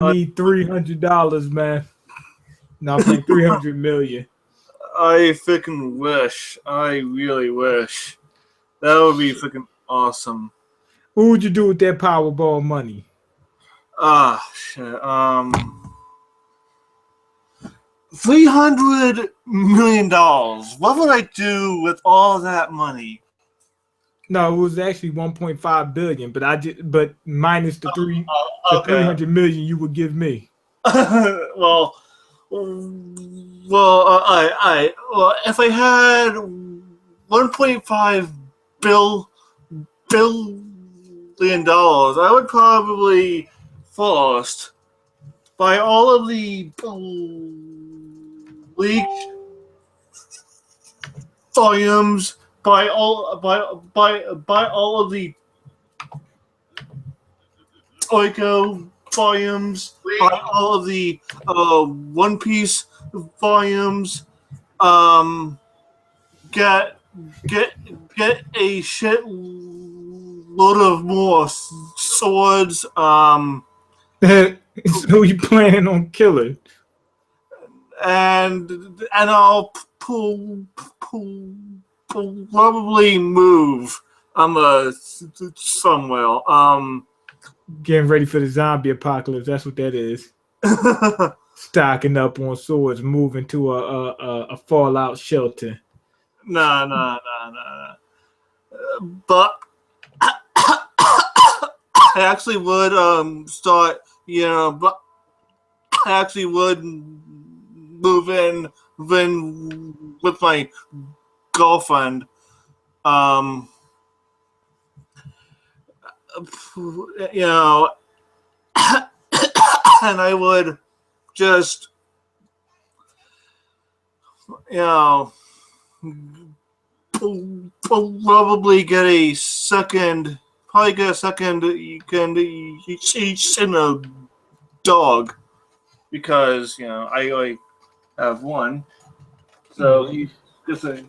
need $300, man. No, I'm playing 300 million. I freaking wish. I really wish. That would be freaking awesome. What would you do with that Powerball money? Shit. $300 million. What would I do with all that money? No, it was actually 1.5 billion, but minus the 300 million you would give me. well, if I had 1.5 billion dollars, I would probably first buy all of the leaked volumes, buy all of the Toyko volumes, buy all of the One Piece volumes, get a shit load of more swords. Who you planning on killing? And I'll probably move somewhere. Getting ready for the zombie apocalypse. That's what that is. Stocking up on swords, moving to a fallout shelter. No. But I actually would start. But I actually would move in with my girlfriend. And I would just, probably get a second. You can each in a dog, because I have one, so he gets a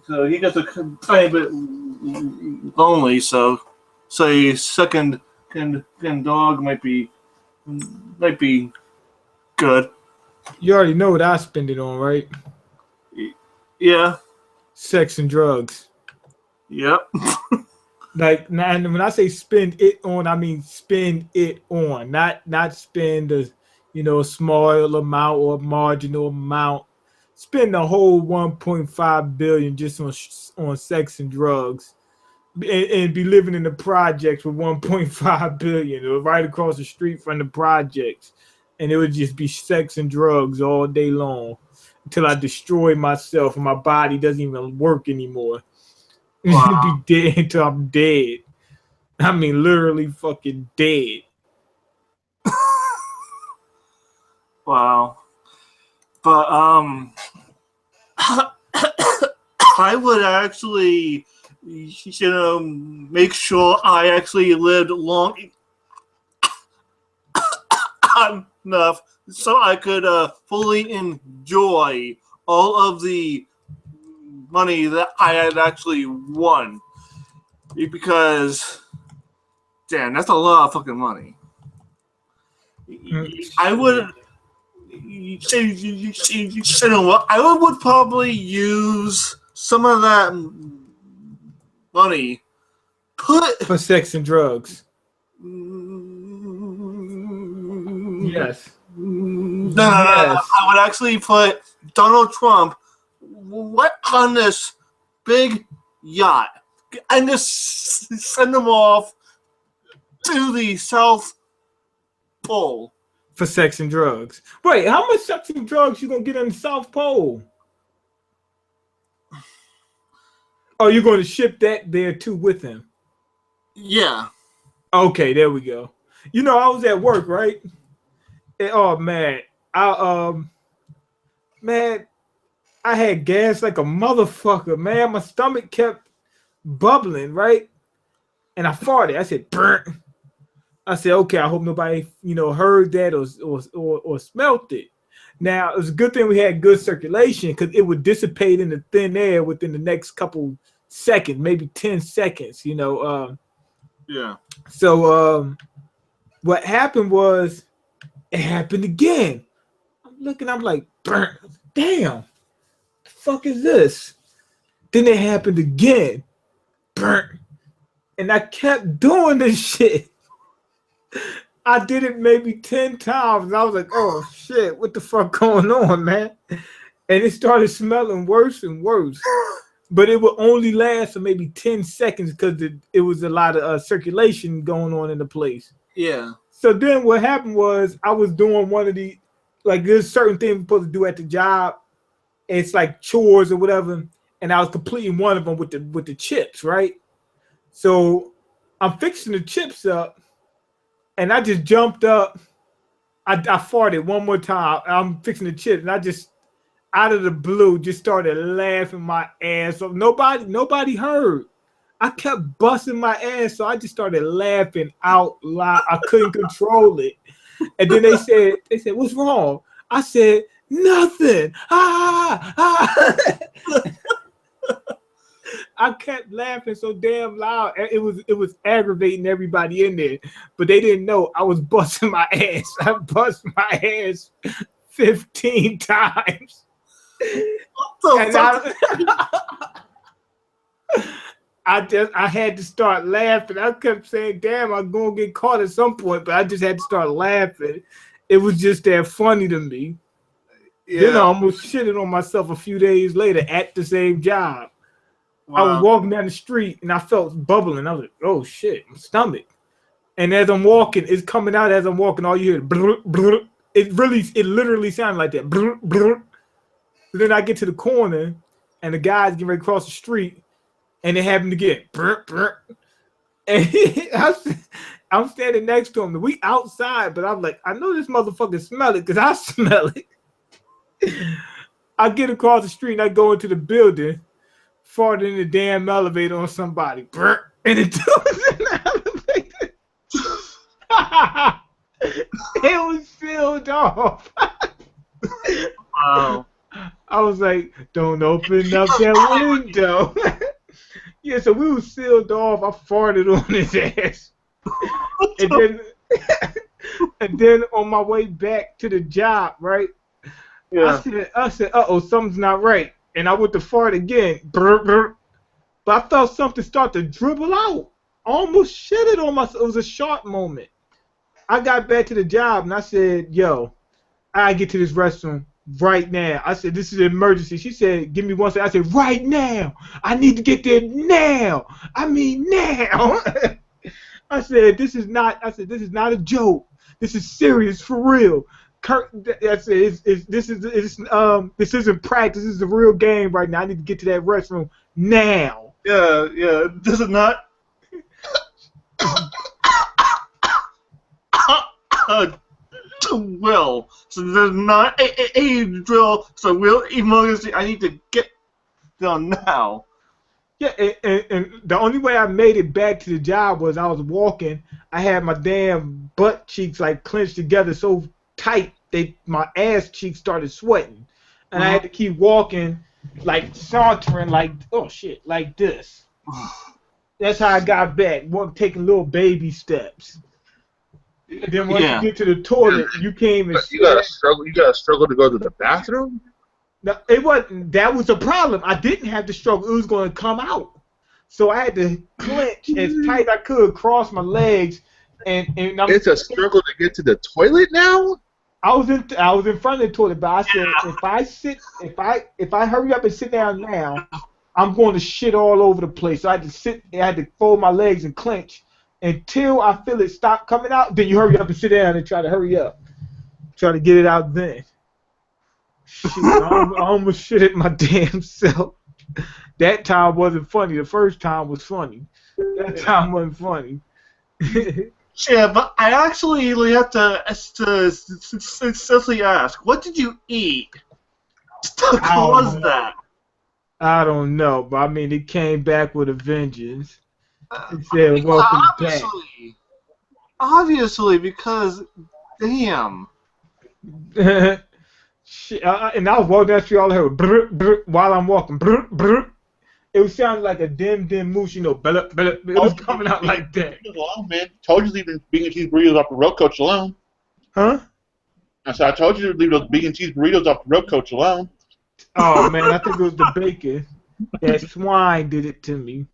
tiny bit lonely. So a second dog might be good. You already know what I spend it on, right? Yeah. Sex and drugs. Yep. Like, and when I say spend it on, I mean spend it on, not spend a small amount or marginal amount. Spend the whole 1.5 billion just on sex and drugs, and be living in the projects with 1.5 billion, or right across the street from the projects, and it would just be sex and drugs all day long until I destroy myself and my body doesn't even work anymore. Wow. Be dead until I'm dead. I mean, literally fucking dead. Wow. But I would actually, make sure I actually lived long enough so I could fully enjoy all of the money that I had actually won, because damn, that's a lot of fucking money. I would I would probably use some of that money for sex and drugs. Yes. No. I would actually put Donald Trump on this big yacht and just send him off to the South Pole for sex and drugs. Wait, how much sex and drugs you gonna get on the South Pole? Oh, you're gonna ship that there too with him? Yeah. Okay, there we go. I was at work, right? And, oh man, I had gas like a motherfucker, man. My stomach kept bubbling, right? And I farted. I said, "Burn." I said, okay, I hope nobody, heard that or smelt it. Now, it was a good thing we had good circulation, because it would dissipate in the thin air within the next couple seconds, maybe 10 seconds, Yeah. So what happened was It happened again. I'm looking, I'm like, damn, the fuck is this? Then it happened again. And I kept doing this shit. I did it maybe 10 times. And I was like, oh shit, what the fuck going on, man? And it started smelling worse and worse. But it would only last for maybe 10 seconds because it was a lot of circulation going on in the place. Yeah. So then what happened was I was doing one of the, like there's certain things we're supposed to do at the job. It's like chores or whatever. And I was completing one of them with the chips, right? So I'm fixing the chips up and I just jumped up. I farted one more time. I'm fixing the chips and I just, out of the blue, just started laughing my ass off. Nobody heard. I kept busting my ass, so I just started laughing out loud. I couldn't control it. And then they said, what's wrong? I said, nothing. I kept laughing so damn loud. It was aggravating everybody in there. But they didn't know I was busting my ass. I busted my ass 15 times. And I had to start laughing. I kept saying, damn, I'm going to get caught at some point, but I just had to start laughing. It was just that funny to me. Yeah. Then I almost shitted on myself a few days later at the same job. Wow. I was walking down the street and I felt bubbling. I was like, oh shit, my stomach. And as I'm walking, it's coming out as I'm walking. All you hear, brr, brr. It literally sounded like that. Brr, brr. So then I get to the corner, and the guy's getting ready to cross the street, and it happened again. Brr, brr. And I'm standing next to him. We outside, but I'm like, I know this motherfucker smell it because I smell it. I get across the street, and I go into the building, farted in the damn elevator on somebody. Brr, and it was in the elevator. It was sealed off. Wow. I was like, don't open up that window. Yeah, so we were sealed off. I farted on his ass. And then on my way back to the job, right? Yeah. I said, uh-oh, something's not right. And I went to fart again. Brr, brr. But I felt something start to dribble out. I almost shitted on myself. It was a sharp moment. I got back to the job and I said, yo, I get to this restroom right now. I said, this is an emergency. She said, give me 1 second. I said, right now. I need to get there now. I mean now. I said, this is not a joke. This is serious for real. I said, this isn't practice. This is a real game right now. I need to get to that restroom now. Yeah. This is not drill. So there's not a drill. So real emergency. I need to get done now. Yeah, and the only way I made it back to the job was I was walking. I had my damn butt cheeks like clenched together so tight my ass cheeks started sweating, and I had to keep walking, like sauntering, like oh shit, like this. That's how I got back. Taking little baby steps. And then once you get to the toilet, you can't even. You gotta struggle. You gotta struggle to go to the bathroom. No, it wasn't. That was a problem. I didn't have to struggle. It was going to come out. So I had to clench as tight as I could, cross my legs, and it's a struggle to get to the toilet now. I was in front of the toilet, but I said if I hurry up and sit down now, I'm going to shit all over the place. So I had to fold my legs and clench until I feel it stop coming out. Then you hurry up and sit down and try to hurry up, try to get it out then. Shit, I almost shit at my damn self. That time wasn't funny. The first time was funny. That time wasn't funny. Yeah, but I actually have to sincerely ask, what did you eat to cause that? I don't know, but I mean, it came back with a vengeance. It said, welcome back. Obviously, because, damn. Shit, and I was walking down the street, all I heard brr, brr, while I'm walking. Brr, brr. It was sounding like a dim moose, you know. Bella, bella, it was coming out like that. Alone, man. Told you to leave the bean and cheese burritos off the road coach alone. Huh? So I told you to leave those bean and cheese burritos off the rib coach alone. Oh man, I think it was the bacon. That swine did it to me.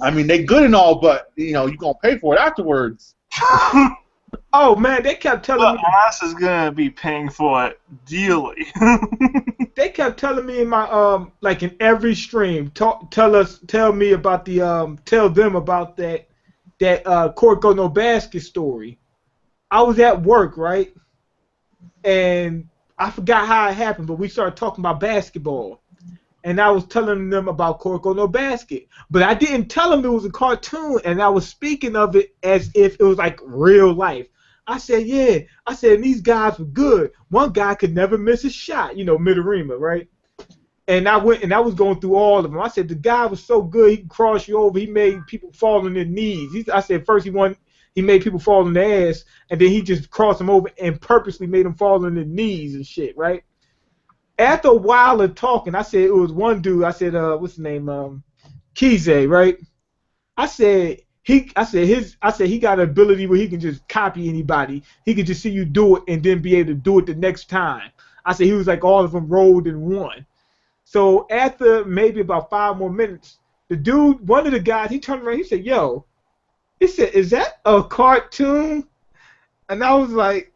I mean, they good and all, but you know you're gonna pay for it afterwards. Oh man, they kept telling me. Ass is gonna be paying for it dearly. They kept telling me in my like in every stream, tell me about the tell them about that court go no basket story. I was at work, right? And I forgot how it happened, but we started talking about basketball. And I was telling them about Court Go No Basket. But I didn't tell them it was a cartoon, and I was speaking of it as if it was like real life. I said, yeah. I said, these guys were good. One guy could never miss a shot, you know, Miynstream, right? And I went and I was going through all of them. I said, the guy was so good, he could cross you over. He made people fall on their knees. I said, first he made people fall on their ass, and then he just crossed them over and purposely made them fall on their knees and shit, right? After a while of talking, I said it was one dude. I said, what's his name? Kize, right? I said he got an ability where he can just copy anybody. He could just see you do it and then be able to do it the next time. I said he was like all of them rolled in one. So after maybe about 5 more minutes, the dude, one of the guys, he turned around. He said, "Yo," he said, "Is that a cartoon?" And I was like,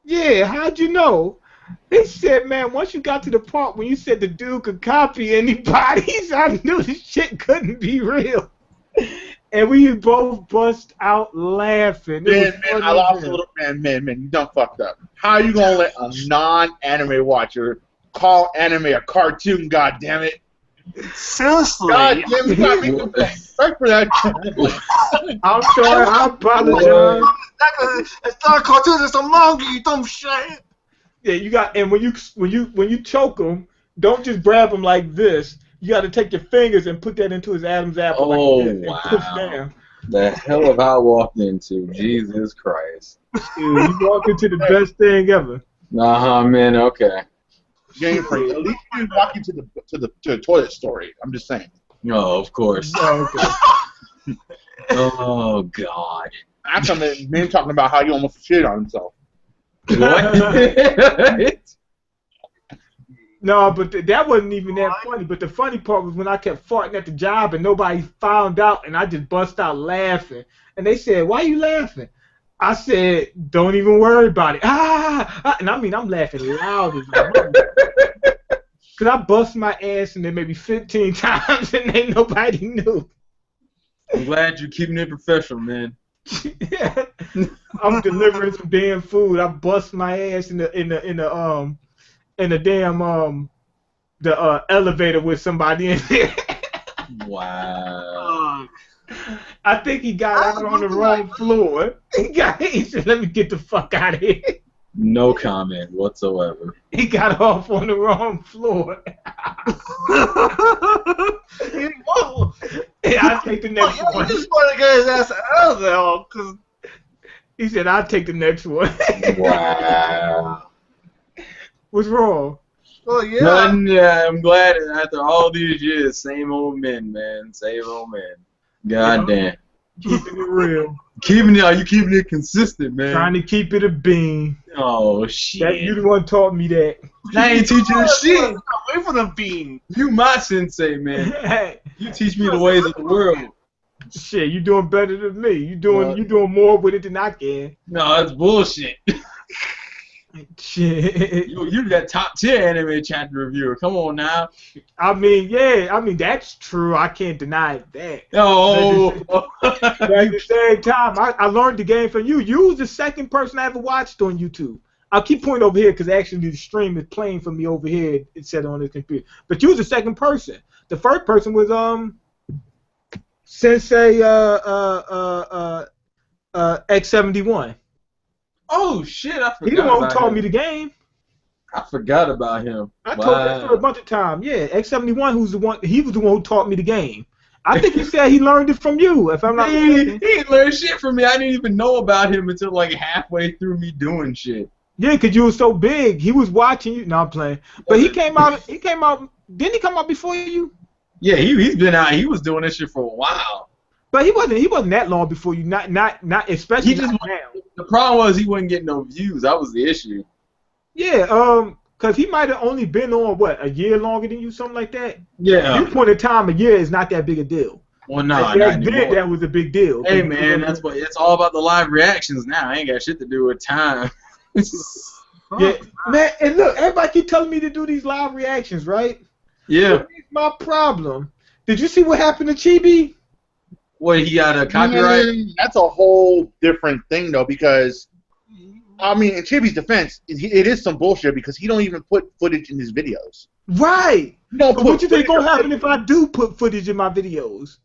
"Yeah, how'd you know?" He said, man, once you got to the part when you said the dude could copy anybody, I knew this shit couldn't be real. And we both bust out laughing. Man, I lost a little. Man, you done fucked up. How are you gonna let a non-anime watcher call anime a cartoon? God damn it! Seriously. God damn it! You gotta make some respect for that. I'm sorry. I apologize. It's not a cartoon. It's a manga. You dumb shit. Yeah, you got, and when you choke him, don't just grab him like this. You got to take your fingers and put that into his Adam's apple like this and push down. The hell have I walked into? Jesus Christ! Dude, you walked into the best thing ever. Man. Okay. Game free. At least you walk into the toilet story. I'm just saying. Oh, of course. Oh, okay. Oh God. After men talking about how you almost shit on himself. What? No, but that wasn't even that funny. But the funny part was when I kept farting at the job and nobody found out, and I just bust out laughing. And they said, "Why are you laughing?" I said, "Don't even worry about it." And I mean, I'm laughing loud as hell. Because I bust my ass in there maybe 15 times and ain't nobody knew. I'm glad you're keeping it professional, man. Yeah. I'm delivering some damn food. I bust my ass in the damn the elevator with somebody in there. Wow. I think he got out on the wrong floor. He said, "Let me get the fuck out of here." No comment whatsoever. He got off on the wrong floor. I'll take the next one. You just want to get his ass out of there, because He said, "I'll take the next one." Wow. What's wrong? well, yeah. Nothing, I'm glad after all these years, same old men, man. Same old men. God damn. Keeping it real. Are you keeping it consistent, man? Trying to keep it a bean. Oh, shit. That you the one taught me that. I ain't teaching you shit. Away from the bean. You my sensei, man. You teach me the ways of the world. Shit, you doing better than me. You doing more with it than I can. No, that's bullshit. Shit. You got top tier anime chapter reviewer. Come on now. I mean, yeah. I mean, that's true. I can't deny that. Oh. But at the same time, I learned the game from you. You was the second person I ever watched on YouTube. I'll keep pointing over here because actually the stream is playing for me over here. It's set on this computer. But you was the second person. The first person was Sensei X71. Oh shit! I forgot. He the one who about taught him. me the game. I forgot about him. I told that story a bunch of times. Yeah, X71, who's the one? He was the one who taught me the game. I think he said he learned it from you. If I'm not mistaken. He ain't learned shit from me. I didn't even know about him until like halfway through me doing shit. Yeah, because you were so big. He was watching you. No, I'm playing. But he came out. Didn't he come out before you? Yeah, he's been out. He was doing this shit for a while. But he wasn't that long before you. Not especially He just now. The problem was he wasn't getting no views. That was the issue. Yeah, because he might have only been on, what, a year longer than you, something like that? Yeah. At this point in time, a year is not that big a deal. Well, no, Back not then, anymore. that was a big deal. Hey, man, that's what it's all about, the live reactions now. I ain't got shit to do with time. Yeah, man, and look, everybody keep telling me to do these live reactions, right? Yeah. But here's my problem. Did you see what happened to Chibi? What, he got a copyright? That's a whole different thing, though, because, I mean, in Chibi's defense, it is some bullshit because he don't even put footage in his videos. Right. But what you think gonna happen if I do put footage in my videos?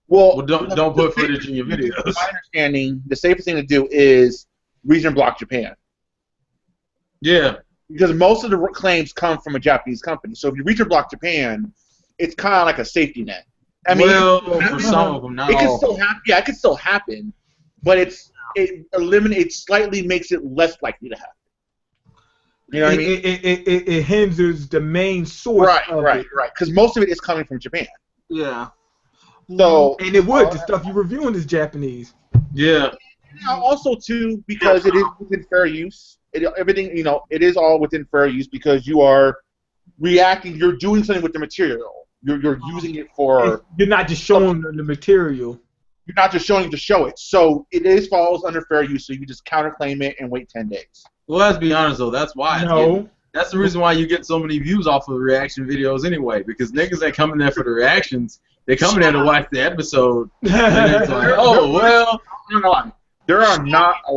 Well, don't put footage in your videos. My understanding, the safest thing to do is region block Japan. Yeah. Because most of the claims come from a Japanese company. So if you region block Japan, it's kind of like a safety net. I mean, for some of them, not it all. can still happen. Yeah, it can still happen, but it slightly makes it less likely to happen. You know what I mean? It hinders the main source. Right. Because most of it is coming from Japan. Yeah. So and it would. The stuff you're reviewing is Japanese. Yeah. Also, too, because it is within fair use. Everything, it is all within fair use because you are reacting. You're doing something with the material. You're using it for. You're not just showing them the material. You're not just showing to show it. So it falls under fair use. So you just counterclaim it and wait 10 days. Well, let's be honest though. That's why. That's the reason why you get so many views off of reaction videos anyway. Because niggas ain't coming there for the reactions. They coming there to watch the episode. And it's like, oh well. There are not a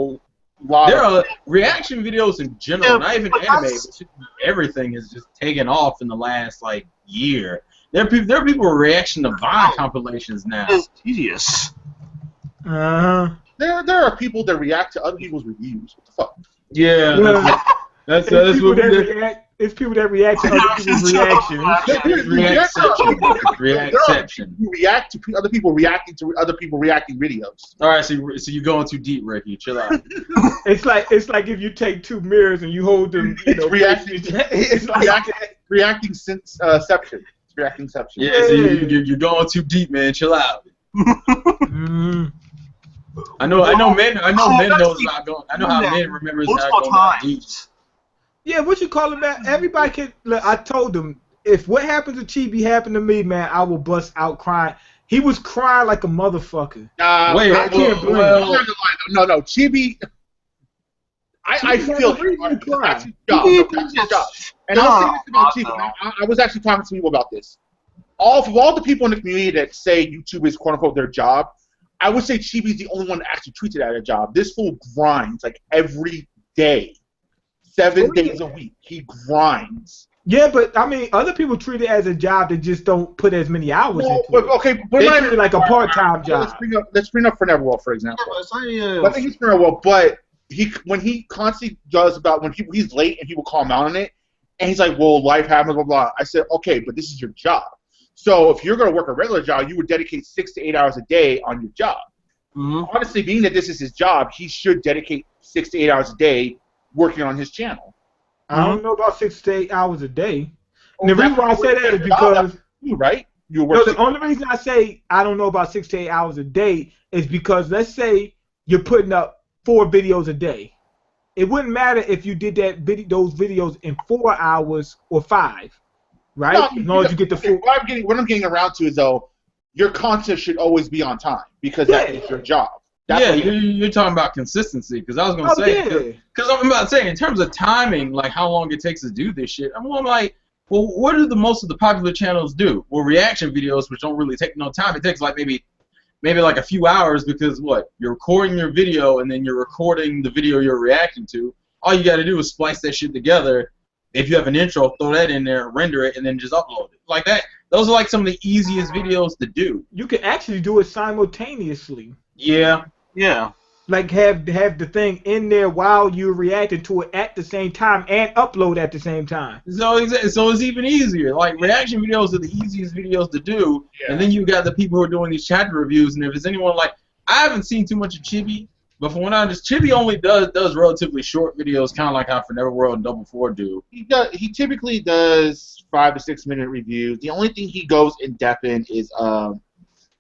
lot. There are reaction videos in general, not even anime, but everything has just taken off in the last year. There are people reaction to Vine compilations now. It's tedious. Uh-huh. There are people that react to other people's reviews. What the fuck? Yeah. That's what we did. It's people that react to other people's reactions. Reaction. You react to other people reacting to other people reacting videos. All right, so you're going too deep, Ricky. Chill out. It's like if you take two mirrors and you hold them. It's reacting. It's like reacting inception. It's reacting inception. Yeah, so you're going too deep, man. Chill out. I know men knows about going. I know how men remembers how going deep. Yeah, what you call it, man? Everybody can. Look, I told them if what happened to Chibi happened to me, man, I will bust out crying. He was crying like a motherfucker. Wait, I can't blame him. No, Chibi. I feel that's his job. And I'll say this about Chibi. I was actually talking to people about this. All the people in the community that say YouTube is quote unquote their job, I would say Chibi's the only one that actually treats it as a job. This fool grinds every day. 7 days a week. He grinds. Yeah, but I mean, other people treat it as a job that just don't put as many hours into it. Okay, they treat it like a part-time job. Let's bring up Fernell for example. Yeah, I think he's Fernell, but when he constantly does about when he's late and people call him out on it, and he's like, "Well, life happens, blah blah." I said, "Okay, but this is your job. So if you're going to work a regular job, you would dedicate 6 to 8 hours a day on your job. Honestly, being that this is his job, he should dedicate 6 to 8 hours a day working on his channel." I don't know about 6 to 8 hours a day. And the reason why I say that is because the only reason I say I don't know about 6 to 8 hours a day is because let's say you're putting up 4 videos a day. It wouldn't matter if you did those videos in 4 hours or 5, right? No, as long as you get the full. What I'm getting around to is though, your content should always be on time because that is your job. You're talking about consistency, because I was going to say, because I'm about to say, in terms of timing, how long it takes to do this shit, I'm like, well, what do most of the popular channels do? Well, reaction videos, which don't really take no time. It takes maybe a few hours because you're recording your video and then you're recording the video you're reacting to. All you got to do is splice that shit together. If you have an intro, throw that in there, render it, and then just upload it. Like that. Those are some of the easiest videos to do. You can actually do it simultaneously. Yeah. Yeah. Have the thing in there while you're reacting to it at the same time and upload at the same time. So it's even easier. Reaction videos are the easiest videos to do, and then you got the people who are doing these chapter reviews. And if it's anyone I haven't seen too much of Chibi, but from what I understand, Chibi only does relatively short videos, kind of like how Forever World and Double 4 do. He typically does 5 to 6 minute reviews. The only thing he goes in depth in is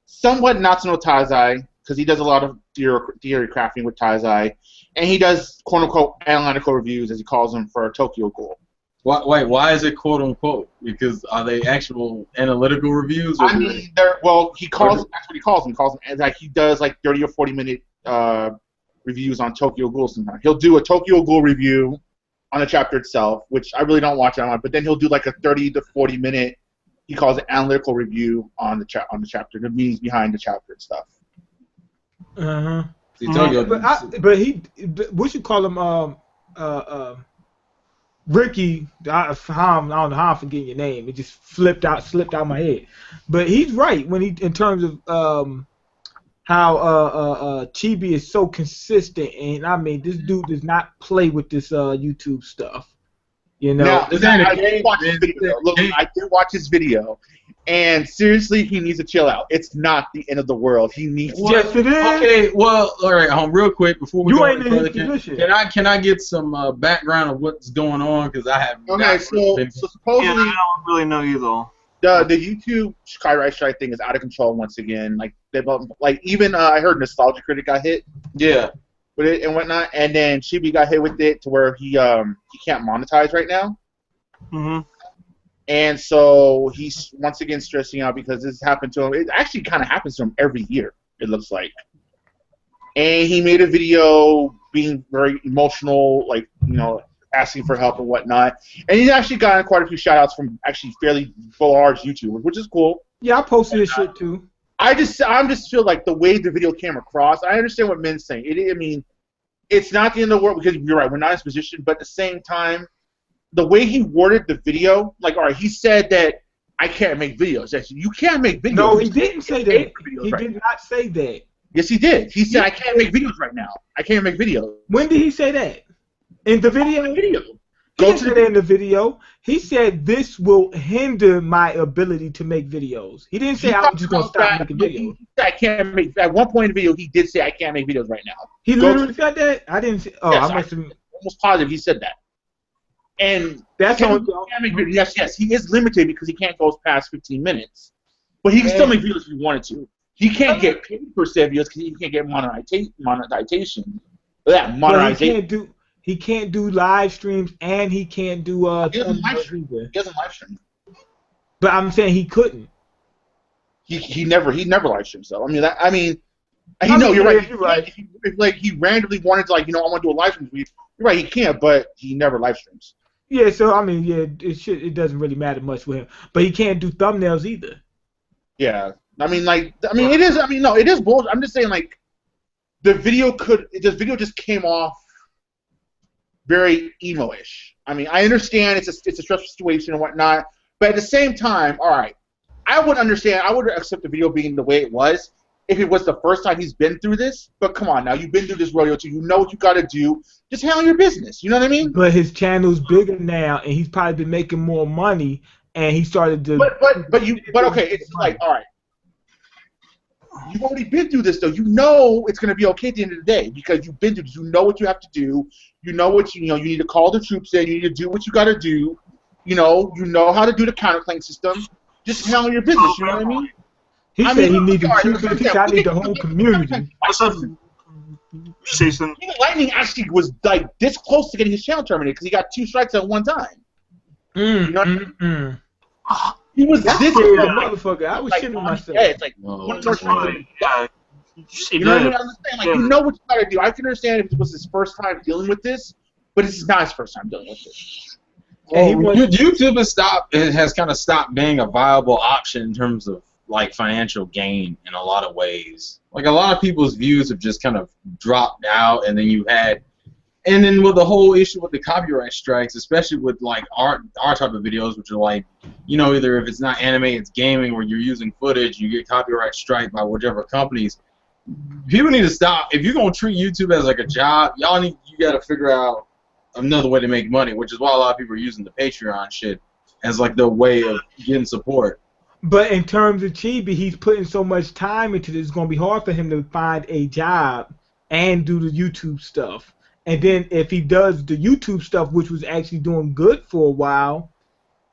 somewhat Natsu no Taizai. because he does a lot of theory crafting with Taizai, and he does quote unquote analytical reviews, as he calls them, for Tokyo Ghoul. Why is it quote unquote? Because are they actual analytical reviews? Or I mean, that's what he calls them. He calls them as like he does like 30 or 40-minute reviews on Tokyo Ghoul sometimes. He'll do a Tokyo Ghoul review on the chapter itself, which I really don't watch it on, but then he'll do like a 30 to 40-minute, he calls it analytical review on the chapter, the meanings behind the chapter and stuff. But we should call him Ricky. I don't know how I'm forgetting your name. It just slipped out my head. But he's right when in terms of how Chibi is so consistent, and I mean this dude does not play with this YouTube stuff. You know, now, I did watch his video. Look, I did watch his video, and seriously, he needs to chill out. It's not the end of the world. He needs. Yes, it is. Okay, well, all right. Real quick before we go any further, can I get some background of what's going on? Because I have. Okay, so supposedly, I don't really know either. The YouTube copyright strike thing is out of control once again. Like even I heard Nostalgia Critic got hit. Yeah. With it and whatnot, and then Chibi got hit with it to where he can't monetize right now. And so he's once again stressing out because this happened to him. It actually kind of happens to him every year, it looks like. And he made a video being very emotional, like, you know, asking for help and whatnot. And he's actually gotten quite a few shout outs from actually fairly large YouTubers, which is cool. Yeah, I posted this shit too. I just feel like the way the video came across, I understand what Miyn's saying. I mean, it's not the end of the world because you're right, we're not in this position, but at the same time, the way he worded the video, like, all right, he said that I can't make videos. You can't make videos. No, he didn't say that. He did not say that. Yes, he did. He said, I can't make videos right now. I can't make videos. When did he say that? In the video? He didn't say that in the video. He said this will hinder my ability to make videos. He didn't say I'm just gonna stop making videos. I can't make. At one point in the video, he did say I can't make videos right now. He literally said that. I didn't. See, oh, yes, I must have. Almost positive he said that. And that's yes, he is limited because he can't go past 15 minutes, but he can still make videos if he wanted to. He can't get paid per se videos because he can't get monetization. Yeah, monetization. He can't do live streams, and he can't do he doesn't live stream. But I'm saying he couldn't. He never live streams though. You're right. You're right. If like he randomly wanted to, like, you know, I want to do a live stream. You're right. He can't, but he never live streams. Yeah. So I mean, yeah, it doesn't really matter much with him. But he can't do thumbnails either. Yeah. It is. No, it is bullshit. I'm just saying, like, this video just came off very emo-ish. I mean, I understand it's a stressful situation and whatnot, but at the same time, all right, I would understand. I would accept the video being the way it was if it was the first time he's been through this. But come on, now you've been through this rodeo too. You know what you got to do. Just handle your business. You know what I mean? But his channel's bigger now, and he's probably been making more money, and he started to. But okay, it's like, all right. You've already been through this, though. You know it's going to be okay at the end of the day because you've been through this. You know what you have to do. You know what you need to call the troops in. You need to do what you got to do. You know how to do the counterclaim system. Just handle your business. You know what I mean? He said he needed troops. I need the whole community. Jason. Lightning actually was like this close to getting his channel terminated because he got 2 strikes at one time. You know what I mean? He was this motherfucker. I was shitting myself. Yeah, it's like one more time. You know what I mean? I'm saying, like, you know what you gotta do. I can understand if it was his first time dealing with this, but this is not his first time dealing with this. YouTube has kind of stopped being a viable option in terms of like financial gain in a lot of ways. Like a lot of people's views have just kind of dropped out, and then with the whole issue with the copyright strikes, especially with like our type of videos, which are like, you know, either if it's not anime, it's gaming, or you're using footage, you get copyright strike by whichever companies. People need to stop. If you're gonna treat YouTube as like a job, you gotta figure out another way to make money, which is why a lot of people are using the Patreon shit as like the way of getting support. But in terms of Chibi, he's putting so much time into this, it's gonna be hard for him to find a job and do the YouTube stuff. And then if he does the YouTube stuff, which was actually doing good for a while,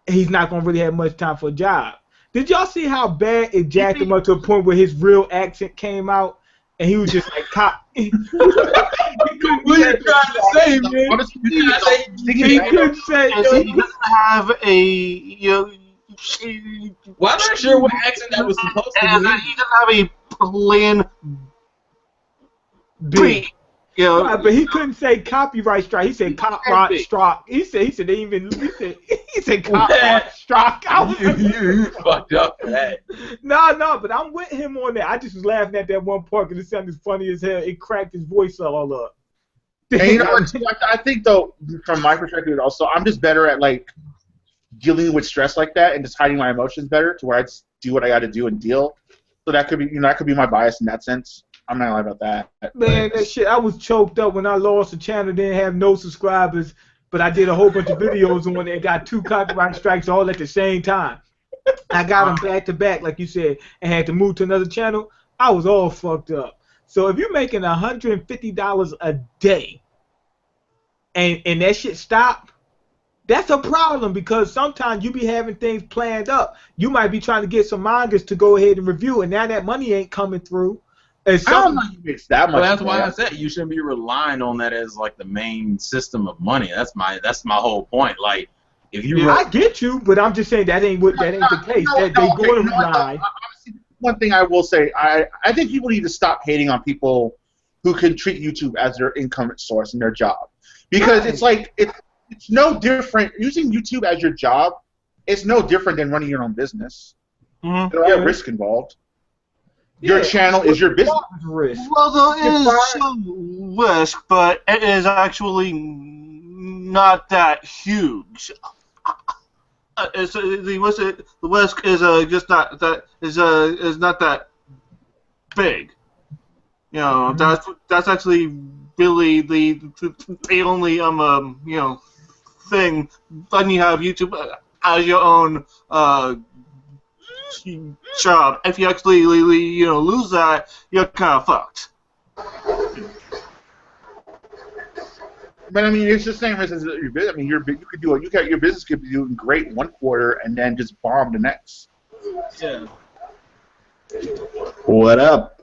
he's not going to really have much time for a job. Did y'all see how bad it jacked him up to a point where his real accent came out? and he was just like, "Cop." He What are you trying to say, man? He couldn't say. He doesn't have a Well, I'm not sure what accent that was supposed to and be. he doesn't have a plan B. You know, Right, but he couldn't say copyright strike. He said copyright strike. He said they even. He said copyright strike. I was You fucked up for that. No, but I'm with him on that. I just was laughing at that one part because it sounded funny as hell. It cracked his voice all up. And you know what, too, I think though, from my perspective, also, I'm just better at like dealing with stress like that and just hiding my emotions better, to where I just do what I got to do and deal. So that could be, that could be my bias in that sense. I'm not gonna lie about that. Man, that shit, I was choked up when I lost the channel. Didn't have no subscribers, but I did a whole bunch of videos on it. Got 2 copyright strikes all at the same time. I got them back to back, like you said, and had to move to another channel. I was all fucked up. So if you're making $150 a day, and that shit stop, that's a problem, because sometimes you be having things planned up. You might be trying to get some mangas to go ahead and review, and now that money ain't coming through. I don't know if it's that much. Well, that's why I said you shouldn't be relying on that as like the main system of money. That's my whole point. Like, if you, I get you, but I'm just saying that ain't the case. They going to rely. One thing I will say, I think people need to stop hating on people who can treat YouTube as their income source and their job, because it's like it's no different. Using YouTube as your job, it's no different than running your own business. Mm-hmm. There are risks involved. Your channel is your business. Well, there is some risk, but it is actually not that huge. The risk is just not that is not that big. You know, that's actually really the only thing. Then you have YouTube as your own job. If you actually lose that, you're kind of fucked. But I mean, it's the same as your business. I mean, you could do it. Your business could be doing great one quarter and then just bomb the next. Yeah. What up?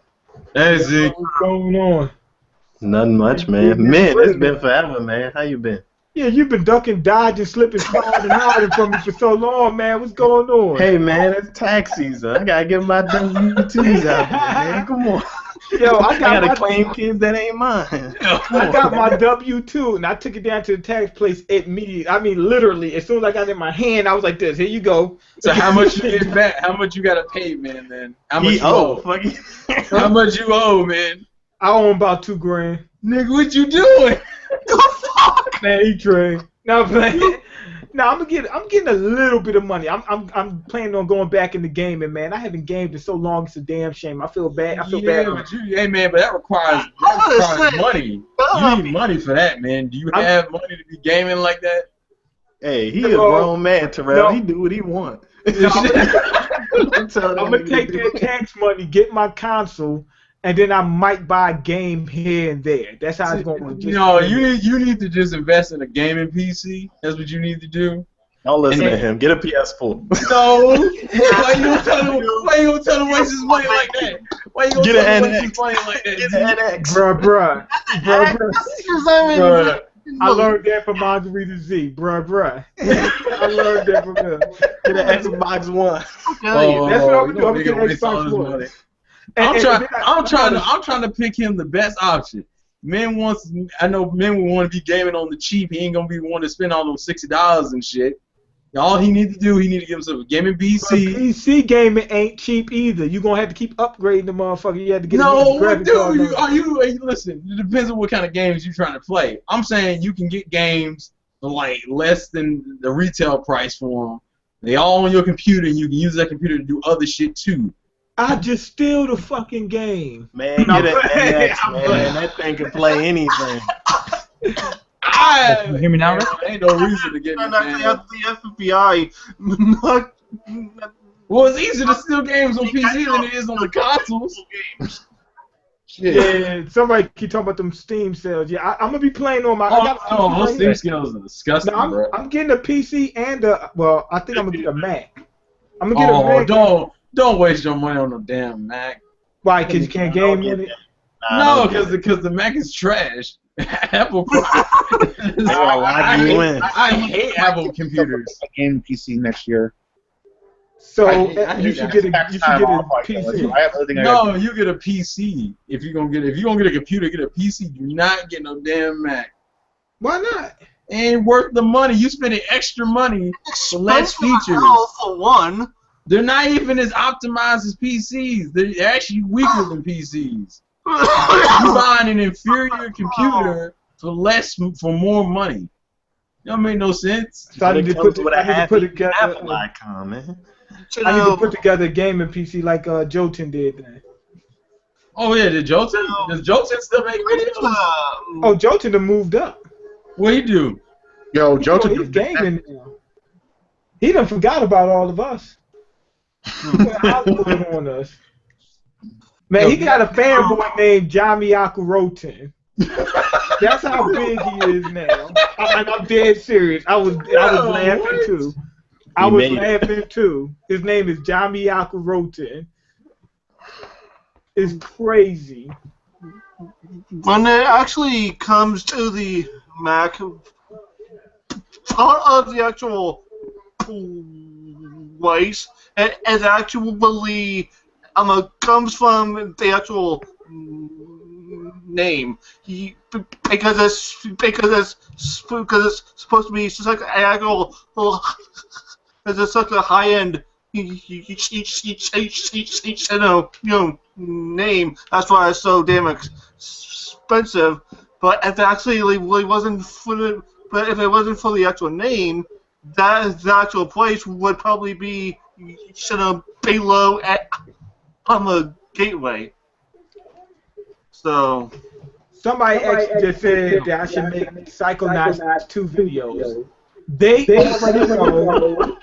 Hey, Zeke. What's going on? Nothing much, man. Man, it's been forever, man. How you been? Yeah, you've been ducking, dodging, slipping, sliding, hiding from me for so long, man. What's going on? Hey, man, it's tax season. I gotta get my W-2s out there, man. Come on. Yo, I gotta claim kids that ain't mine. I got my W-2, and I took it down to the tax place immediately. I mean, literally, as soon as I got it in my hand, I was like this. Here you go. So how much you get back? How much you gotta pay, man? Then how much you owe? How much you owe, man? I owe him about $2 grand. Nigga, what you doing? Man, he trained. No, I'm getting a little bit of money. I'm planning on going back in the game, and man, I haven't gamed in so long. It's a damn shame. I feel bad. Bad. But hey, man, but that requires money. You need money for that, man. Do you have money to be gaming like that? Hey, he a grown man, Terrell. He do what he want. I'm gonna take that tax money, get my console, and then I might buy a game here and there. That's how it's going. No, you need to just invest in a gaming PC. That's what you need to do. Don't listen to him. Get a PS4. No. Why you gonna tell him to waste his money like that? Why you gonna tell him to waste his money like that? Get an NX. Bruh. I learned that from Margarita Z, bruh. I learned that from him. Get an Xbox One. That's what I'm gonna do. I'm gonna get an Xbox One. I'm trying to pick him the best option. I know men will want to be gaming on the cheap. He ain't gonna be wanting to spend all those $60 and shit. All he need to do, he need to give himself a gaming PC. But PC gaming ain't cheap either. You gonna have to keep upgrading the motherfucker. You have to get dude. Listen, it depends on what kind of games you're trying to play. I'm saying you can get games for like less than the retail price for them. They all on your computer, and you can use that computer to do other shit too. I just steal the fucking game. Man, get an NX, man. That thing can play anything. You hear me now? Ain't no reason to get me, man. The FBI. Well, it's easier to steal games on PC than it is on the consoles. Yeah, somebody keep talking about them Steam sales. Yeah, I'm gonna be playing on my. Those Steam sales are disgusting, bro. I'm getting a PC and I think I'm gonna get a Mac. I'm gonna get a Mac. Don't waste your money on no damn Mac. Why? Because you can't game with it. No, because the Mac is trash. Apple. I hate Apple computers. A game PC next year. So you should get a PC. No, you get a PC. If you're gonna get a computer, get a PC. Do not get no damn Mac. Why not? Ain't worth the money. You spending extra money for less features. For one. They're not even as optimized as PCs. They're actually weaker than PCs. You're buying an inferior computer for more money. That don't make no sense. So I need to put together Apple icon, man. I need to put together a gaming PC like Jotun did. Then. Oh yeah, does Jotun still make videos? Oh, Jotun have moved up. What he do? Yo, Jotun he's gaming now. He done forgot about all of us. On us. Man, he got a fanboy named Jamiyaku Roten. That's how big he is now. I'm dead serious. I was laughing too. I was laughing too. His name is Jamiyaku Roten. It's crazy. When it actually comes to the Mac, part of the actual place, it actually comes from the actual name. Because it's supposed to be such an actual. It's such a high-end, name. That's why it's so damn expensive. But if it actually really wasn't for the actual name, the actual place would probably be below on the gateway. So. Somebody just said that I should make Psychonauts 2 videos. They already know.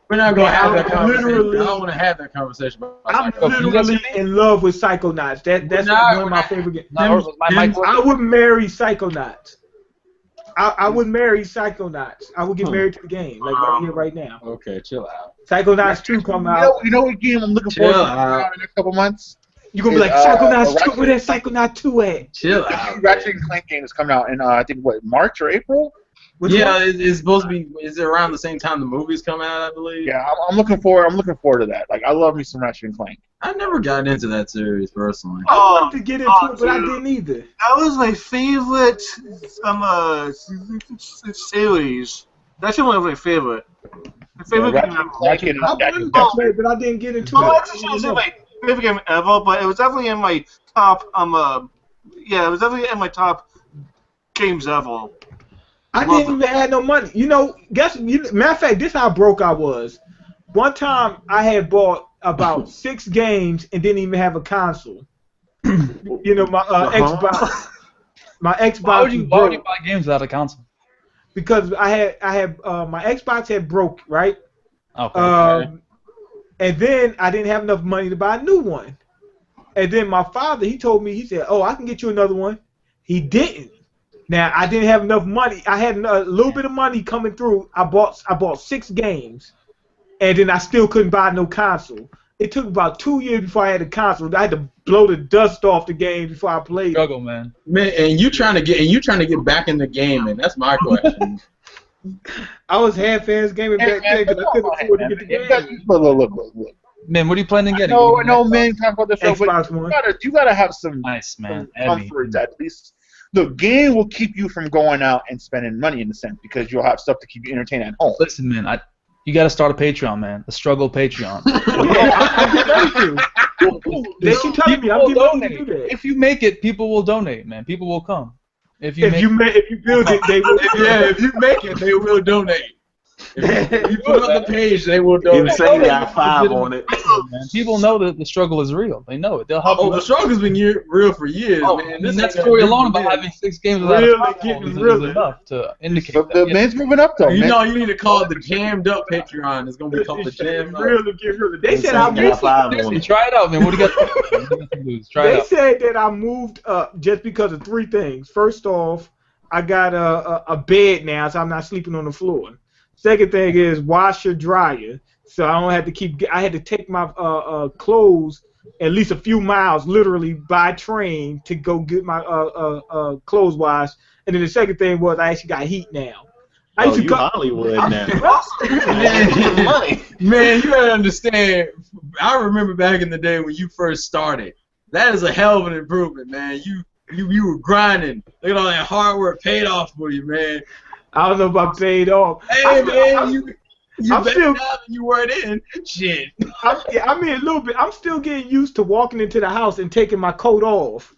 We're not gonna have that conversation. I don't want to have that conversation. I'm literally in love with Psychonauts. That's one of my favorite games. I would marry Psychonauts. I would marry Psychonauts. I would get married to the game, like right here, right now. Okay, chill out. Psychonauts 2 come out. You know what game I'm looking forward to in the next couple months? You're gonna be like, Psychonauts 2, where that Psychonauts 2 at? Chill out. Ratchet & Clank game is coming out in I think March or April. It's supposed to be. Is it around the same time the movie's come out? I believe. Yeah, I'm looking forward to that. Like, I love me some Ratchet & Clank. I never got into that series personally. I wanted to get into it, but I didn't either. That was my favorite series. That's one of my favorite. My favorite game ever. I wanted to play, but I didn't get into it. It's not my favorite game ever, but it was definitely in my top. It was definitely in my top games ever. I didn't even have no money. Matter of fact, this is how broke I was. One time, I had bought about 6 games and didn't even have a console. My Xbox. My Xbox. Why would you buy games without a console? Because I had my Xbox had broke, right? Okay. And then I didn't have enough money to buy a new one. And then my father, he told me, he said, "Oh, I can get you another one." He didn't. Now, I didn't have enough money. I had a little bit of money coming through. I bought 6 games, and then I still couldn't buy no console. It took about 2 years before I had a console. I had to blow the dust off the game before I played. Struggle, man. Man, and you trying to get back in the game, and that's my question. I was half-ass gaming back then because I couldn't afford to get the game. Look. Man, what are you planning on getting? No, man, talk about this. Xbox One. You gotta have some nice, man. Some comfort at least. The game will keep you from going out and spending money in a sense because you'll have stuff to keep you entertained at home. Listen, man, you got to start a Patreon, man. The struggle Patreon. They keep telling me I'm getting ready to do that. If you make it, people will donate, man. People will come. If you build it, they will. If you make it, they will donate. If you put up the page, they will donate. You say you got 5 on it. Man. People know that the struggle is real. They know it. They'll help. The struggle's been real for years, man. That story alone about having 6 games without a console is enough to indicate that. The man's moving up, though. You need to call it the Jammed Up Patreon. It's going to be called the Jammed Up. They said I moved up. Try it out, man. What do you got to lose? Try it out. They said that I moved up just because of 3 things. First off, I got a bed now, so I'm not sleeping on the floor. Second thing is washer dryer, so I don't have to I had to take my clothes at least a few miles, literally by train, to go get my clothes washed. And then the second thing was I actually got heat now. I used to you Hollywood now. Man, you gotta understand. I remember back in the day when you first started. That is a hell of an improvement, man. You were grinding. Look at all that hard work paid off for you, man. I don't know if I paid off. Hey, man, you I'm better still, now than you were then. Shit. I mean, a little bit. I'm still getting used to walking into the house and taking my coat off.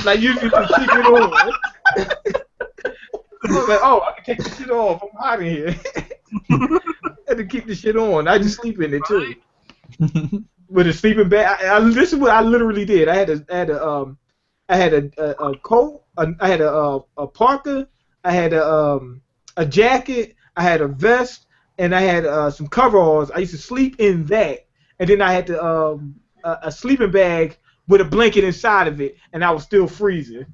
Like, usually to keep it on. I was like, oh, I can take this shit off. I'm hot in here. I had to keep the shit on. I just sleep in it, too. With a sleeping bag. This is what I literally did. I had a coat. I had a parka. I had a jacket. I had a vest. And I had some coveralls. I used to sleep in that, and then I had a sleeping bag with a blanket inside of it, and I was still freezing.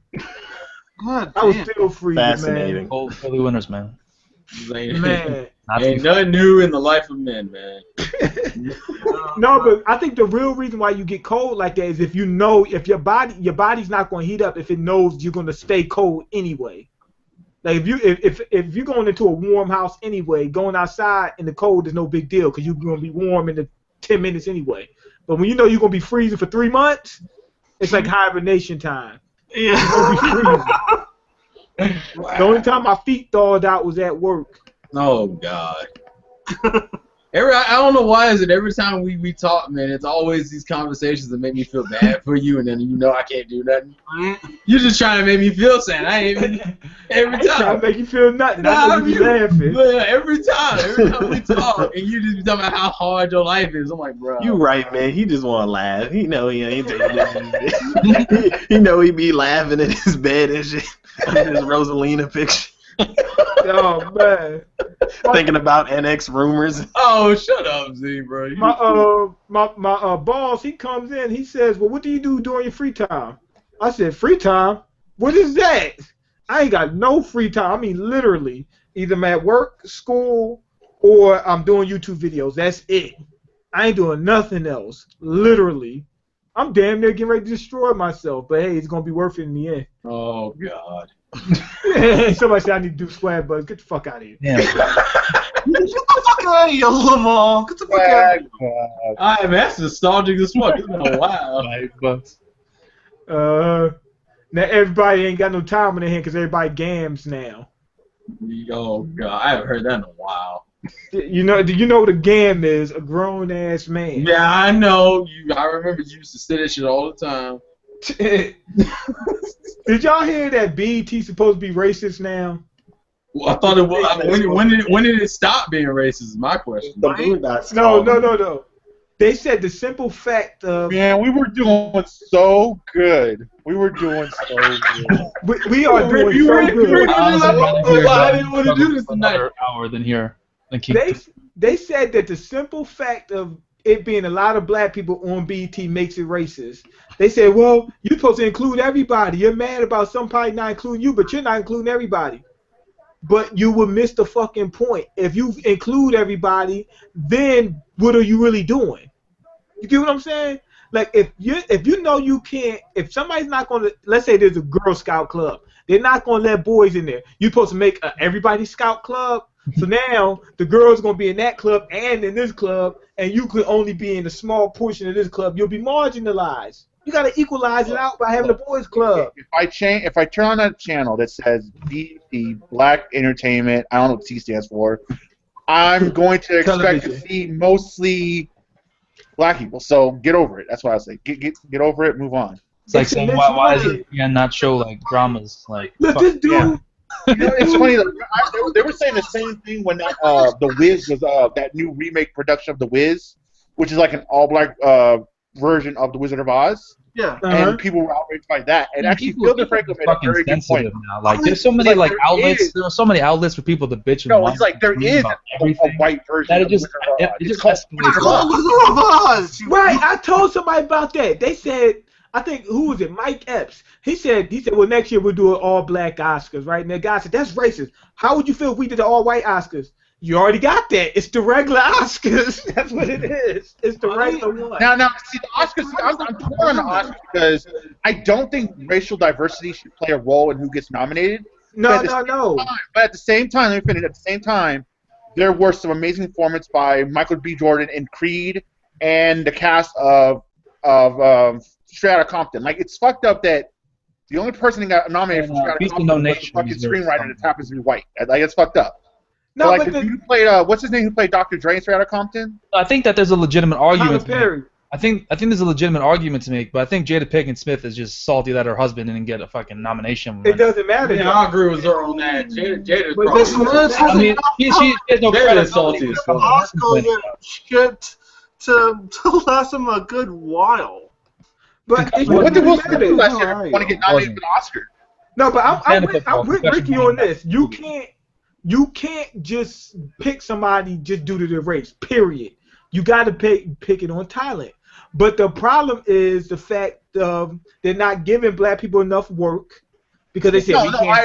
God I was damn. still freezing, Fascinating. Cold early winters, man. man. Ain't nothing new in the life of men, man. No, but I think the real reason why you get cold like that is if you know if your body's not going to heat up if it knows you're going to stay cold anyway. Like if you're going into a warm house anyway, going outside in the cold is no big deal because you're going to be warm in the 10 minutes anyway. But when you know you're going to be freezing for 3 months, it's like hibernation time. Yeah. You're going to be freezing. The only time my feet thawed out was at work. Oh God. I don't know why is it every time we talk, man, it's always these conversations that make me feel bad for you, and then I can't do nothing. You're just trying to make me feel sad. I ain't even every time. Trying to make you feel nothing. I know you be laughing. Yeah, every time we talk, and you just be talking about how hard your life is. I'm like, bro. You right, man. He just want to laugh. He know he ain't taking it. He know he be laughing in his bed and shit. This Rosalina picture. Oh man. Thinking about NX rumors. Oh, shut up, Z, bro. My boss, he comes in, he says, well, what do you do during your free time? I said, free time? What is that? I ain't got no free time. I mean, literally, either I'm at work, school, or I'm doing YouTube videos. That's it. I ain't doing nothing else. Literally. I'm damn near getting ready to destroy myself, but hey, it's going to be worth it in the end. Oh, God. Somebody said I need to do square bugs. Get the fuck out of here. Yeah. Get the fuck out of here, Lamar. Get the fuck out of here. Alright, man, that's nostalgic as fuck. It's been a while. Now everybody ain't got no time on their hand because everybody gams now. Oh, God. I haven't heard that in a while. Do you know what a gam is? A grown ass man. Yeah, I know. I remember you used to say that shit all the time. Did y'all hear that BET supposed to be racist now? Well, I thought it was. I mean, when did it stop being racist? Is my question. The Boondocks. No. They said the simple fact of Man, we were doing so good. We were doing so good. we are doing so good. I didn't want to do this tonight. Another hour than here. They said that the simple fact of it being a lot of black people on BET makes it racist. They said, well, you're supposed to include everybody. You're mad about somebody not including you, but you're not including everybody. But you would miss the fucking point. If you include everybody, then what are you really doing? You get what I'm saying? Like if you know you can't, if somebody's not gonna, let's say there's a Girl Scout club, they're not gonna let boys in there. You're supposed to make a everybody Scout club. So now the girls gonna be in that club and in this club, and you could only be in a small portion of this club. You'll be marginalized. You gotta equalize it out by having a boys club. If I turn on that channel that says BET Black Entertainment, I don't know what T stands for, I'm going to expect to see mostly black people. So get over it. That's what I say. Get over it. Move on. It's like saying why is it you not show like dramas like? Look, this dude. Yeah. You know, it's funny. They were saying the same thing when The Wiz was that new remake production of The Wiz, which is like an all-black version of The Wizard of Oz. Yeah. And people were outraged by that. And actually, Phil Franco made a very good point. Now. Like, there's so many like outlets. There are so many outlets for people to bitch. No, it's like there is a white version. That of just it's called Wizard of Oz. Right, I told somebody about that. They said, I think, who was it? Mike Epps. He said, well, next year we'll do an all-black Oscars, right? And the guy said, that's racist. How would you feel if we did an all-white Oscars? You already got that. It's the regular Oscars. That's what it is. It's the regular one. Now, see, the Oscars, I'm torn on the Oscars because I don't think racial diversity should play a role in who gets nominated. No. But at the same time, let me finish. At the same time, there were some amazing performances by Michael B. Jordan in Creed and the cast of Straight Outta Compton. Like, it's fucked up that the only person that got nominated for Straight Outta Compton was the fucking screenwriter that happens to be white. Like, it's fucked up. No, so, like, who played what's his name? Who played Dr. Dre in Straight Outta Compton? I think that there's a legitimate argument. Perry. I think there's a legitimate argument to make, but I think Jada Pinkett Smith is just salty that her husband didn't get a fucking nomination. It doesn't matter. Yeah, I agree with her on that. Jada's I mean, she has no credit. Salty as fuck. Oscar shit to last him a good while. But what did Will Smith do last year? Want to get nominated for the Oscar? No, but I'm with Ricky on this. You can't just pick somebody just due to their race. Period. You got to pick it on talent. But the problem is the fact they're not giving black people enough work because they say I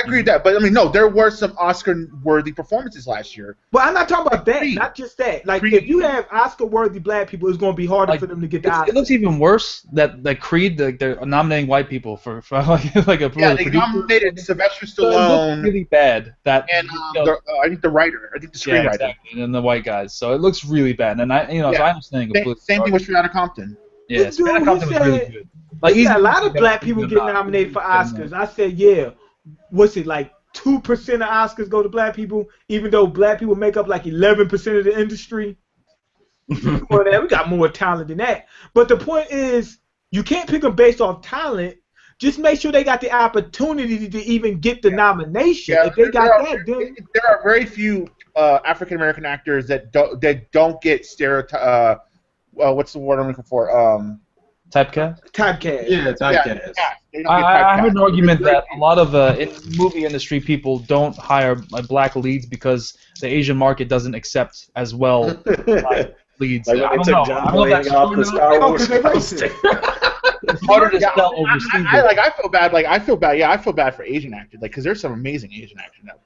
agree with that. But I mean, no, there were some Oscar-worthy performances last year. But I'm not talking about that. Not just that. Like, if you have Oscar-worthy black people, it's going to be harder for them to get the Oscar. It looks even worse that Creed, they're nominating white people for like a they nominated Sylvester Stallone. It looks really bad. And I think the writer, the screenwriter, yeah, exactly, and the white guys. So it looks really bad. And so I understand. Same thing with Straight Outta Compton. Yeah, Straight Outta Compton was really good. Like, a lot of black people get nominated for Oscars. I said, yeah, what's it, like 2% of Oscars go to black people, even though black people make up like 11% of the industry? Well, we got more talent than that. But the point is, you can't pick them based off talent. Just make sure they got the opportunity to even get the nomination. If they got that, then there are very few African American actors that don't get stereotype. What's the word I'm looking for? Typecast? Typecast. Yeah, typecast. I heard an argument that a lot of movie industry people don't hire black leads because the Asian market doesn't accept as well black leads. Like when they took John Boyega off the Star Wars poster. It's harder to sell overseas. I feel bad. I feel bad for Asian actors, because there's some amazing Asian actors out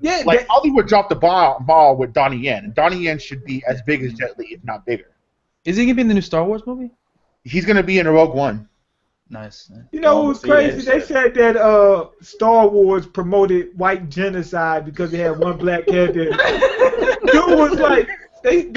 there. Hollywood dropped the ball with Donnie Yen, and Donnie Yen should be as big as Jet Li, if not bigger. Is he gonna be in the new Star Wars movie? He's gonna be in Rogue One. Nice. You know what was crazy? They said that Star Wars promoted white genocide because they had one black character. Dude was like,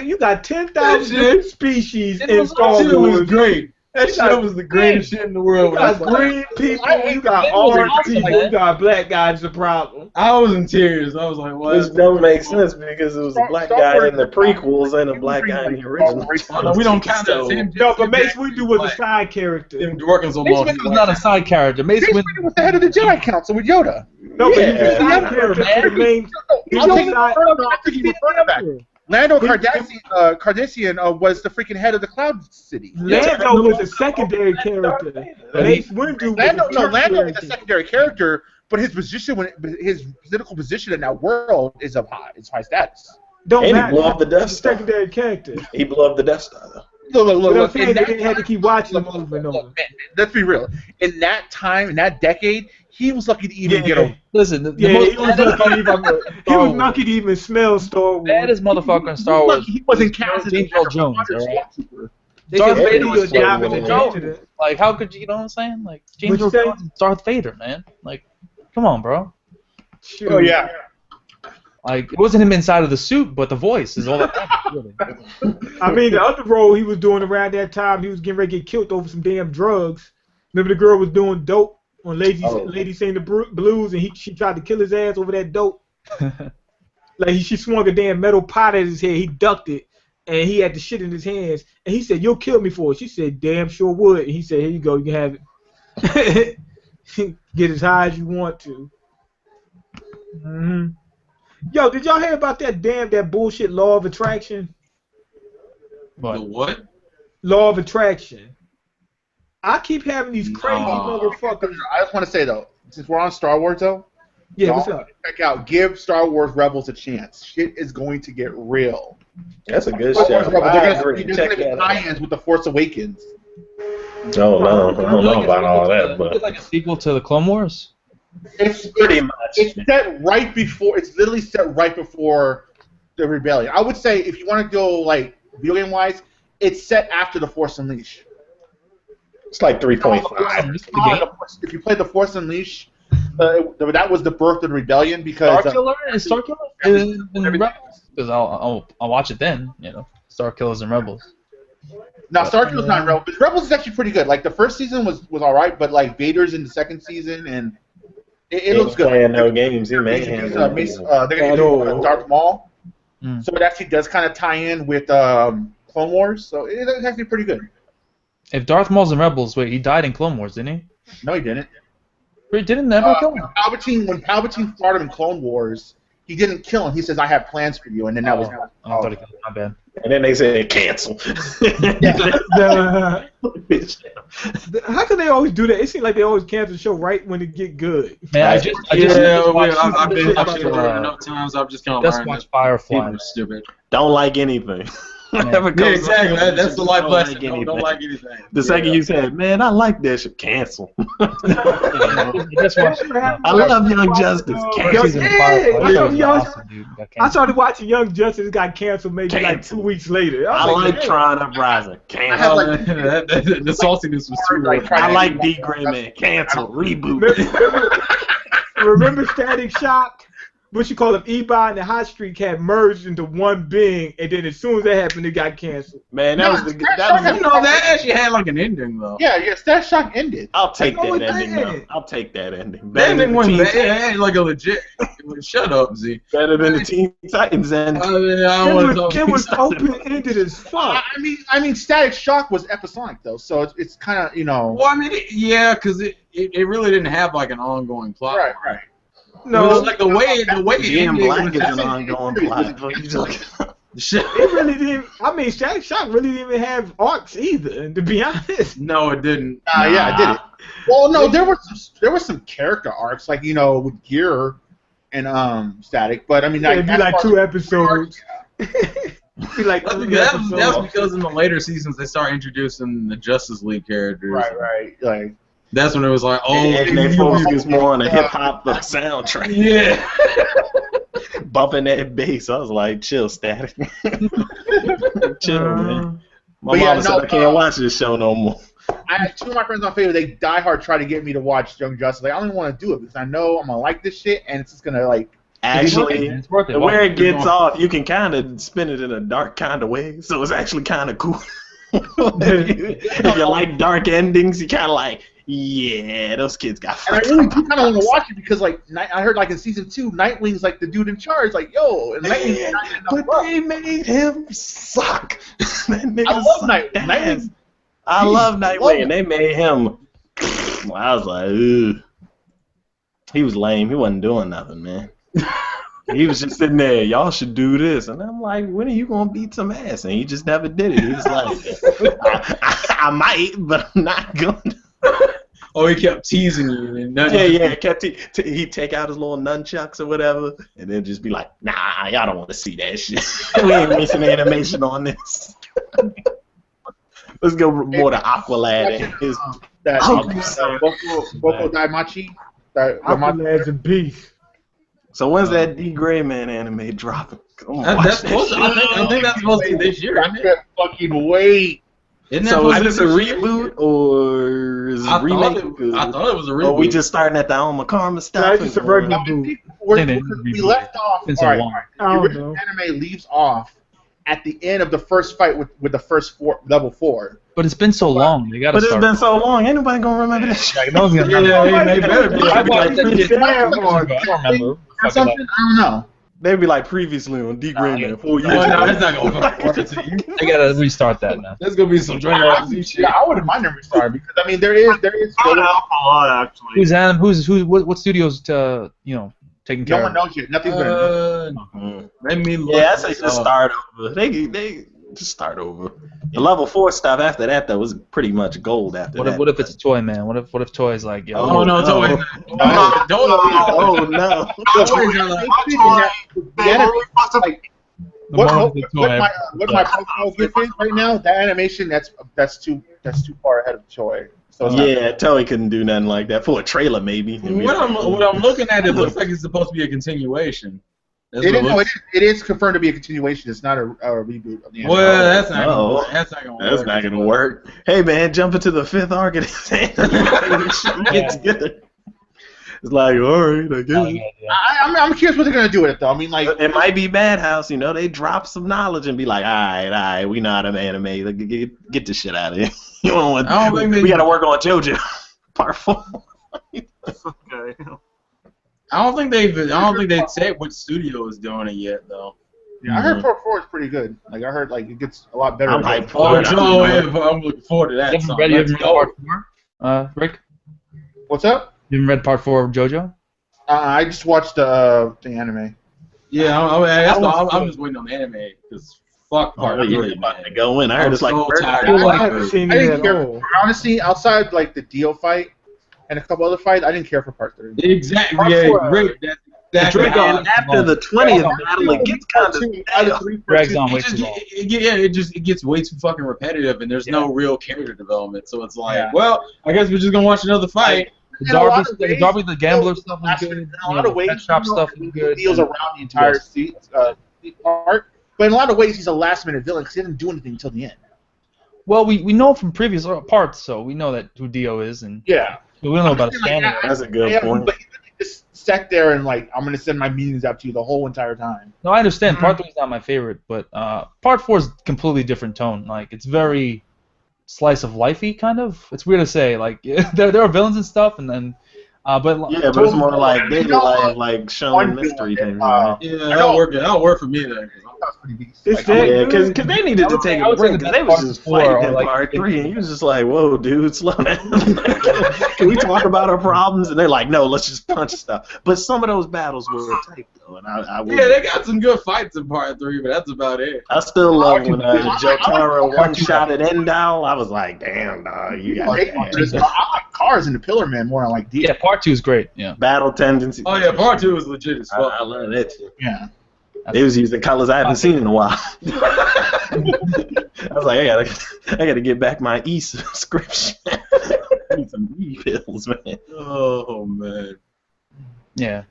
you got 10,000 species in Star Wars. It was great. That shit was the greatest shit in the world. You got green people, you got orange people, you got black guys. The problem. I was in tears. I was like, what? This don't make sense because it was a black guy in the prequels and a black guy in the original. No, we don't count that. No, but Mace Windu was a side character. Mace Windu was not a side character. Mace Windu was the head of the Jedi Council with Yoda. No, but he was a side character to the main. Lando Calrissian was the freaking head of the Cloud City. Lando was a secondary character. Mace Windu Lando is a secondary character, but his political position in that world is of high status. Don't matter. He blew up the Death Star. Secondary character. He blew up the Death Star, though. Look, they didn't have to keep watching him over and over. Let's be real. In that time, in that decade, he was lucky to even get a... Listen, he was lucky to even smell Star Wars. Baddest motherfucker in Star Wars. He wasn't cast as James Earl Jones, alright? Darth Vader was diving into it. Like, how could you know what I'm saying? Like, James Earl Jones is Darth Vader, man. Like, come on, bro. Shoot. Oh, yeah. Like, it wasn't him inside of the suit, but the voice is all that matters, really. I mean, the other role he was doing around that time, he was getting ready to get killed over some damn drugs. Remember the girl was doing dope on Lady Sing the Blues, and she tried to kill his ass over that dope. Like, she swung a damn metal pot at his head. He ducked it, and he had the shit in his hands. And he said, "You'll kill me for it." She said, "Damn sure would." And he said, "Here you go. You can have it. Get as high as you want to." Mm-hmm. Yo, did y'all hear about that bullshit law of attraction? The what? Law of attraction. I keep having these crazy motherfuckers. I just want to say though, since we're on Star Wars though, what's up? Check out, give Star Wars Rebels a chance. Shit is going to get real. That's a good show. There's going to be tie-ins with The Force Awakens. No, I don't know about all that, but Is it like a sequel to the Clone Wars? It's pretty much. It's set right before. It's literally set right before the rebellion. I would say if you want to go like video game wise, it's set after the Force Unleashed. It's like 3.5. If you play the Force Unleashed, that was the birth of the rebellion because Starkiller is Starkiller in Rebels? Because I'll watch it then. You know, Starkillers and Rebels. Now Starkiller's not in Rebels. But Rebels is actually pretty good. Like the first season was all right, but like Vader's in the second season and it looks good. Playing no games, he made him. They're gonna do Darth Maul, so it actually does kind of tie in with Clone Wars. So it's actually pretty good. If Darth Maul's in Rebels, wait, he died in Clone Wars, didn't he? No, he didn't. He didn't never kill him. When Palpatine fought him in Clone Wars, he didn't kill him. He says, "I have plans for you," and then that was. I thought he killed him. My bad. And then they said cancel. How can they always do that? It seems like they always cancel the show right when it get good. Man, I've been watching it enough times. I've just kind of just watched Firefly. People are stupid. Don't like anything. Yeah, exactly. That's the life lesson. Don't like anything. The second you said, "Man, I like that," should cancel. I love Young Justice. Cancel. I started watching Young Justice. It got canceled maybe like 2 weeks later. I like Tron Uprising. Cancel. The saltiness was too much. I like D. Gray Man. Cancel. Reboot. Remember Static Shock? What you call them, Ebon and the Hot Streak had merged into one being, and then as soon as that happened, it got canceled. Man, that was that actually had like an ending though. Yeah, Static Shock ended. I'll take that ending though. I'll take that ending. That ending wasn't bad. It had like a legit. Shut up, Z. Better than the Teen Titans ending. It was open-ended as fuck. I mean, Static Shock was episodic though, so it's kind of Well, I mean, yeah, because it really didn't have like an ongoing plot. Right. No, like the way Being Black is an ongoing plot. It really didn't. I mean, Static Shock really didn't even have arcs either. To be honest. No, it didn't. Yeah, it did. Well, no, there were some character arcs, like with Gear and Static, but I mean, it'd be like 2 episodes. Be like that was because in the later seasons they start introducing the Justice League characters. Right. Like. That's when it was like, and they focus more on the hip hop soundtrack. Yeah. Bumping that bass, I was like, chill, Static. Chill, man. My mom said I can't watch this show no more. I had 2 of my friends on Facebook. They diehard try to get me to watch Young Justice. Like, I don't even want to do it because I know I'm gonna like this shit, and it's just gonna like. Actually, where it gets off, you can kind of spin it in a dark kind of way, so it's actually kind of cool. If you like dark endings, you kind of like. Yeah, those kids got fucked. And I really do kind of want to watch it because, like, I heard, like, in season 2, Nightwing's like the dude in charge. Like, yo, and Nightwing's not in enough but they made him suck. That nigga I love Nightwing. I love Nightwing, and they made him. I was like, ugh. He was lame. He wasn't doing nothing, man. He was just sitting there. Y'all should do this, and I'm like, when are you gonna beat some ass? And he just never did it. He was like, I might, but I'm not gonna. Oh, he kept teasing you. He'd take out his little nunchucks or whatever, and then just be like, nah, y'all don't want to see that shit. We ain't missing animation on this. Let's go more to Aqualad and his... Boko Daimachi. Aqualad's a beast. So when's that D. Gray Man anime dropping? I think that's supposed to be this year. I can't fucking wait. Is this a reboot or is it a remake? I thought it was a reboot. Or we just starting at the Alma Karma stuff? No, it's just a regular reboot. We left off. The original anime leaves off at the end of the first fight with the first level 4. But it's been so long. They gotta start. But it's been so long. Ain't nobody gonna remember that shit. No one's gonna remember. I don't know. They'd be like previously on D. Gray Man 4 years ago. No, that's not gonna work. They gotta restart that now. There's gonna be some Dragon Ball shit. Yeah, I wouldn't mind them restarting because I mean there is. Actually. What studios taking care of? No one knows yet. Nothing's been. Let me look. Yeah, I say just start over. They just start over. The level 4 stuff after that though was pretty much gold after that. What if it's Toy Man? What if Toy's like, yo? Oh no, Toy. Oh no. What my profile gift is right now? That animation that's too far ahead of Toy. So yeah, Toei couldn't do nothing like that for a trailer, maybe. What I'm looking at, it looks like it's supposed to be a continuation. It is confirmed to be a continuation. It's not a reboot of the anime. Well, that's not gonna work. Hey man, jump into the 5th arc and get together. It's like, all right, I guess. I'm curious what they're gonna do with it though. I mean, like, it might be Madhouse, you know. They drop some knowledge and be like, all right, we know how to anime. Like, get this shit out of here. We gotta work on JoJo Part 4. Okay. I don't think they said what studio is doing it yet though. Yeah, I heard Part 4 is pretty good. Like, I heard like it gets a lot better. I'm hyped for it. I'm looking forward to that. You haven't read Part 4, Rick? What's up? You haven't read Part 4 of JoJo? I just watched the anime. Yeah, I'm just waiting on the anime because fuck Part 3. About to go in. I heard it's like I haven't seen it at all. Honestly, outside like the Dio fight and a couple other fights, I didn't care for Part 3. Exactly. Yeah, great. After the 20th battle, it gets kind of drags on way too long. It gets way too fucking repetitive, and there's no real character development. So it's like, well, I guess we're just gonna watch another fight. The Darby the Gambler stuff was good. In a lot of ways, Pet Shop stuff was good. Deals around the entire arc, but in a lot of ways, he's a last-minute villain because he didn't do anything until the end. Well, we know from previous parts, so we know that who Dio is, and we don't know about his family. That's a good point. But he just sat there and like, I'm gonna send my meanings out to you the whole entire time. No, I understand. Part 3 is not my favorite, but Part 4 is completely different tone. Like, it's very slice of lifey kind of. It's weird to say. Like, there are villains and stuff, and then but but it's more like daily life, like showing mystery thing. That'll work for me then. Because they needed to take a break. They was just fighting in Part 3, and you was just like, whoa, dude, slow down. Can we talk about our problems? And they're like, no, let's just punch stuff. But some of those battles were tight, though. And they got some good fights in Part 3, but that's about it. I still love when Jotaro one-shotted Endal. I was like, damn, dog, you got it. I like Cars and the Pillar Man more than I like Dio. Yeah, Part 2 is great. Yeah. Battle tendency. Oh yeah, Part 2 is legit as fuck. I love that too. Yeah. They was using colors I haven't seen in a while. I was like, I gotta get back my E subscription. I need some E pills, man. Oh man. Yeah.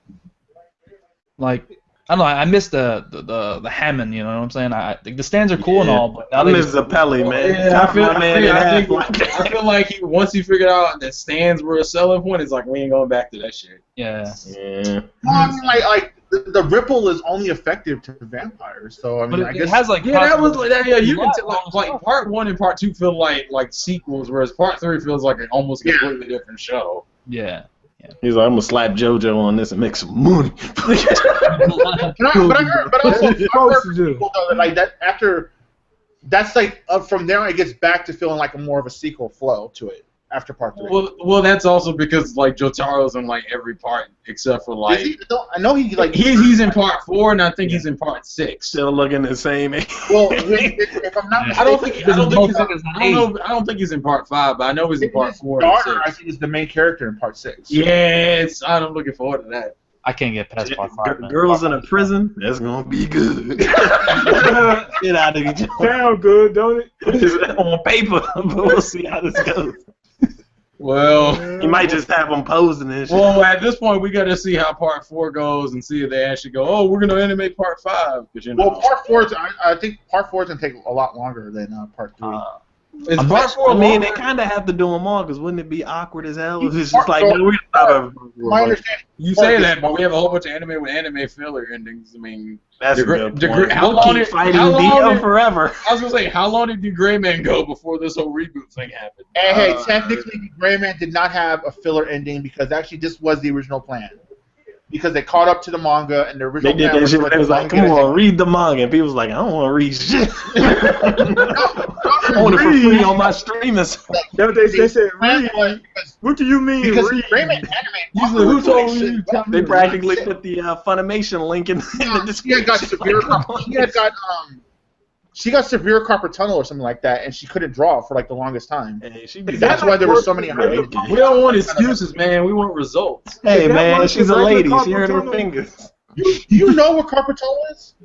Like, I don't know. I miss the Hammond. You know what I'm saying? The stands are cool and all, but now I miss Zappelli, man. Yeah, I feel like once he figured out that stands were a selling point, it's like we ain't going back to that shit. Yeah. Well, I mean, like the ripple is only effective to vampires, so I mean, I guess it has like you can tell like Part 1 and Part 2 feel like sequels, whereas Part 3 feels like an almost completely different show. Yeah. He's like, I'm gonna slap JoJo on this and make some money. but I heard people though, that like that after that's like from there it gets back to feeling like a more of a sequel flow to it after Part 3. Well, that's also because like Jotaro's in like every part except for like I know he like he's in Part 4 and I think he's in Part 6. Still looking the same. Well, if I'm not, I don't think he's in Part 5, but I know he's in Part 4. Daughter, I think, is the main character in Part 6. Yes, I'm looking forward to that. I can't get past Part 5. Girls in a prison, that's gonna be good. Get out of here. Sound good, don't it? It's on paper, but we'll see how this goes. Well, you might just have them posing and shit. Well, at this point, we got to see how Part 4 goes and see if they actually go, oh, we're going to animate Part 5. Well, Part 4, I think Part 4 is going to take a lot longer than Part 3. Is Part 4 they kind of have to do them all, because wouldn't it be awkward as hell? It's just like, no, we're not my understanding. You say that, but we have a whole bunch of anime with anime filler endings. I mean, that's a good point. How long did fighting Dio forever? I was gonna say, how long did the Gray Man go before this whole reboot thing happened? Hey, technically, the Gray Man did not have a filler ending because actually this was the original plan. Because they caught up to the manga and the original plan was shit. They was like, come on, read the manga. And people was like, I don't want to read shit. I want it for free on my streaming site. They said, read. What do you mean, because read? Usually, who told you? They practically put the Funimation link in the description. She got severe carpal tunnel or something like that, and she couldn't draw for like the longest time. Hey, that's why there were so many hiatus. We don't want excuses, man. We want results. Hey, man, she's a lady. She hurt her fingers. You know what carpal tunnel is?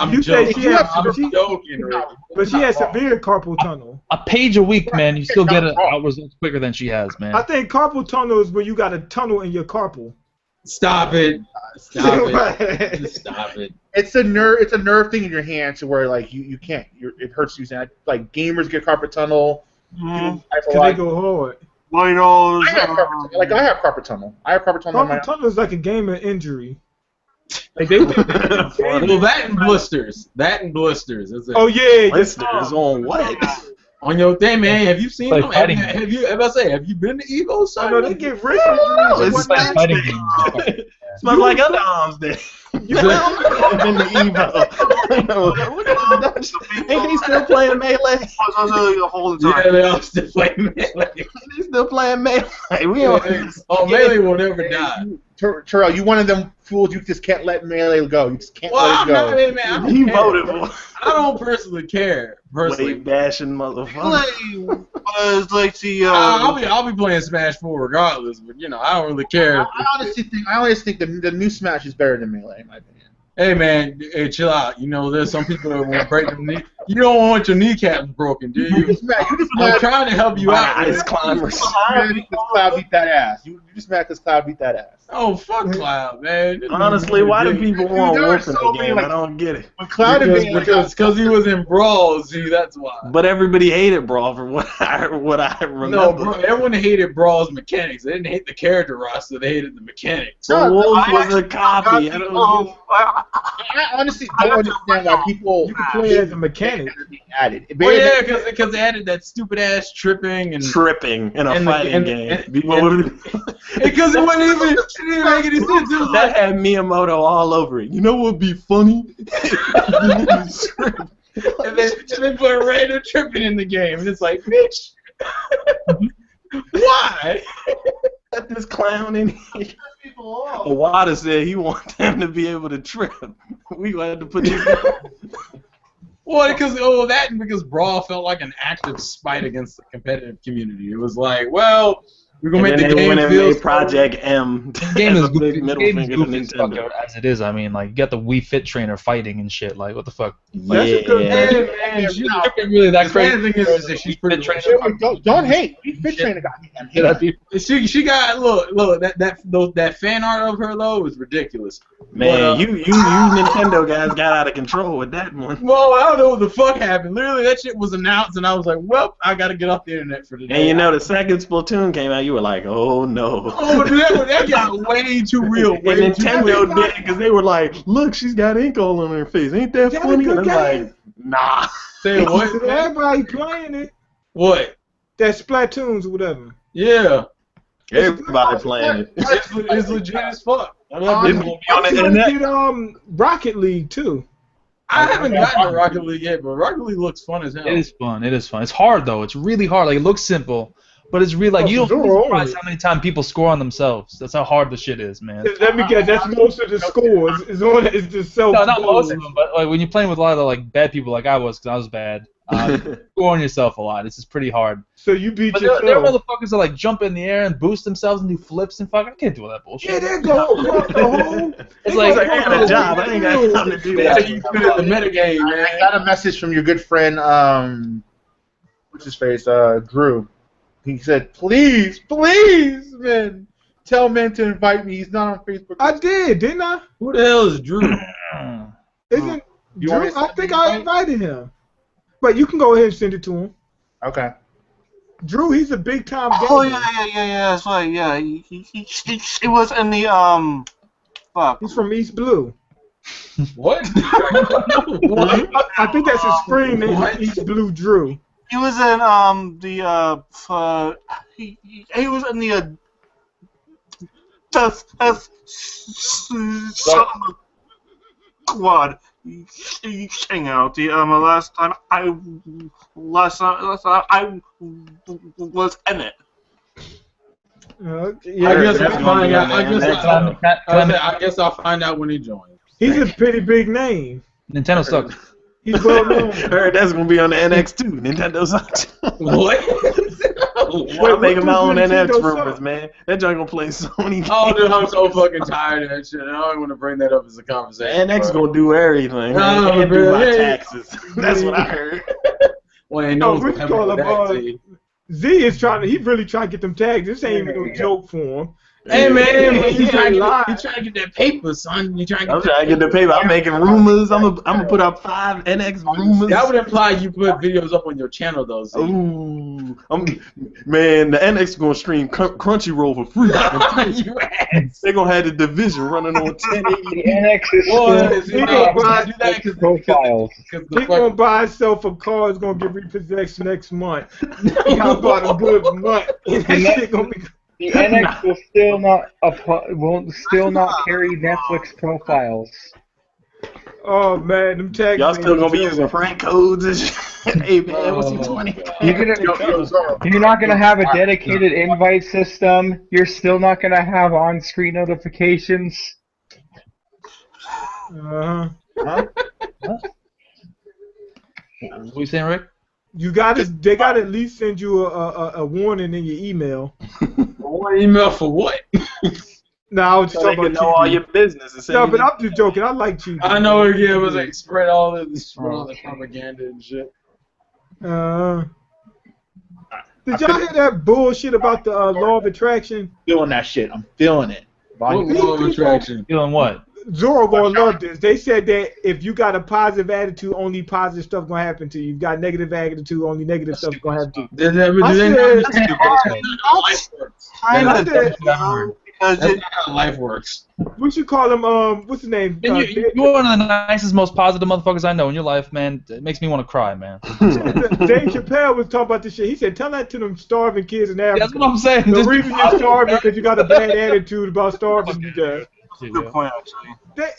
I'm You say joking. she has- I'm she- joking, Rick. But she has severe carpal tunnel. A page a week, man. You still get out results quicker than she has, man. I think carpal tunnel is when you got a tunnel in your carpal. Stop it. Stop it. Just stop it. It's a nerve thing in your hand to where like you can't. It hurts you. Like gamers get carpal tunnel. Mm. Cause they go hard. Winos. I have carpal tunnel. I have carpal tunnel. Carpal tunnel is like a gamer injury. Like they Well, that and blisters. That and blisters. That's it. Oh yeah, Blisters on what? On your thing, man. Have you seen Like them? fighting Have you been to Evo? I Son? know they get wrist Oh, injuries. it's and Like whatnot. fighting games. Smells like other arms there. You Been the Evo. Ain't they still playing Melee? The whole time. Yeah, they all still play Melee. They still playing Melee. We don't. Oh, Melee will never die. Terrell, you one of them fools. You just can't let Melee go. You just can't Well, let I'm it not, go. hey, man. I don't He care. voted for I don't personally care. Play Personally, bashing motherfucker. Play was like the. I'll be playing Smash 4 regardless. But you know, I don't really care. I honestly think the new Smash is better than Melee, in my opinion. Hey man, hey, chill out. You know, there's some people that want to break them knee. You don't want your kneecaps broken, do you? You just I'm mad trying to help you out. Ice climbers. because Cloud beat that ass. You just mad because Cloud beat that ass. Oh fuck Cloud, man. Honestly, why do people want There are whooping so again? many, like- I don't get it. When Cloud invaded, Because he was in Brawl, see, that's why. But everybody hated Brawl for what I remember. No, bro, everyone hated Brawl's mechanics. They didn't hate the character roster, they hated the mechanics. So Wolf was a copy. I don't get I honestly don't understand why people You can play as a mechanic. added. Well, yeah, because they added that stupid ass tripping and tripping in a And fighting game. because it didn't make any sense. It was That like, had Miyamoto all over it. You know what would be funny? and they put a random tripping in the game, and it's like, bitch, why? Got this clown in here. Awada said he wants them to be able to trip. We gonna have to put this. Well, because Brawl felt like an active spite against the competitive community. It was like, well, we're gonna make the game went and feel made Project M. The game as is a big goofy, middle the game is finger to goofy as fuck, Nintendo. yo, as it is. I mean, like, you got the Wii Fit trainer fighting and shit. Like, what the fuck? That's a good Yeah. game. man, she's Tripping really that the crazy? funny thing is that she's pretty Fit trainer. trainer. Don't hate. Fit trainer got me. Yeah, that'd be- She got look that fan art of her though was ridiculous. Man, But, you Nintendo guys got out of control with that one. Well, I don't know what the fuck happened. Literally, that shit was announced, and I was like, well, I gotta get off the internet for today. And you know, the second Splatoon came out, you were like, oh no. Oh, that got way too real. And Way too Nintendo real. did it because they were like, look, she's got ink all on her face. Ain't that That's a funny? good And I'm game. like, nah. Say what? Everybody playing it. What? That Splatoons or whatever. Yeah. Everybody playing it. It's legit as fuck. It's gonna be on I'm the trying internet. to get Rocket League too. I haven't gotten to Rocket League yet, but Rocket League looks fun as hell. It is fun. It is fun. It's hard though. It's really hard. Like, it looks simple, but it's really like you don't be surprised how many times people score on themselves. That's how hard the shit is, man. Let me guess. That's most of the scores. It's just self. No, not most of them, but like when you're playing with a lot of like bad people, like I was, because I was bad. Score on yourself a lot. This is pretty hard. So you beat But there are yourself. motherfuckers that like jump in the air and boost themselves and do flips and fuck. I can't do all that bullshit. Yeah, they go across the hole. It's like, I got a job. I ain't got time to do That's that. how you fit in the metagame, man. I got a message from your good friend, what's his face, Drew. He said, please, man, tell men to invite me. He's not on Facebook. I did, didn't I? Who the hell is Drew? Isn't You want me Drew? to I send think the I invite? invited him. But you can go ahead and send it to him. Okay. Drew, he's a big time gamer. Oh yeah, that's right. Yeah, he was in the fuck. He's from East Blue. What? I think that's his screen name, What? East Blue Drew. He was in he was in the death squad hangout. The last time I was in it. Yeah, I guess that's I'll gonna find be out. on the next I guess I'll find out when he joins. he's a pretty big name. Nintendo sucks. He's well known. Heard that's gonna be on the NX too. Nintendo sucks. What? I'm making my own NX rumors, man. That joint gonna play Sony games. Oh, dude, I'm so fucking tired of that shit. I don't want to bring that up as a conversation. NX gonna do everything, man. No, And do my man. taxes. That's what I heard. Well, ain't no one's gonna have me with that, Z. Z is he really trying to get them tags. This ain't even no joke for him. Hey, man, He's you trying lying. to get that paper, son. I'm trying to get the paper. I'm making rumors. I'm gonna put up 5 NX rumors. That would imply you put videos up on your channel, though, Z. Ooh, man, the NX gonna stream Crunchyroll for free. They're gonna have the division running on 1080. The NX is He gonna buy profiles. He gonna buy himself a car. It's gonna get repossessed next month. He got about a good month. And that shit gonna be. The NX will still not carry Netflix profiles. Oh man, them tags. Y'all still gonna be using prank codes and shit. Hey man, what's the 20? You're not gonna have a dedicated invite system. You're still not gonna have on-screen notifications. What are you saying, Rick? They gotta at least send you a warning in your email. One email for what? No, I was just So they talking can about know all your business. And No, but I'm just joking. I like cheese. I know, yeah, it was like spread all the propaganda and shit. Did y'all hear that bullshit about the law of attraction? Feeling that shit. I'm feeling it. What law of attraction? Feeling what? Zoro gonna love this. They said that if you got a positive attitude, only positive stuff gonna happen to you. You got negative attitude, only negative stuff gonna happen to you. Do they not understand how life works? That's not how life works. We should call him what's his name? And you're one of the nicest, most positive motherfuckers I know in your life, man. It makes me want to cry, man. Dave Chappelle was talking about this shit. He said, "Tell that to them starving kids in Africa." That's what I'm saying. The Just reason you're starving is because you got a bad attitude about starving you guys. Good point, actually.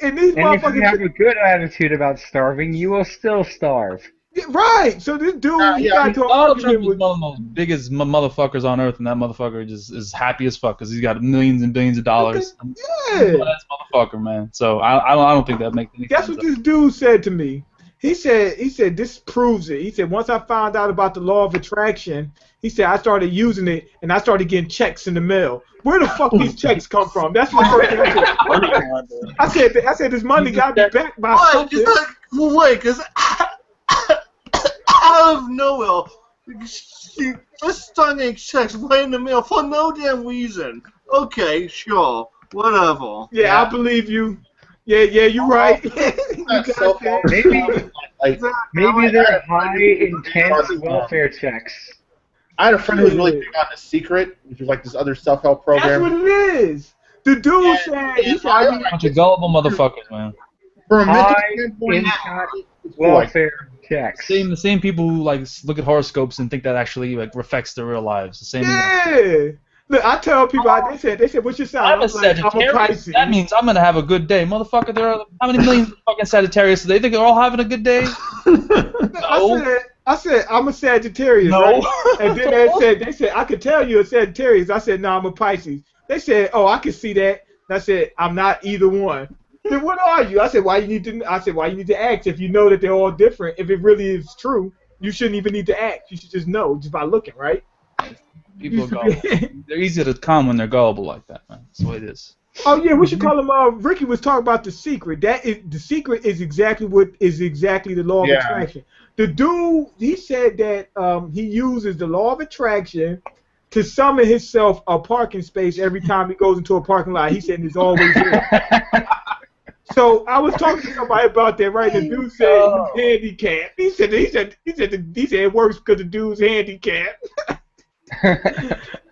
And these And if you have motherfuckers, a good attitude about starving, you will still starve. right? So this dude, he got to an Donald Trump argument is with. one of the most biggest motherfuckers on earth, and that motherfucker just is happy as fuck because he's got millions and billions of dollars. Yeah, That's motherfucker, man. So I don't think that makes any that's sense. what this dude said to me. He said this proves it. He said once I found out about the law of attraction, he said I started using it and I started getting checks in the mail. Where the fuck these checks come from? That's the first thing I said. I said this money got to be backed by something. Wait, because out of nowhere, this starting checks right in the mail for no damn reason. Okay, sure, whatever. Yeah, I believe you. Yeah, you're right. Maybe they're high intense welfare checks. I had a friend who was really big on The Secret, which was like this other self-help That's program. what it is. The dude said he said A bunch of gullible motherfuckers, man. From a mental High standpoint, impact welfare checks. The same people who like look at horoscopes and think that actually like reflects their real lives. The same. yeah. Look, I tell people, they said, what's your sign? I'm a I'm like, I'm a Sagittarius. Pisces. That means I'm gonna have a good day, motherfucker. There are how many millions of fucking Sagittarius? Do they think they're all having a good day? I said I'm a Sagittarius. No. Right? And then they said I could tell you a Sagittarius. I said no, I'm a Pisces. They said, oh, I can see that. And I said I'm not either one. Then what are you? I said why you need to ask if you know that they're all different. If it really is true, you shouldn't even need to ask. You should just know just by looking, right? People are gullible. They're easy to calm when they're gullible like that, man. That's the way it is. Oh yeah, we should call him. Ricky was talking about The Secret. The Secret is exactly the law of attraction. The dude, he said that he uses the law of attraction to summon himself a parking space every time he goes into a parking lot. He said it's always there. So I was talking to somebody about that, right? The dude said he's handicapped. He said it works because the dude's handicapped.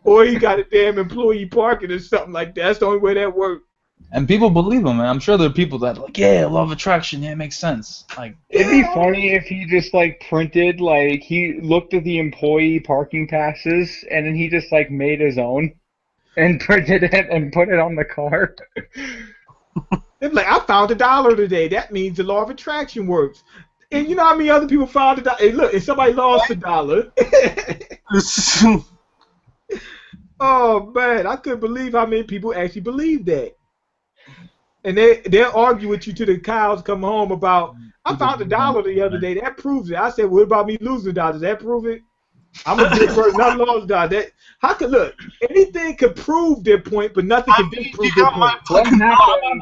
Or he got a damn employee parking or something like that. That's the only way that works. And people believe him, man. I'm sure there are people that are like, yeah, law of attraction, yeah, it makes sense. Like, it'd be funny if he just like printed, like he looked at the employee parking passes and then he just like made his own and printed it and put it on the car. They're like, I found $1 today. That means the law of attraction works. And you know how many other people found $1? Hey, look, if somebody lost $1. Oh man, I couldn't believe how many people actually believe that. And they'll argue with you till the cows come home about, I found $1 the other day. That proves it. I said, what about me losing $1? Does that prove it? I'm a good person. Not long dog. That how could look? Anything could prove their point, but nothing can disprove their point. I'm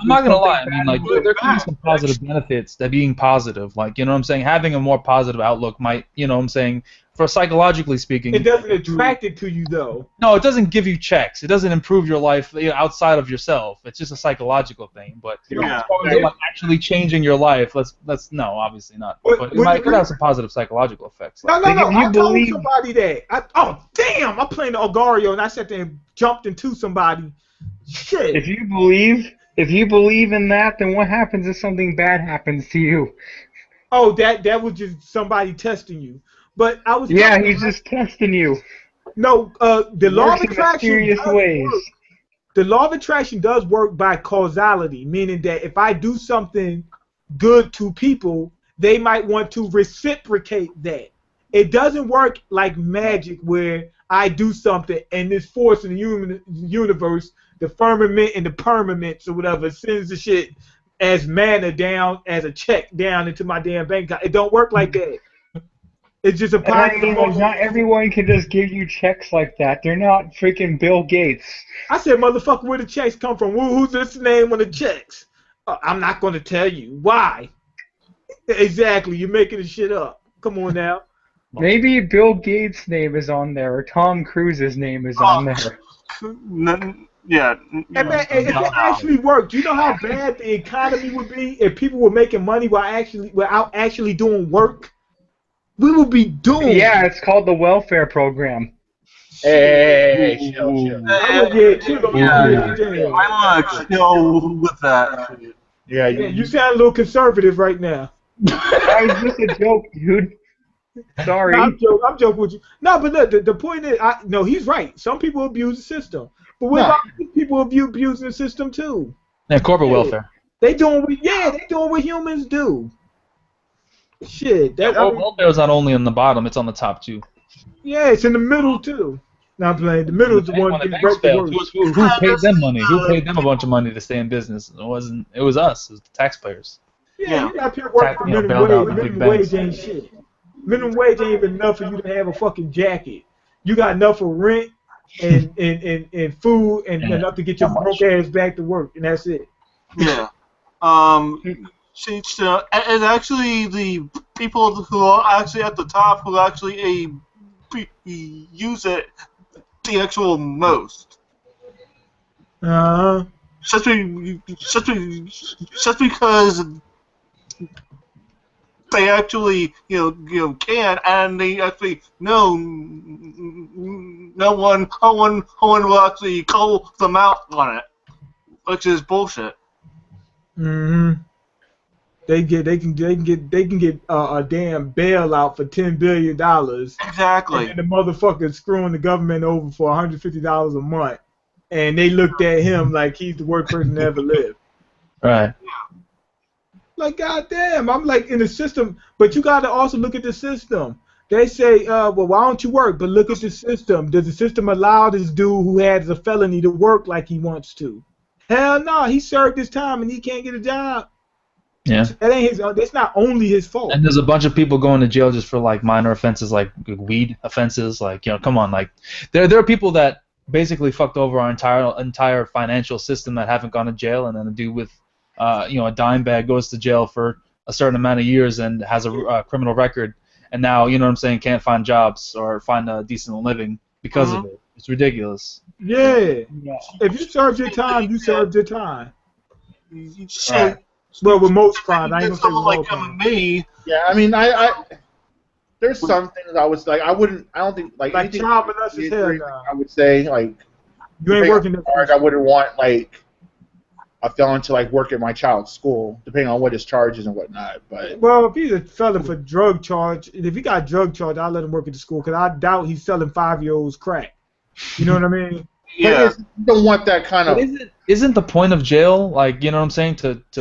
not gonna lie. I mean, like there could be some positive benefits to being positive. Like, you know what I'm saying? Having a more positive outlook might, you know what I'm saying, for psychologically speaking. It doesn't attract it to you though. No, it doesn't give you checks. It doesn't improve your life outside of yourself. It's just a psychological thing. But as far as like actually changing your life, let's no, obviously not. But it could have some positive psychological effects. No. I told somebody that. Oh damn! I'm playing the Algario and I sat there and jumped into somebody. Shit. If you believe in that, then what happens if something bad happens to you? Oh, that was just somebody testing you. But I was. Yeah, he's just testing you. No, the law of attraction. Ways. The law of attraction does work by causality, meaning that if I do something good to people, they might want to reciprocate that. It doesn't work like magic where I do something and this force in the universe, the firmament and the permanents or whatever, sends the shit as mana down, as a check down into my damn bank account. It don't work like that. It's just a positive. Not everyone can just give you checks like that. They're not freaking Bill Gates. I said, motherfucker, where the checks come from? Who's this name on the checks? I'm not going to tell you. Why? Exactly. You're making the shit up. Come on now. Maybe Bill Gates' name is on there, or Tom Cruise's name is on there. Yeah. And man, if it actually worked, do you know how bad the economy would be if people were making money without actually doing work? We would be doomed. Yeah, it's called the welfare program. Hey, chill. I want to chill with that. Yeah, you sound a little conservative right now. That was just a joke, dude. Sorry. No, I'm joking with you. No, but look, the point is, no, he's right. Some people abuse the system, but what about people abusing the system too? Yeah, corporate welfare. They doing what humans do. Shit, welfare is not only on the bottom; it's on the top too. Yeah, it's in the middle too. Now I'm playing. The middle is the one getting right the worst. Who paid them money? Who paid them a bunch of money to stay in business? It wasn't. It was us. It was the taxpayers. Yeah, you got people working for minimum wage. Minimum wage ain't shit. Minimum wage ain't even enough for you to have a fucking jacket. You got enough for rent and food and enough to get your broke ass back to work, and that's it. Yeah. And actually, the people who are actually at the top who actually use it the actual most. Just because they actually can, and they actually know no one will actually call them out on it, which is bullshit. Mm-hmm. They can get a damn bailout for $10 billion. Exactly. And the motherfucker screwing the government over for $150 a month, and they looked at him like he's the worst person to ever live. Right. Like, goddamn, I'm like in the system, but you got to also look at the system. They say, well, why don't you work? But look at the system. Does the system allow this dude who has a felony to work like he wants to? Hell no, he served his time and he can't get a job. Yeah. That ain't his. That's not only his fault. And there's a bunch of people going to jail just for like minor offenses, like weed offenses. Like, come on, like there are people that basically fucked over our entire financial system that haven't gone to jail, and then a dude with a dime bag goes to jail for a certain amount of years and has a criminal record, and now can't find jobs or find a decent living because of it. It's ridiculous. Yeah. If you served your time, you served your time. Right. Well, with most crimes, I ain't gonna say someone like me. Yeah, I mean, I there's some things I was like, I don't think like child molesters, hell no. I would say like you ain't working. I wouldn't want like a felon to like work at my child's school, depending on what his charge is and whatnot. But well, if he's a felon for drug charge, if he got drug charge, I'll let him work at the school because I doubt he's selling 5-year-olds crack. You know what I mean? Yeah. You don't want that kind of. Isn't the point of jail like to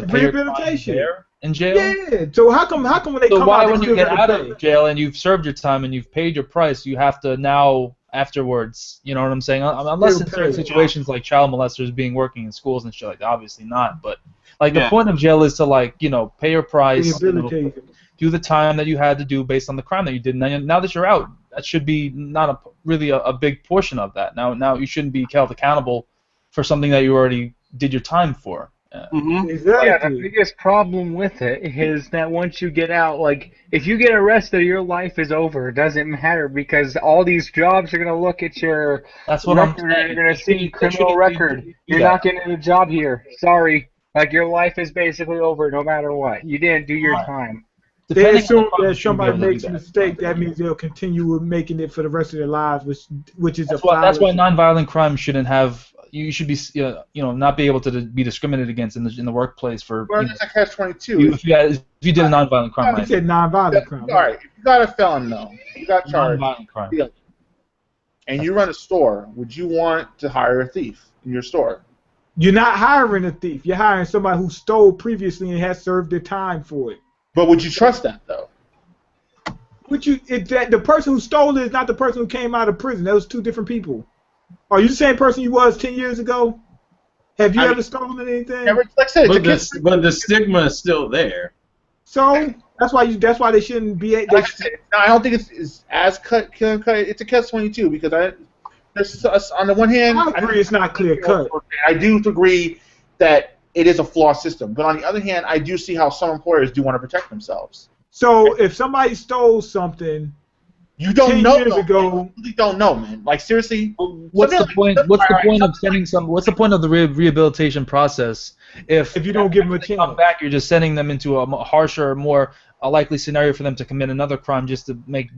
pay rehabilitation your in jail? Yeah. So how come when they come why out, when you get out of jail and you've served your time and you've paid your price, you have to now afterwards? You know what I'm saying? Unless in certain situations like child molesters being working in schools and shit like that, obviously not. But like the point of jail is to pay your price, do the time that you had to do based on the crime that you did. And now that you're out, that should be not really a big portion of that. Now you shouldn't be held accountable for something that you already did your time for. Exactly. Yeah, the biggest problem with it is that once you get out, like, if you get arrested, your life is over. It doesn't matter because all these jobs are going to look at your That's what record. I'm saying. They're going to see They criminal shouldn't record. do You're that. not getting a job here. Sorry. Like, your life is basically over no matter what. You didn't do your time. They Depending assume on the crime, that you should be somebody able to do makes a that. mistake, that means they'll continue making it for the rest of their lives, which is That's a why fallacy. nonviolent crime shouldn't have. You should be, not be able to be discriminated against in the workplace for. Well, it's a catch-22. If you did a nonviolent crime, He right? said nonviolent crime. All right, if you got a felon though, you got charged, Nonviolent crime. and you run a store, would you want to hire a thief in your store? You're not hiring a thief. You're hiring somebody who stole previously and has served their time for it. But would you trust that though? The person who stole it is not the person who came out of prison. Those two different people. Are you the same person you was 10 years ago? Have you ever stolen anything? Never, like I said, it's But the stigma is still there. So that's why they shouldn't be. like I said, no, I don't think it's as cut. It's a catch-22 because on the one hand, I agree it's not clear cut. I do agree that it is a flawed system, but on the other hand, I do see how some employers do want to protect themselves. So if somebody stole something, you don't 10 know. years ago, you really don't know, man. Like seriously, What's the point? What's the point of sending some? What's the point of the rehabilitation process if you don't give them a they chance? come back, you're just sending them into a harsher, more likely scenario for them to commit another crime just to make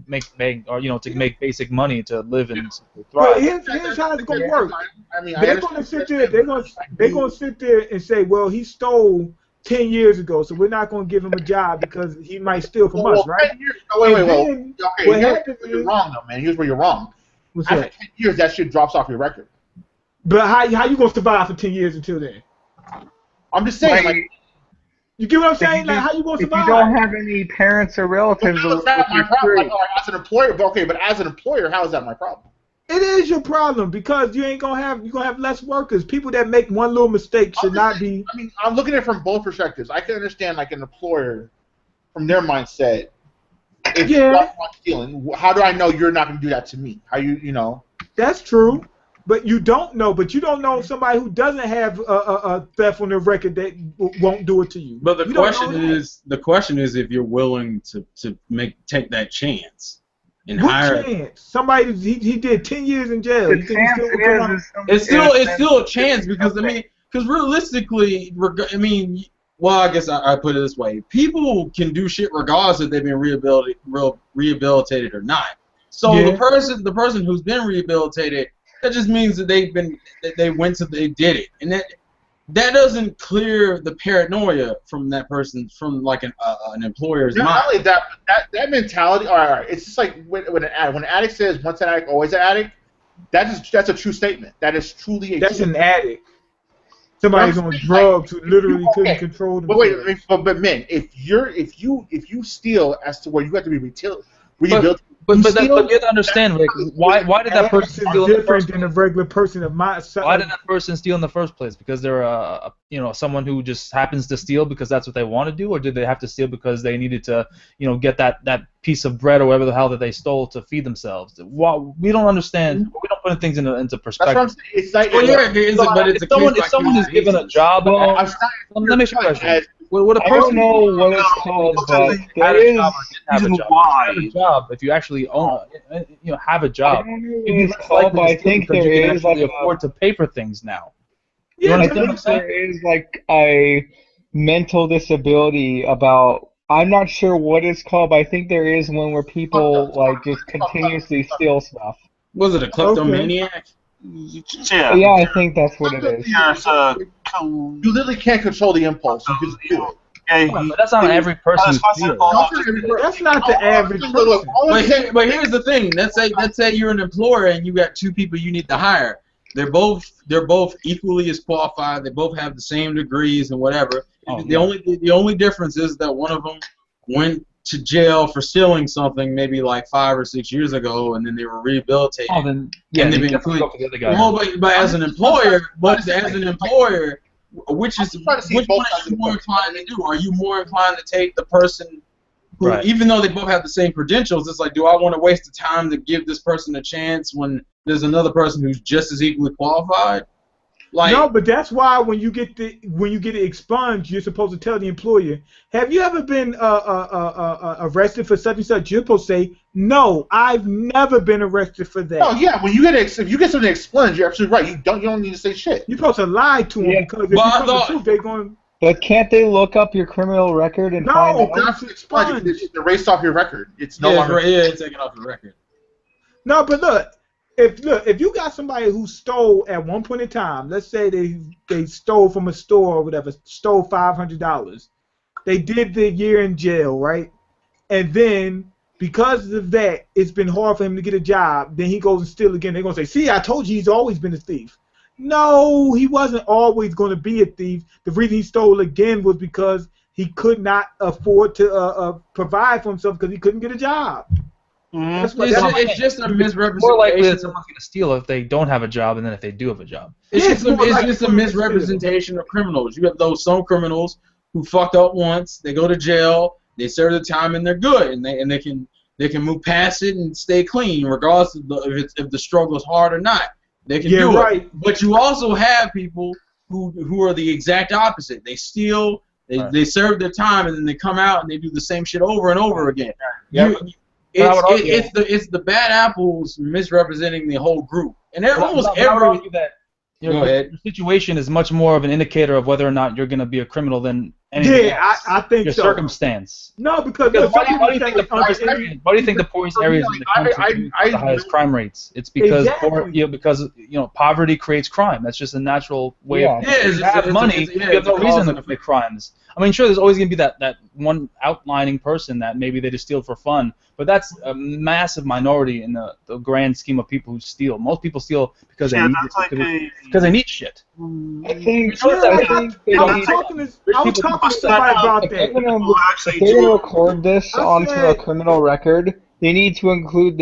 basic money to live and Well, thrive. here's how it's gonna work. I mean, They're gonna sit there. They're gonna sit there and say, "Well, he stole 10 years ago, so we're not gonna give him a job because he might steal from us, right?" Wait. Then Okay, what here's happens where you're is- wrong, though, man. Here's where you're wrong. What's After that? 10 years, that shit drops off your record. But how you gonna survive for 10 years until then? I'm just saying, like, You get what I'm saying? Like, how you gonna If you survive? don't have any parents or relatives, how is that my problem? Like, all right, as an employer, but okay, but as an employer, how is that my problem? It is your problem because you're gonna have less workers. People that make one little mistake should not be. I mean, I'm looking at it from both perspectives. I can understand, like, an employer, from their mindset, if you're not stealing, how do I know you're not going to do that to me? How you know? That's true, but you don't know. But you don't know if somebody who doesn't have a theft on their record that won't do it to you. But the You don't know question is if you're willing to take that chance and What hire. chance? Somebody he did 10 years in jail. You think he still would come out? It's still a chance because realistically, well, I guess I put it this way: people can do shit regardless if they've been rehabilitated or not. So the person who's been rehabilitated, that just means that they did it, and that doesn't clear the paranoia from that person, from like an employer's mind. Not only that mentality. All right. It's just like when an addict says once an addict, always an addict. That's a true statement. That is truly an addict. Somebody's on drugs who literally couldn't control themselves. But men, if you steal as to where you have to be rehabilitated. But you have to understand, Rick. Why did that person steal in the first place? Than a regular person of my size. Why did that person steal in the first place? Because they're someone who just happens to steal because that's what they want to do, or did they have to steal because they needed to get that piece of bread or whatever the hell that they stole to feed themselves? We don't understand. We don't put things into perspective. That's what I'm saying. It's like if someone is given a job, let me ask you a question. What a person, I don't know what it's called, but there is a job. If you actually have a job, I don't know what it's called, but I think there is like afford to pay for things now. Yeah, I think there is like a mental disability about. I'm not sure what it's called, but I think there is one where people like just continuously steal stuff. Was it a kleptomaniac? Yeah. Yeah, I think that's what it is. You literally can't control the impulse. You just do it. But that's not every person. That's not the average person. But here's the thing. Let's say you're an employer and you got two people you need to hire. They're both equally as qualified. They both have the same degrees and whatever. The only difference is that one of them went to jail for stealing something maybe like 5 or 6 years ago, and then they were rehabilitated. Oh, then yeah, and they've been clean. But as an employer, which one are you more inclined to do? Are you more inclined to take the person who, Right. even though they both have the same credentials, it's like, do I want to waste the time to give this person a chance when there's another person who's just as equally qualified? Like, no, but that's why when you get it expunged, you're supposed to tell the employer, "Have you ever been arrested for such and such?" You're supposed to say, "No, I've never been arrested for that." Oh yeah, when you get if you get something expunged, you're absolutely right. You don't need to say shit. You're supposed to lie to them because if you tell the truth, they're going. But can't they look up your criminal record and find out? No, that's expunged. It's erased off your record. It's no longer. it's taken off your record. No, but look, if you got somebody who stole at one point in time, let's say they stole from a store or whatever, stole $500, they did the year in jail, right? And then because of that, it's been hard for him to get a job. Then he goes and steals again. They're gonna say, "See, I told you he's always been a thief." No, he wasn't always going to be a thief. The reason he stole again was because he could not afford to provide for himself because he couldn't get a job. It's just a misrepresentation. More likely that someone's going to steal if they don't have a job, and then if they do have a job. It's just a misrepresentation of criminals. You have some criminals who fucked up once. They go to jail. They serve the time, and they're good, and they can move past it and stay clean, regardless of if the struggle is hard or not. They can do it. But you also have people who are the exact opposite. They steal, they serve their time, and then they come out and they do the same shit over and over again. It's the bad apples misrepresenting the whole group. And almost every... Your situation is much more of an indicator of whether or not you're going to be a criminal than anything else. I think your so. circumstance. No, because why do you think the poorest areas in the country have the highest crime rates? It's because poverty creates crime. That's just a natural way of if you have money, you have no reason to commit crimes. I mean, sure, there's always going to be that one outlining person that maybe they just steal for fun, but that's a massive minority in the grand scheme of people who steal. Most people steal because they need shit. I think I was talking to somebody about that. If they're going to record this onto a criminal record, they need to include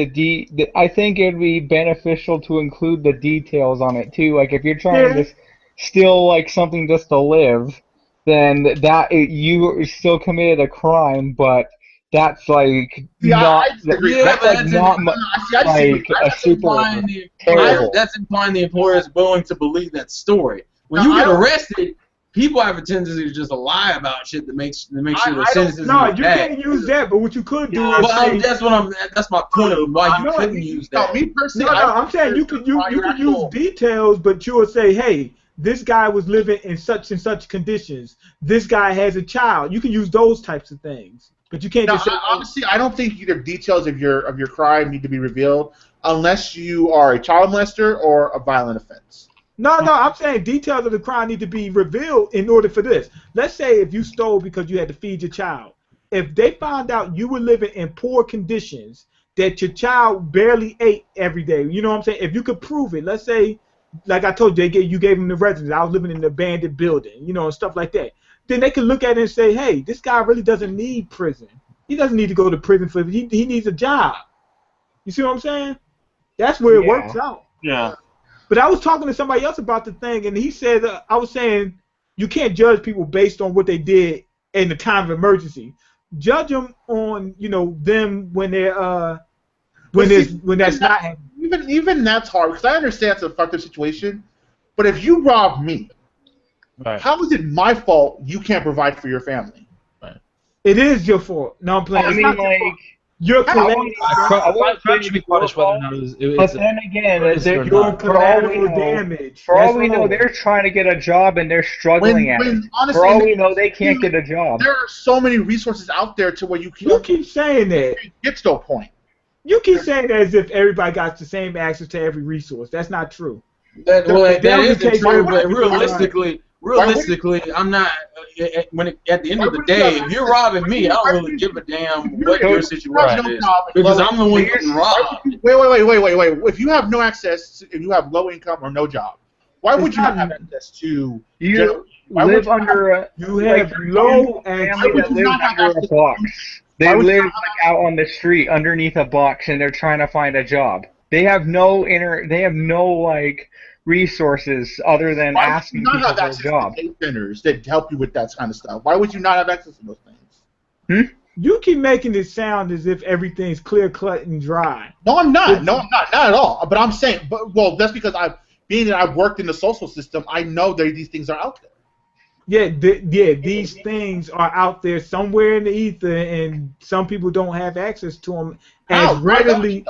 I think it'd be beneficial to include the details on it too. Like if you're trying to steal like something just to live, then you still committed a crime, but that's like That's implying the employer is willing to believe that story. When you get arrested, people have a tendency to just lie about shit that makes sure their sentences. No, you can't use that. But what you could do is that's my point of why you couldn't use that. Me personally, I'm saying you could use details, but you would say, hey, this guy was living in such and such conditions. This guy has a child. You can use those types of things, but you can't just say. Honestly, I don't think either details of your crime need to be revealed unless you are a child molester or a violent offense. No, I'm saying details of the crime need to be revealed in order for this. Let's say if you stole because you had to feed your child. If they found out you were living in poor conditions, that your child barely ate every day, you know what I'm saying? If you could prove it, let's say, like I told you, you gave him the residence. I was living in an abandoned building, and stuff like that. Then they could look at it and say, hey, this guy really doesn't need prison. He doesn't need to go to prison for it. He needs a job. You see what I'm saying? That's where it works out. Yeah. But I was talking to somebody else about the thing, and he said, I was saying, you can't judge people based on what they did in the time of emergency. Judge them on, them when they're when that's not happening. Even that's hard because I understand it's a fucked up situation. But if you rob me, how is it my fault you can't provide for your family? Right. It is your fault. No, I'm playing. I mean, like. You're crime should be punished whether or not but then again, for all we know, they're trying to get a job and they're struggling at it. Honestly, for all we know, they can't get a job. There are so many resources out there to where you keep saying that. Get to a point. You keep saying that as if everybody got the same access to every resource. That's not true. That isn't true, but realistically, I'm not. At the end of the day, if you're robbing me, I don't really give a damn what your situation is because I'm the one getting robbed. Wait. If you have no access, if you have low income or no job, why would you not have access to? You live under you have low family that lives under a box. They live out on the street underneath a box, and they're trying to find a job. They have no resources other than asking people for a job. Centers that help you with that kind of stuff. Why would you not have access to those things? You keep making it sound as if everything's clear cut and dry. No, I'm not. No, I'm not. Not at all. But I'm saying, well, that's because being that I've worked in the social system, I know that these things are out there. Yeah, these things are out there somewhere in the ether, and some people don't have access to them as readily.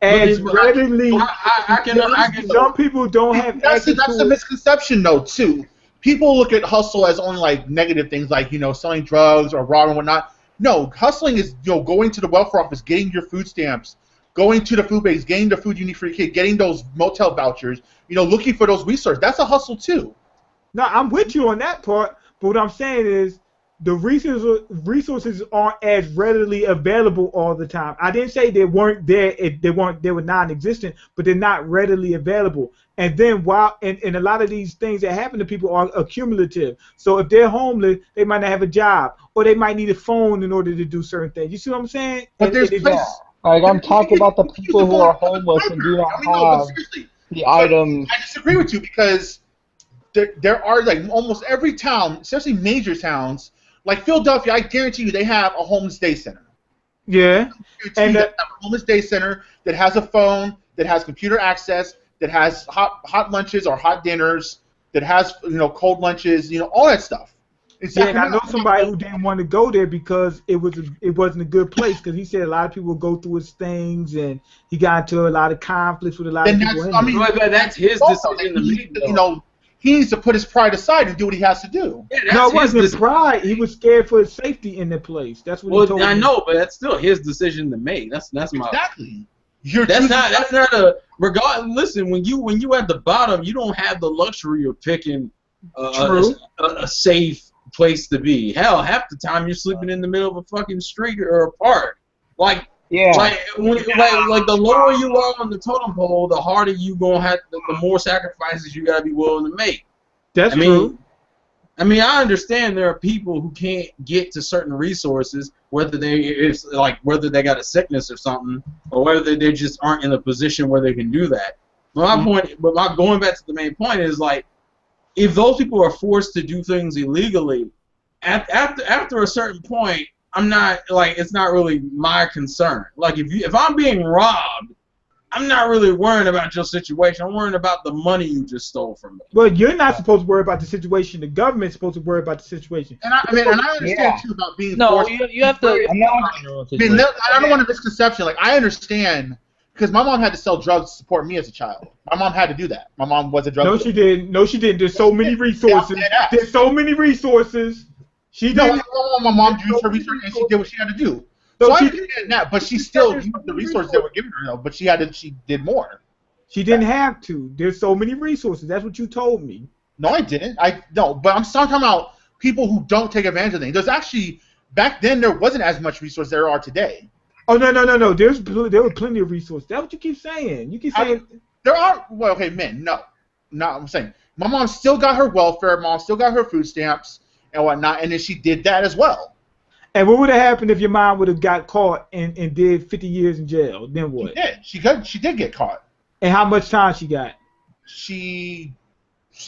I can. Some people don't have access. That's a misconception, though, too. People look at hustle as only like negative things, like selling drugs or robbing and whatnot. No, hustling is going to the welfare office, getting your food stamps, going to the food banks, getting the food you need for your kid, getting those motel vouchers. Looking for those resources. That's a hustle too. No, I'm with you on that part, but what I'm saying is the resources aren't as readily available all the time. I didn't say they weren't there. They were non-existent, but they're not readily available. And then and a lot of these things that happen to people are accumulative. So if they're homeless, they might not have a job, or they might need a phone in order to do certain things. You see what I'm saying? But there's like I'm talking about the people who are homeless and do not have the items. I disagree with you because there are like almost every town, especially major towns, like Philadelphia. I guarantee you, they have a homeless day center. Yeah, and they have a homeless day center that has a phone, that has computer access, that has hot lunches or hot dinners, that has cold lunches, all that stuff. Exactly. Yeah, I know somebody who didn't want to go there because it wasn't a good place, because he said a lot of people go through his things and he got into a lot of conflicts with a lot of people. That's his decision to make. He needs to put his pride aside and do what he has to do. Yeah, no, it wasn't pride. He was scared for his safety in the place. That's what he told me. I know, but that's still his decision to make. That's my exactly. That's not a regard. Listen, when you at the bottom, you don't have the luxury of picking a safe place to be. Hell, half the time you're sleeping in the middle of a fucking street or a park. Like the lower you are on the totem pole, the harder you gonna have, the more sacrifices you gotta be willing to make. That's true. I mean, I understand there are people who can't get to certain resources, whether they got a sickness or something, or whether they just aren't in a position where they can do that. But going back to the main point is, like, if those people are forced to do things illegally, after a certain point, it's not really my concern. Like, if I'm being robbed, I'm not really worrying about your situation. I'm worrying about the money you just stole from me. Well, you're not supposed to worry about the situation. The government's supposed to worry about the situation. And I understand too about being forced. You have to. I don't want a misconception. Like, I understand because my mom had to sell drugs to support me as a child. My mom had to do that. My mom was a drug dealer. She didn't. No, she didn't. There's so many resources. There's so many resources. My mom used her resources and she did what she had to do. So I understand that, but she still used the resources that were given her, though. But she did more. She didn't have to. There's so many resources. That's what you told me. No, I didn't. But I'm talking about people who don't take advantage of things. There's actually, back then, there wasn't as much resource there are today. Oh, no. There were plenty of resources. That's what you keep saying. You keep saying there are. Well, okay, men. No, I'm saying my mom still got her welfare. Mom still got her food stamps and whatnot, and then she did that as well. And what would have happened if your mom would have got caught and did 50 years in jail? Then what? She did get caught. And how much time she got? She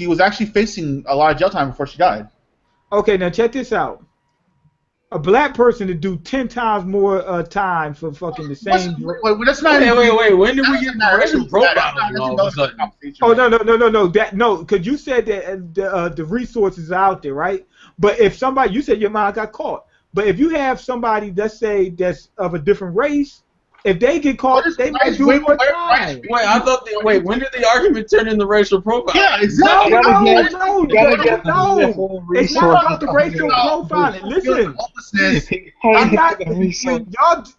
was actually facing a lot of jail time before she died. Okay, now check this out. A black person to do 10 times more time for fucking the same. Wait, that's not. Wait. When did we get the racial profiling? Oh no. Because you said that the resources are out there, right? But if you said your mom got caught. But if you have somebody, let's say, that's of a different race, if they get caught, they might do more time. When did the argument turn into racial profiling? Yeah, exactly. No. It's not about the racial profiling. Listen,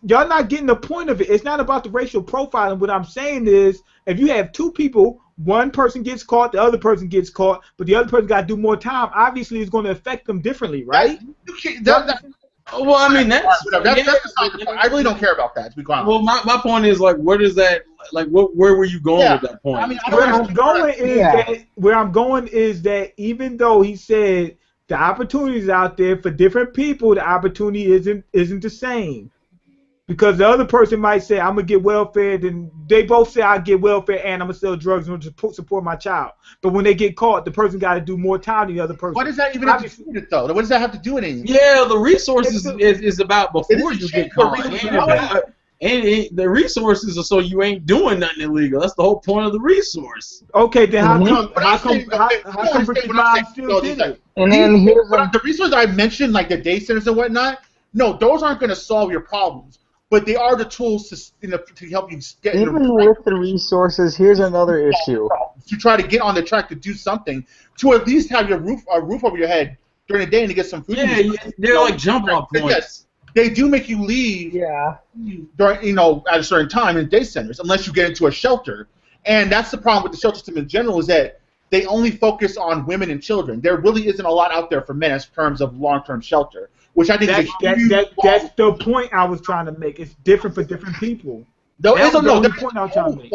y'all not getting the point of it. It's not about the racial profiling. What I'm saying is, if you have two people, one person gets caught, the other person gets caught, but the other person got to do more time, obviously it's going to affect them differently, right? Well, I mean, that's I really don't care about that, to be quite honest. Well, my point is, like, where does that, like, where were you going with that point? I mean, where I'm going is that even though he said the opportunities out there for different people, the opportunity isn't the same. Because the other person might say, I'm going to get welfare, then they both say, I get welfare and I'm going to sell drugs and support my child. But when they get caught, the person got to do more time than the other person. What does that even have to do with it, though? What does that have to do with anything? Yeah, the resources is about before you get caught. And the resources are so you ain't doing nothing illegal. That's the whole point of the resource. Okay, then how come Ricky Bobby still did it? And then here's the resources I mentioned, like the day centers and whatnot, no, those aren't going to solve your problems. But they are the tools to help you get. Even with the resources, here's another issue. To try to get on the track to do something, to at least have a roof over your head during the day and to get some food. Yeah, they're like jump off points. Yes, they do make you leave. Yeah. During at a certain time in day centers, unless you get into a shelter, and that's the problem with the shelter system in general is that they only focus on women and children. There really isn't a lot out there for men in terms of long-term shelter. Which I think that's the point I was trying to make. It's different for different people. There's a point I was trying to make.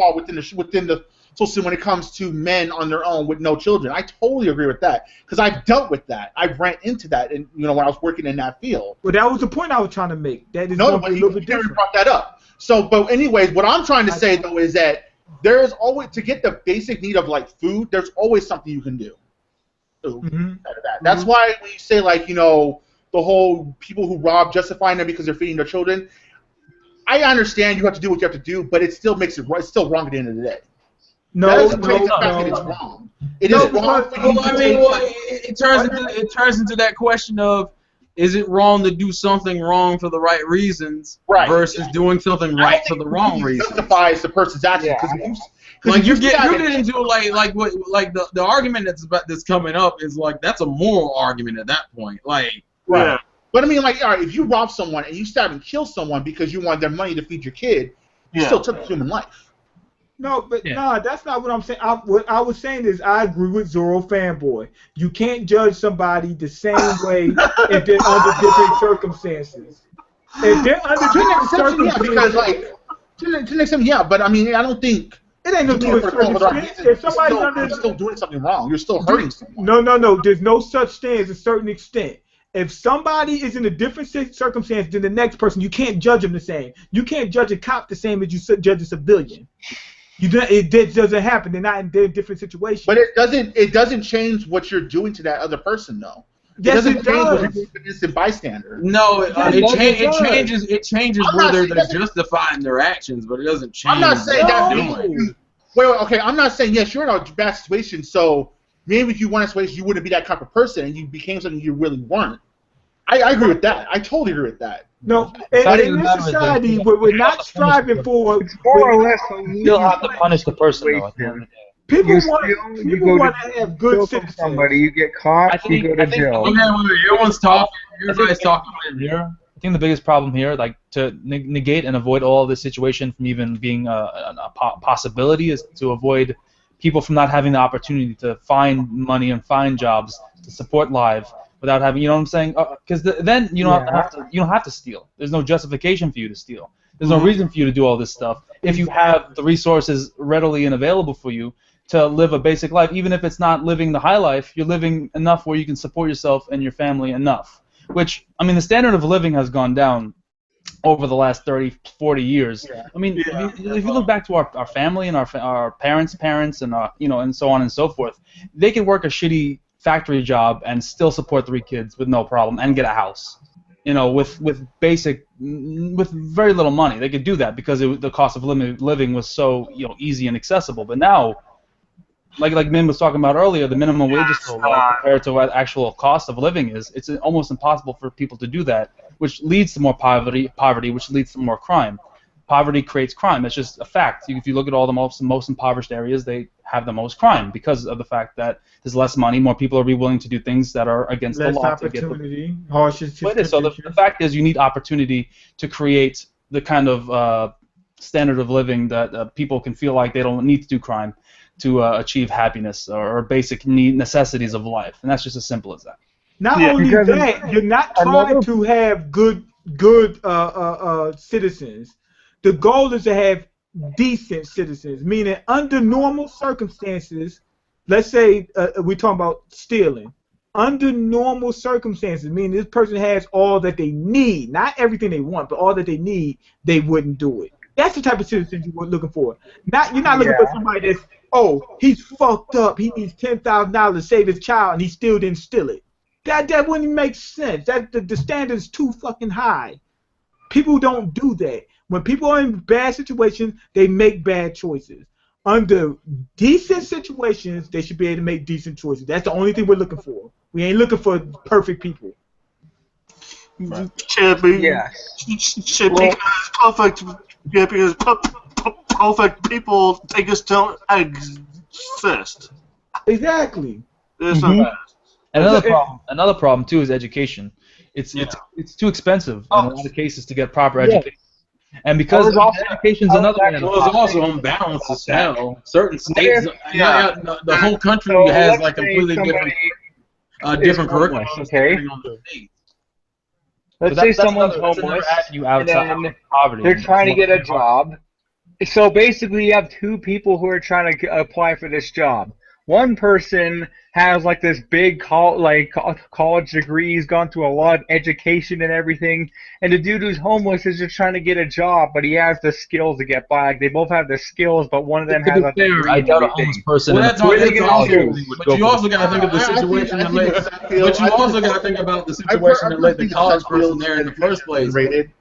Within the social when it comes to men on their own with no children. I totally agree with that because I've dealt with that. I've ran into that, and when I was working in that field. Well, that was the point I was trying to make. That is but you never brought that up. So, but anyways, what I'm trying to say though is that there is always to get the basic need of like food. There's always something you can do. That's why we say the whole people who rob justifying them because they're feeding their children. I understand you have to do what you have to do, but it still makes it right. It's still wrong at the end of the day. It's wrong. It is wrong. It turns into that question of, is it wrong to do something wrong for the right reasons versus doing something right for the wrong reasons? Justifies the person's action. Like you get into the argument that's coming up is like that's a moral argument at that point. Like. Right. Yeah. But I mean, all right, if you rob someone and you stab and kill someone because you want their money to feed your kid, you still took a human life. No, that's not what I'm saying. What I was saying is I agree with Zoro Fanboy. You can't judge somebody the same way if they're under different circumstances. If they're under different circumstances, to an extent, but I mean, I don't think. It ain't no to a certain extent. If somebody's you're still doing something wrong. You're still hurting someone. No. There's no such thing as a certain extent. If somebody is in a different circumstance than the next person, you can't judge them the same. You can't judge a cop the same as you judge a civilian. It doesn't happen. They're in different situations. But it doesn't change what you're doing to that other person, though. Yes, it doesn't change what you're doing to the innocent bystander. No, it changes whether they're justifying their actions, but it doesn't change. I'm not saying that. Wait, okay. I'm not saying yes. You're in a bad situation, so maybe if you weren't in a situation, you wouldn't be that type of person, and you became something you really weren't. I agree with that. I totally agree with that. No, in this society, we're not striving for. It's more or less. You still have to punish the person, though. People want to have good citizens. Somebody, you get caught, you go to jail. Everyone's talking. Everybody's talking. I think the biggest problem here, like to negate and avoid all this situation from even being a possibility, is to avoid people from not having the opportunity to find money and find jobs to support live without having, you know what I'm saying? Because then you don't have to steal. There's no justification for you to steal. There's no reason for you to do all this stuff if you have the resources readily and available for you to live a basic life. Even if it's not living the high life, you're living enough where you can support yourself and your family enough. Which, I mean, the standard of living has gone down over the last 30, 40 years. Yeah. I mean, if you look back to our family and our parents' parents and and so on and so forth, they could work a shitty factory job and still support 3 kids with no problem and get a house. With very little money, they could do that because the cost of living was so easy and accessible. But now, like Min was talking about earlier, the minimum wage is so low compared to what actual cost of living is. It's almost impossible for people to do that, which leads to more poverty, which leads to more crime. Poverty creates crime. It's just a fact. If you look at all the most impoverished areas, they have the most crime because of the fact that there's less money, more people are willing to do things that are against the law. So the fact is, you need opportunity to create the kind of standard of living that people can feel like they don't need to do crime to achieve happiness or basic necessities of life, and that's just as simple as that. Not only that, you're not trying to have good citizens. The goal is to have decent citizens, meaning under normal circumstances, let's say we're talking about stealing. under normal circumstances, meaning this person has all that they need, not everything they want, but all that they need, they wouldn't do it. That's the type of citizen you were looking for. You're not looking for somebody that's, oh, he's fucked up, he needs $10,000 to save his child, and he still didn't steal it. That wouldn't even make sense. The standard's too fucking high. People don't do that. When people are in bad situations, they make bad choices. Under decent situations, they should be able to make decent choices. That's the only thing we're looking for. We ain't looking for perfect people. Right. Should be perfect. Yeah, because perfect people, they just don't exist. Exactly. Another problem too is education. It's too expensive in a lot of cases to get proper education. And because education's another one. Well, it's also unbalanced as hell. Certain states, the whole country has like completely different curriculum. Okay. Let's say someone's homeless and then they're trying to get a job. So basically, you have two people who are trying to apply for this job. One person has like this big college degree, he's gone through a lot of education and everything, and the dude who's homeless is just trying to get a job, but he has the skills to get by. Like, they both have the skills, but one of them has a degree. I doubt a homeless person. Well, but you also got to think of the situation that led. But you also got to think about the situation that led the college person there in the first place.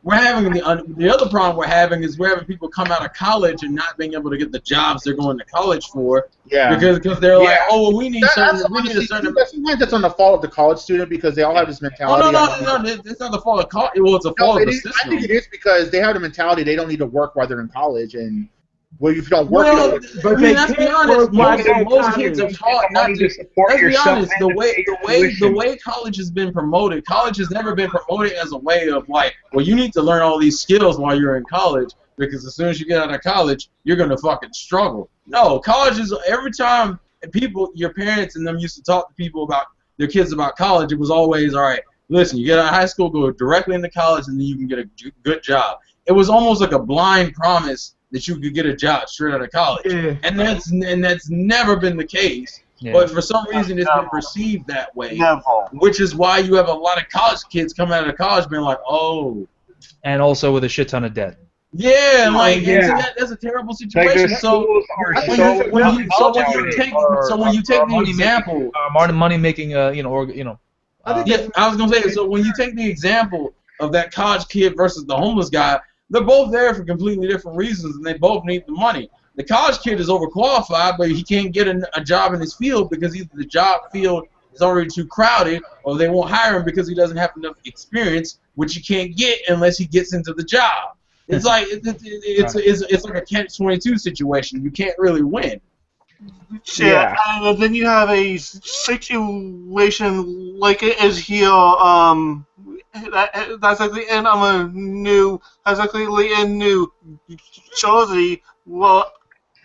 We're having the other problem we're having is we're having people come out of college and not being able to get the jobs they're going to college for. Yeah. Because they're like, oh, well, we need a certain. Sometimes that's on the fault of the college student because they all have this mentality. No, it's not the fault of college. Well, it's the fault of the system. I think it is because they have the mentality they don't need to work while they're in college, and well, if you don't work, but let's be honest, most kids are taught not to. Let's be honest, the way college has been promoted, college has never been promoted as a way of like, well, you need to learn all these skills while you're in college because as soon as you get out of college, you're gonna fucking struggle. No, college is every time people, your parents and them used to talk to people about their kids about college. It was always, all right, listen, you get out of high school, go directly into college, and then you can get a good job. It was almost like a blind promise that you could get a job straight out of college, and that's never been the case. Yeah. But for some reason, it's been perceived that way, which is why you have a lot of college kids coming out of college being like, oh, and also with a shit ton of debt. Yeah, that's a terrible situation. So when you take the example, money making, I was gonna say, so when you take the example of that college kid versus the homeless guy, they're both there for completely different reasons, and they both need the money. The college kid is overqualified, but he can't get a job in his field because either the job field is already too crowded, or they won't hire him because he doesn't have enough experience, which he can't get unless he gets into the job. It's like it's like a catch-22 situation. You can't really win. Yeah, and then you have a situation like it is here. That's actually in New Jersey. Well,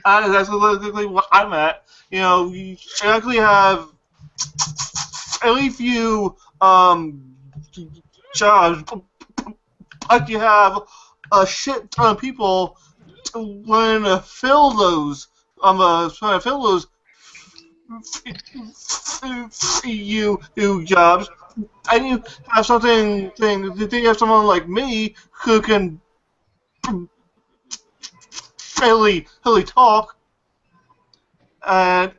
that's exactly what I'm at. You know, you actually have very few jobs, but you have a shit ton of people trying to fill those. Few jobs, and you have you have someone like me who can really talk, and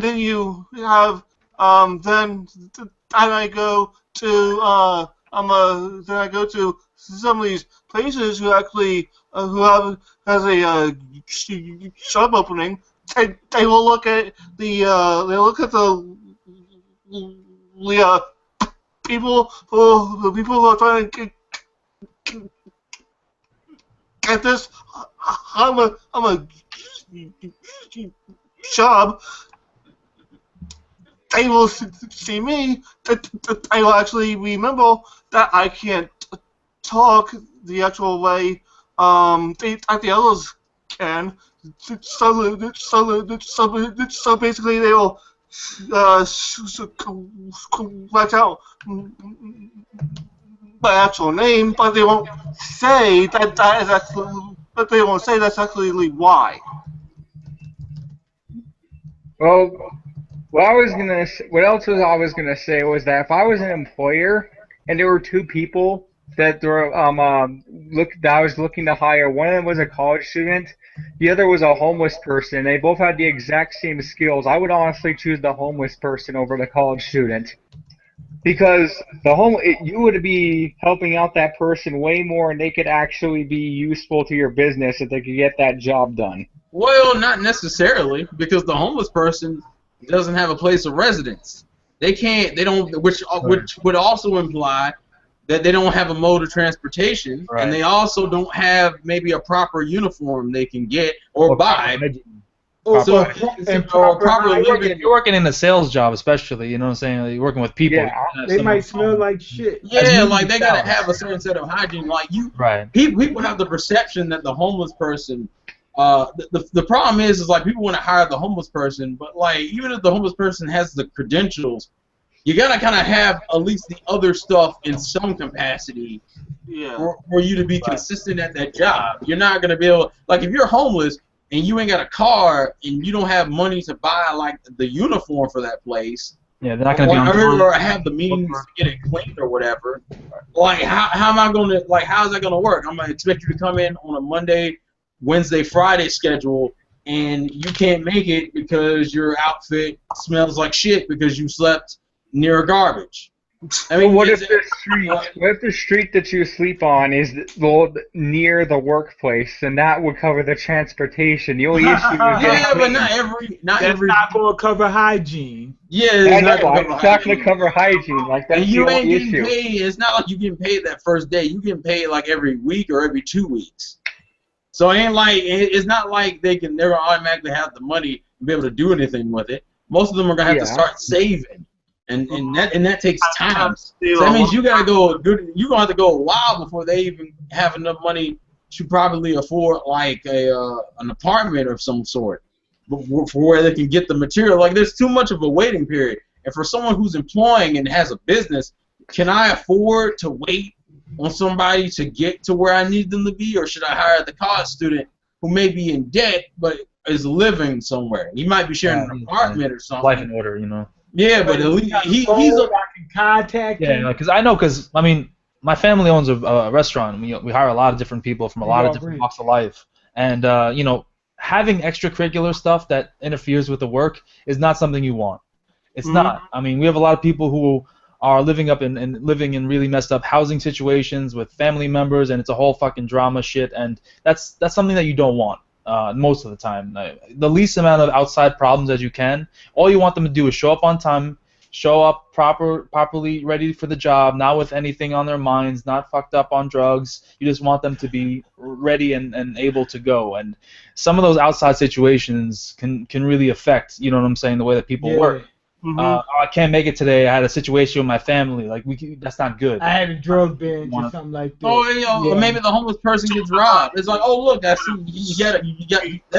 then you have then I go to some of these places who actually has a job opening. They will look at the people who are trying to get this. I'm a job. They will see me. They will actually remember that I can't talk the actual way the others can. So basically they will write out my actual name, but they won't say that is actually. But they won't say that's actually why. Well, What else was I was gonna say was that if I was an employer and there were two people that were that I was looking to hire, one of them was a college student, the other was a homeless person. They both had the exact same skills. I would honestly choose the homeless person over the college student. Because you would be helping out that person way more, and they could actually be useful to your business if they could get that job done. Well, not necessarily, because the homeless person doesn't have a place of residence. They can't. They don't. Which would also imply that they don't have a mode of transportation, and they also don't have maybe a proper uniform they can get or buy. So if you're working in a sales job, especially, you know what I'm saying? You're working with people. Yeah, they might smell like shit. Yeah, like they gotta have a certain set of hygiene. Like people have the perception that the homeless person. The problem is like people want to hire the homeless person, but like even if the homeless person has the credentials, you gotta kind of have at least the other stuff in some capacity. Yeah. For you to be consistent at that job. You're not gonna be able, like if you're homeless and you ain't got a car and you don't have money to buy like the uniform for that place, yeah, they're not gonna be on or have the means to get it cleaned or whatever. Like how am I gonna how is that gonna work? I'm gonna expect you to come in on a Monday, Wednesday, Friday schedule, and you can't make it because your outfit smells like shit because you slept near garbage. I mean, what if the street that you sleep on is near the workplace, and that would cover the transportation? The only issue is but that's not going to cover hygiene. Yeah, it's not going to cover hygiene. Like that's you the ain't only getting issue. paid. It's not like you getting paid that first day. You getting paid like every week or every 2 weeks. So it's not like they're gonna automatically have the money to be able to do anything with it. Most of them are gonna have to start saving. And that takes time. So that means you're gonna have to go a while before they even have enough money to probably afford like an apartment of some sort, for where they can get the material. Like there's too much of a waiting period. And for someone who's employing and has a business, can I afford to wait on somebody to get to where I need them to be, or should I hire the college student who may be in debt but is living somewhere? He might be sharing an apartment or something. Life in order, you know. Yeah, but at least he's I can contact him. Yeah, because I mean, my family owns a restaurant. We hire a lot of different people from a lot of different walks of life, and you know, having extracurricular stuff that interferes with the work is not something you want. It's not. I mean, we have a lot of people who are living in really messed up housing situations with family members, and it's a whole fucking drama shit, and that's something that you don't want. Most of the time, the least amount of outside problems as you can. All you want them to do is show up on time, show up properly ready for the job, not with anything on their minds, not fucked up on drugs. You just want them to be ready and able to go. And some of those outside situations can really affect, you know what I'm saying, the way that people work. I can't make it today. I had a situation with my family. Like that's not good. I had a drug binge or something like that. Or maybe the homeless person gets robbed. It's like, oh look, let's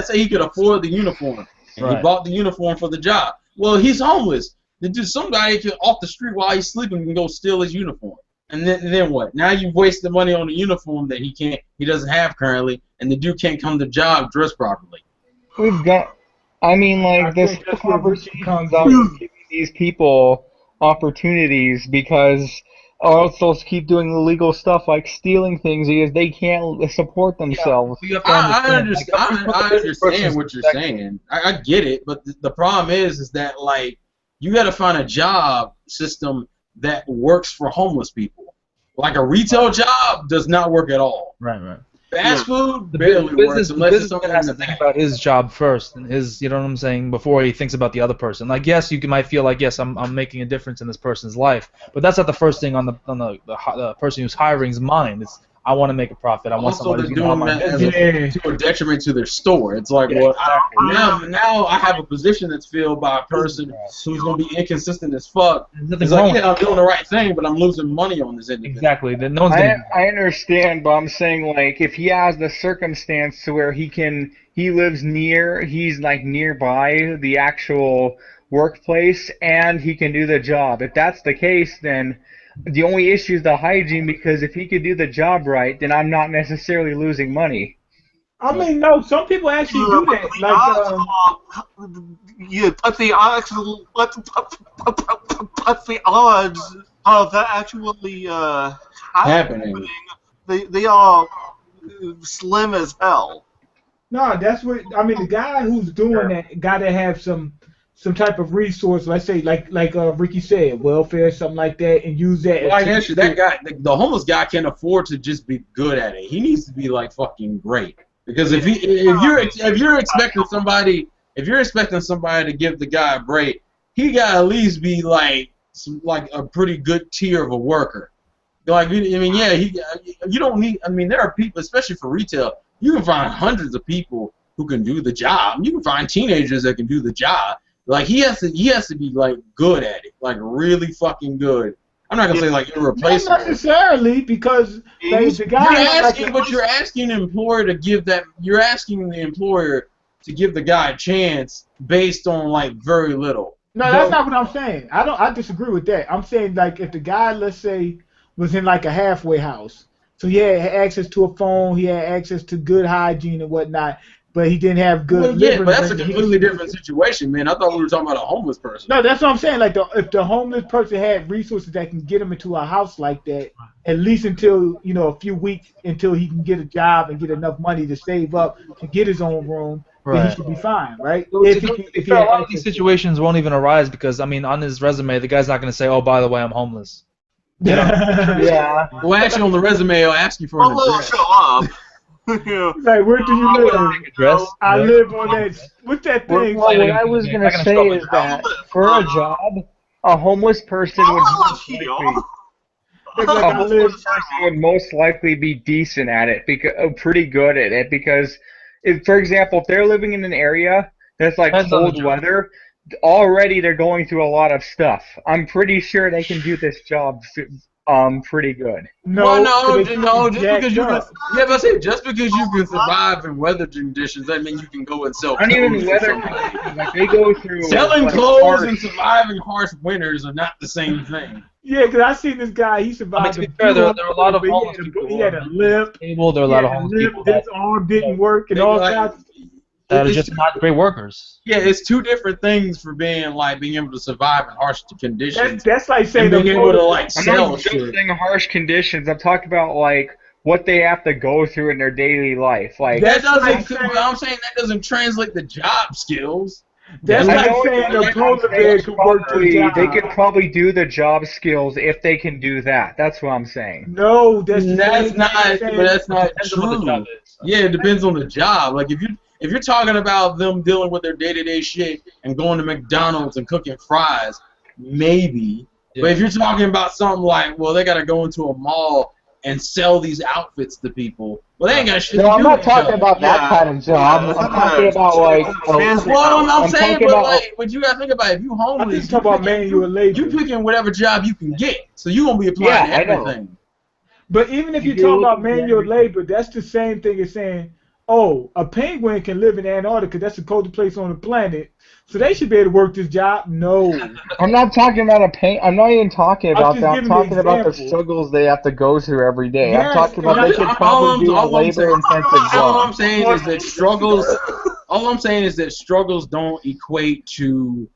say he could afford the uniform, and he bought the uniform for the job. Well, he's homeless. Some guy off the street while he's sleeping can go steal his uniform, and then what? Now you've wasted money on a uniform that he doesn't have currently, and the dude can't come to the job dressed properly. This conversation comes out of giving these people opportunities, because or else they'll keep doing illegal stuff like stealing things because they can't support themselves. I understand what you're saying. I get it, but the problem is that like you got to find a job system that works for homeless people. Like a retail job does not work at all. Right. Fast food barely works unless it's something has to think about his job first and his, you know what I'm saying, before he thinks about the other person. Like, yes, might feel like, yes, I'm making a difference in this person's life, but that's not the first thing on the person who's hiring's mind. It's I want to make a profit. I want somebody to doing that to a detriment to their store. It's like, now I have a position that's filled by a person who's going to be inconsistent as fuck. It's like, I'm doing the right thing, but I'm losing money on this individual. Exactly. Then no one's I understand, but I'm saying, like, if he has the circumstance to where he's nearby the actual workplace and he can do the job. If that's the case, then the only issue is the hygiene, because if he could do the job right, then I'm not necessarily losing money. I mean, no, some people actually do that. But the odds of that actually happening, they are slim as hell. No, that's what I mean. The guy who's doing that got to have some type of resource. Let's say, like Ricky said, welfare, something like that, and use that. Well, I guess that guy, the homeless guy, can't afford to just be good at it. He needs to be like fucking great. Because if you're expecting somebody to give the guy a break, he got to at least be like a pretty good tier of a worker. Like, I mean, yeah, you don't need. I mean, there are people, especially for retail, you can find hundreds of people who can do the job. You can find teenagers that can do the job. Like, he has to be like good at it, like really fucking good. I'm not gonna say like irreplaceable. Not necessarily, because the guy. You're asking the employer to give that. You're asking the employer to give the guy a chance based on like very little. No, that's not what I'm saying. I disagree with that. I'm saying, like, if the guy, let's say, was in like a halfway house, so he had access to a phone, he had access to good hygiene and whatnot, but he didn't have good. Yeah, but that's a completely different situation, man. I thought we were talking about a homeless person. No, that's what I'm saying. Like, if the homeless person had resources that can get him into a house like that, at least until, a few weeks until he can get a job and get enough money to save up to get his own room, then he should be fine, right? If a lot of these situations won't even arise because, I mean, on his resume, the guy's not going to say, "Oh, by the way, I'm homeless." Yeah. Well, actually, on the resume, I'll ask you for an address. Show up. Like, where do you live? Address? I live on that. What's that thing? Well, what I was going to say is that for a job, a homeless person would most likely be decent at it, pretty good at it, because, for example, if they're living in an area that's like cold weather, already they're going through a lot of stuff. I'm pretty sure they can do this job pretty good. Just because you can survive in weather conditions, that means you can go and sell clothes. Not even weather conditions. Like, they go through selling clothes and surviving harsh winters are not the same thing. Yeah, because I seen this guy. He survived. I mean, to be fair, there are a lot of homeless people. He had a limp. There are a lot of homeless people. His arm didn't work, and all kinds. That are just not great workers. Yeah, it's two different things for being able to survive in harsh conditions. That's like saying being able to like I'm sell not just shit. saying harsh conditions. I'm talking about like what they have to go through in their daily life. Like that doesn't. I'm saying that doesn't translate to job skills. That's like saying a polar bear could work the job. They could probably do the job skills if they can do that. That's what I'm saying. No, that's not true. Yeah, it depends on the job. Like if you're talking about them dealing with their day-to-day shit and going to McDonald's and cooking fries, maybe. Yeah. But if you're talking about something like, well, they got to go into a mall and sell these outfits to people, well, they ain't got shit to do. I'm not talking about that kind of job. I'm talking about like. I'm saying, but you got to think about it. If you homeless, talk about manual labor. You picking whatever job you can get, so you gonna be applying to everything. But even if you talk about manual labor, that's the same thing as saying, oh, a penguin can live in Antarctica. That's the coldest place on the planet. So they should be able to work this job. No. I'm not talking about I'm not even talking about that. I'm talking about the struggles they have to go through every day. Yes, I'm talking about they could probably do a labor-intensive job. All I'm saying is that struggles don't equate to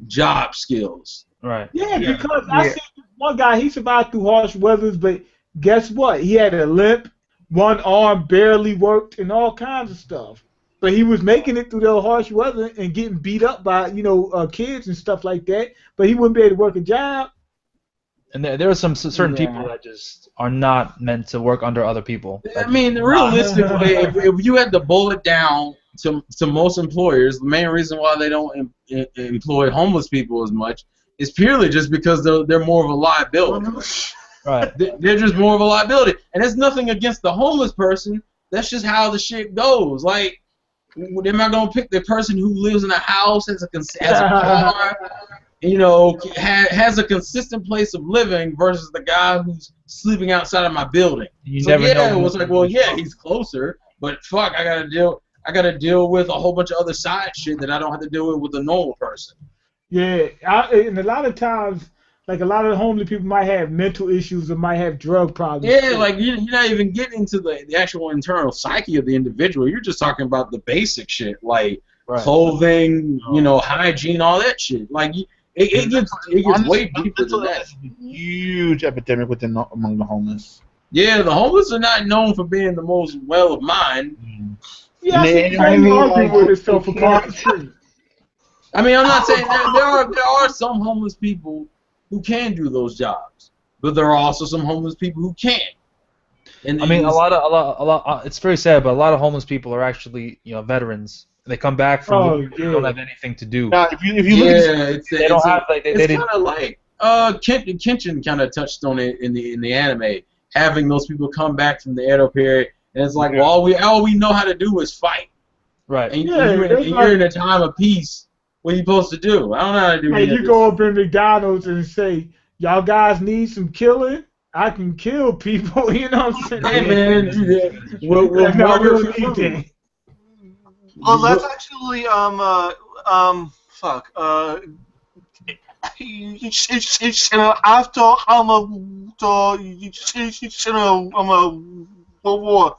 job skills. Right. Yeah, because I see one guy, he survived through harsh weathers, but guess what? He had a limp. One arm barely worked and all kinds of stuff. But he was making it through the harsh weather and getting beat up by, kids and stuff like that. But he wouldn't be able to work a job. And there are some certain people that just are not meant to work under other people. I mean, realistically, if you had to boil it down to most employers, the main reason why they don't employ homeless people as much is purely just because they're more of a liability. Right. They're just more of a liability. And it's nothing against the homeless person. That's just how the shit goes. Like, am I going to pick the person who lives in a house, has a car, has a consistent place of living versus the guy who's sleeping outside of my building? He's closer, but fuck, I gotta deal with a whole bunch of other side shit that I don't have to deal with a normal person. Yeah, and a lot of times like a lot of the homeless people might have mental issues or might have drug problems. Yeah, like you're not even getting into the actual internal psyche of the individual. You're just talking about the basic shit, like clothing, hygiene, all that shit. Like it gets way deeper than that. Huge epidemic among the homeless. Yeah, the homeless are not known for being the most well of mind. Yeah, I mean, with itself across the street. I mean, I'm not saying that there are some homeless people who can do those jobs, but there are also some homeless people who can't. And I mean, a lot. It's very sad, but a lot of homeless people are actually, veterans. And they come back from they don't have anything to do. If you look they don't have like it's kind of like Kenshin kind of touched on it in the anime, having those people come back from the Edo period, and it's like, well, all we know how to do is fight. Right. And you're in a time of peace. What are you supposed to do? I don't know how to do it. Hey, you go up in McDonald's and say, y'all guys need some killing? I can kill people, you know what I'm saying? Hey, man. Well, that's actually, after World War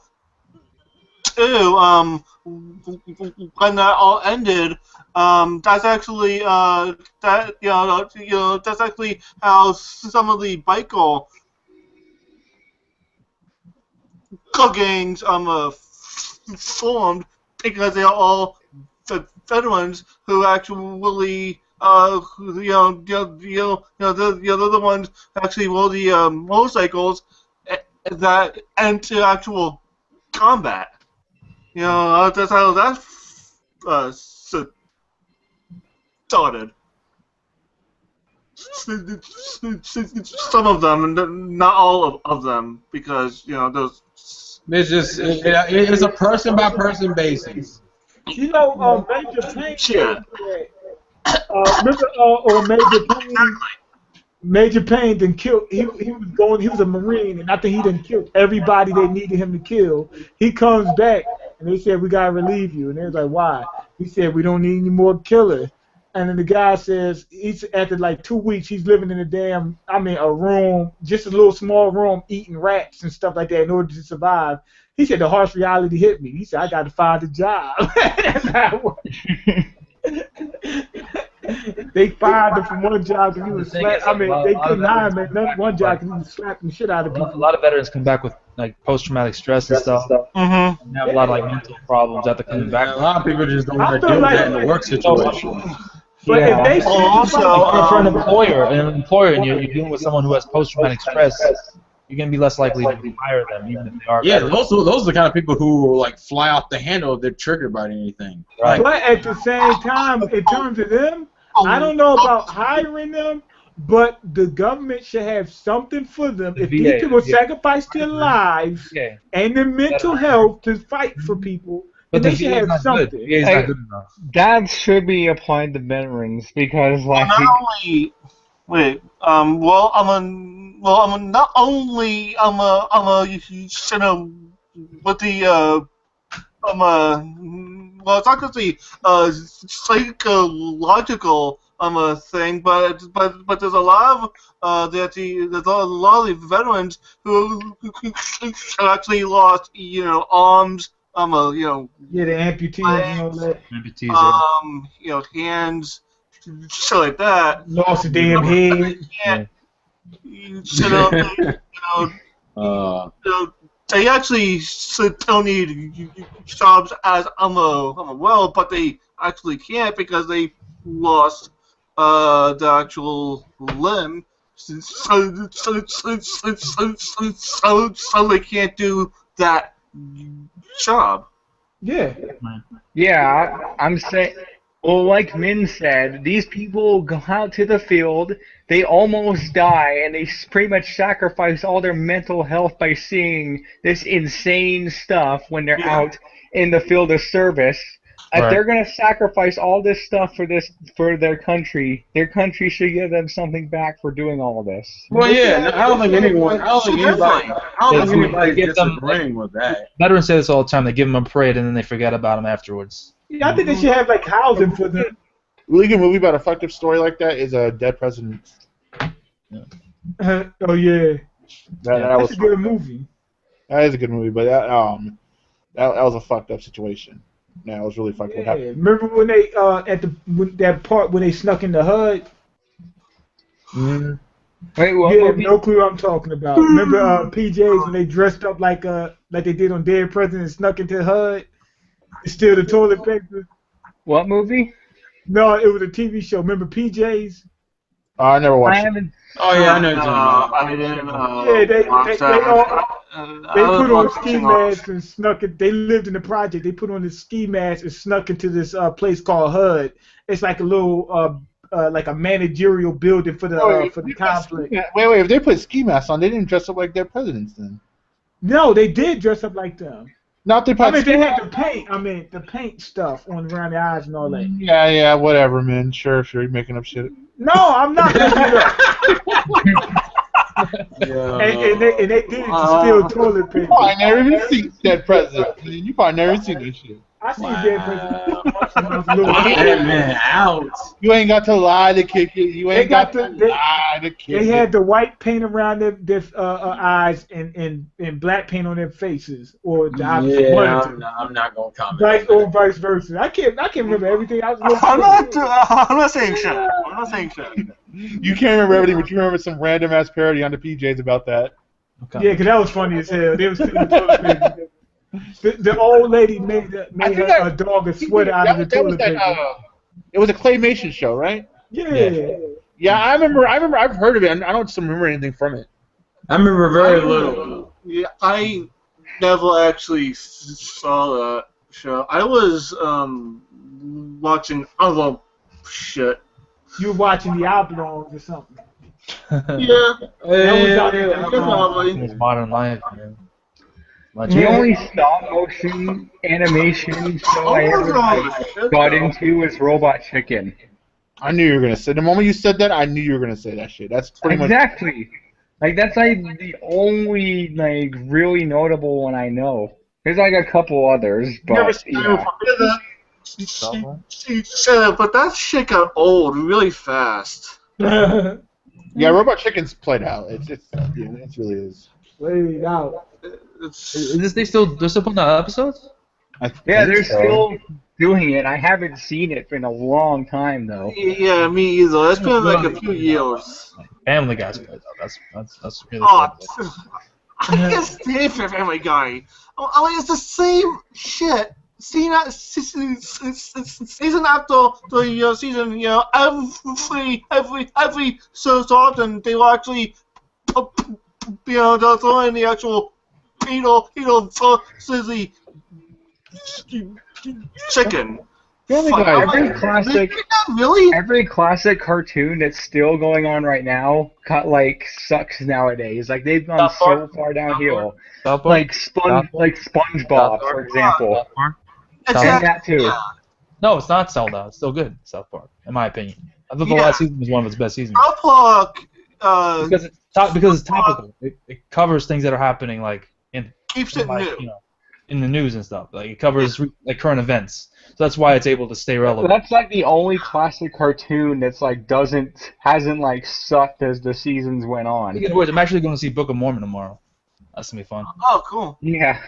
II, when that all ended, that's actually that's actually how some of the biker gangs formed, because they are all veterans who actually they're the ones who actually rode the motorcycles that enter actual combat. That's how that started. Some of them, not all of them, because those. It's just it's a person by person basis. Major Payne. Remember, Major Payne didn't kill. He was a Marine, and I think he didn't kill everybody they needed him to kill. He comes back, and they said, we gotta relieve you, and they was like, why? He said, we don't need any more killers. And then the guy says, after like 2 weeks, he's living in a room, just a little small room, eating rats and stuff like that in order to survive. He said, the harsh reality hit me. He said, I got to find a job. They fired him from one job because he was slapped. They couldn't hire him at one job because he was slapping the shit out of people. A lot of veterans come back with like post-traumatic stress and stuff. Mm-hmm. And have a lot of like mental problems after coming back. A lot of people just don't want to deal with that in the work situation. But if they also for an employer, and you're dealing with someone who has post-traumatic stress, you're gonna be less likely to hire them, even if they are. Yeah, those are the kind of people who like fly off the handle if they're triggered by anything. Right. But at the same time, in terms of them, I don't know about hiring them, but the government should have something for them. If these people sacrifice their lives and their mental health to fight for people. But they should have something. Not good enough. That should be applied to veterans because, like, not only with it's not just the psychological thing, but there's a lot of there's a lot of the veterans who actually lost arms. The amputees and all that. Hands, shit like that. Lost a damn head. They actually still need jobs as well, but they actually can't because they lost the actual limb, so they can't do that job. Yeah, I'm saying, well, like Min said, these people go out to the field, they almost die, and they pretty much sacrifice all their mental health by seeing this insane stuff when they're out in the field of service. If they're gonna sacrifice all this stuff for their country should give them something back for doing all of this. Well, yeah, I don't think anybody gets disagreeing with that. Veterans say this all the time. They give them a parade and then they forget about them afterwards. Yeah, I think they should have like housing for them. Really good movie about a fucked up story like that is a Dead President. Oh yeah, That was that's a good movie. That is a good movie, but that was a fucked up situation. Yeah, it was really fucked. What Yeah, happened? remember when they that part when they snuck in the HUD? Wait, what You have movie? no clue what I'm talking about. Remember PJs when they dressed up like they did on Dead President and snuck into the HUD to steal the toilet paper? What movie? No, it was a TV show. Remember PJs? I never I watched it. haven't. Oh yeah, I know you're talking about. I didn't. Yeah, they put on ski masks and snuck it. They lived in the project. They put on this ski mask and snuck into this place called HUD. It's like a little like a managerial building for the complex. Wait, if they put ski masks on, they didn't dress up like their presidents then. No, they did dress up like them. Not they put. They had the paint. The paint stuff on around the eyes and all that. Yeah, whatever, man. Sure, you're making up shit. No, I'm not making it up. Yeah. And they did it to steal toilet paper. I never even seen that president. You probably never seen this shit. I seen Dead President. That man out. You ain't got to lie to kick it. You ain't got to lie to kick it. They had the white paint around their eyes and black paint on their faces, or the opposite. Yeah, I'm not gonna comment. Or vice versa. I can't remember everything. I'm not saying shit. I'm not saying shit. You can't remember everything, but you remember some random ass parody on the PJs about that. Okay. Yeah, because that was funny as hell. They was stealing toilet paper. The old lady made her dog a sweater out of the toilet paper. It was a claymation show, right? Yeah. Yeah, I remember. I've heard of it. I don't remember anything from it. I remember very little. Yeah, I never actually saw that show. I was watching other shit. You were watching the Oblongs or something. Yeah. It was Modern Life, man. The only stop motion animation show I ever got into was Robot Chicken. I knew you were gonna say. The moment you said that, I knew you were gonna say that shit. That's pretty much exactly. Like that's like the only like really notable one I know. There's like a couple others, but yeah. But that shit got old really fast. Yeah, Robot Chicken's played out. It really is. Played out. They're still putting out episodes? Yeah, they're still doing it. I haven't seen it in a long time though. Yeah, me either. It's been like a few years. Family Guy's good though. That's really good. I can't stand for Family Guy. I mean, it's the same shit. Season after the season, every so often they will actually, they'll throw in the actual, sizzly chicken. Every classic cartoon that's still going on right now, sucks nowadays. Like they've gone so far downhill. Like SpongeBob, for example. And that too. No, it's not sold out. It's still good, South Park, in my opinion. I thought the last season was one of its best seasons. South Park, because it's topical. It covers things that are happening, keeps it new. In the news and stuff. Like it covers current events. So that's why it's able to stay relevant. That's like the only classic cartoon that's hasn't sucked as the seasons went on. I'm actually going to see Book of Mormon tomorrow. That's gonna be fun. Oh, cool. Yeah.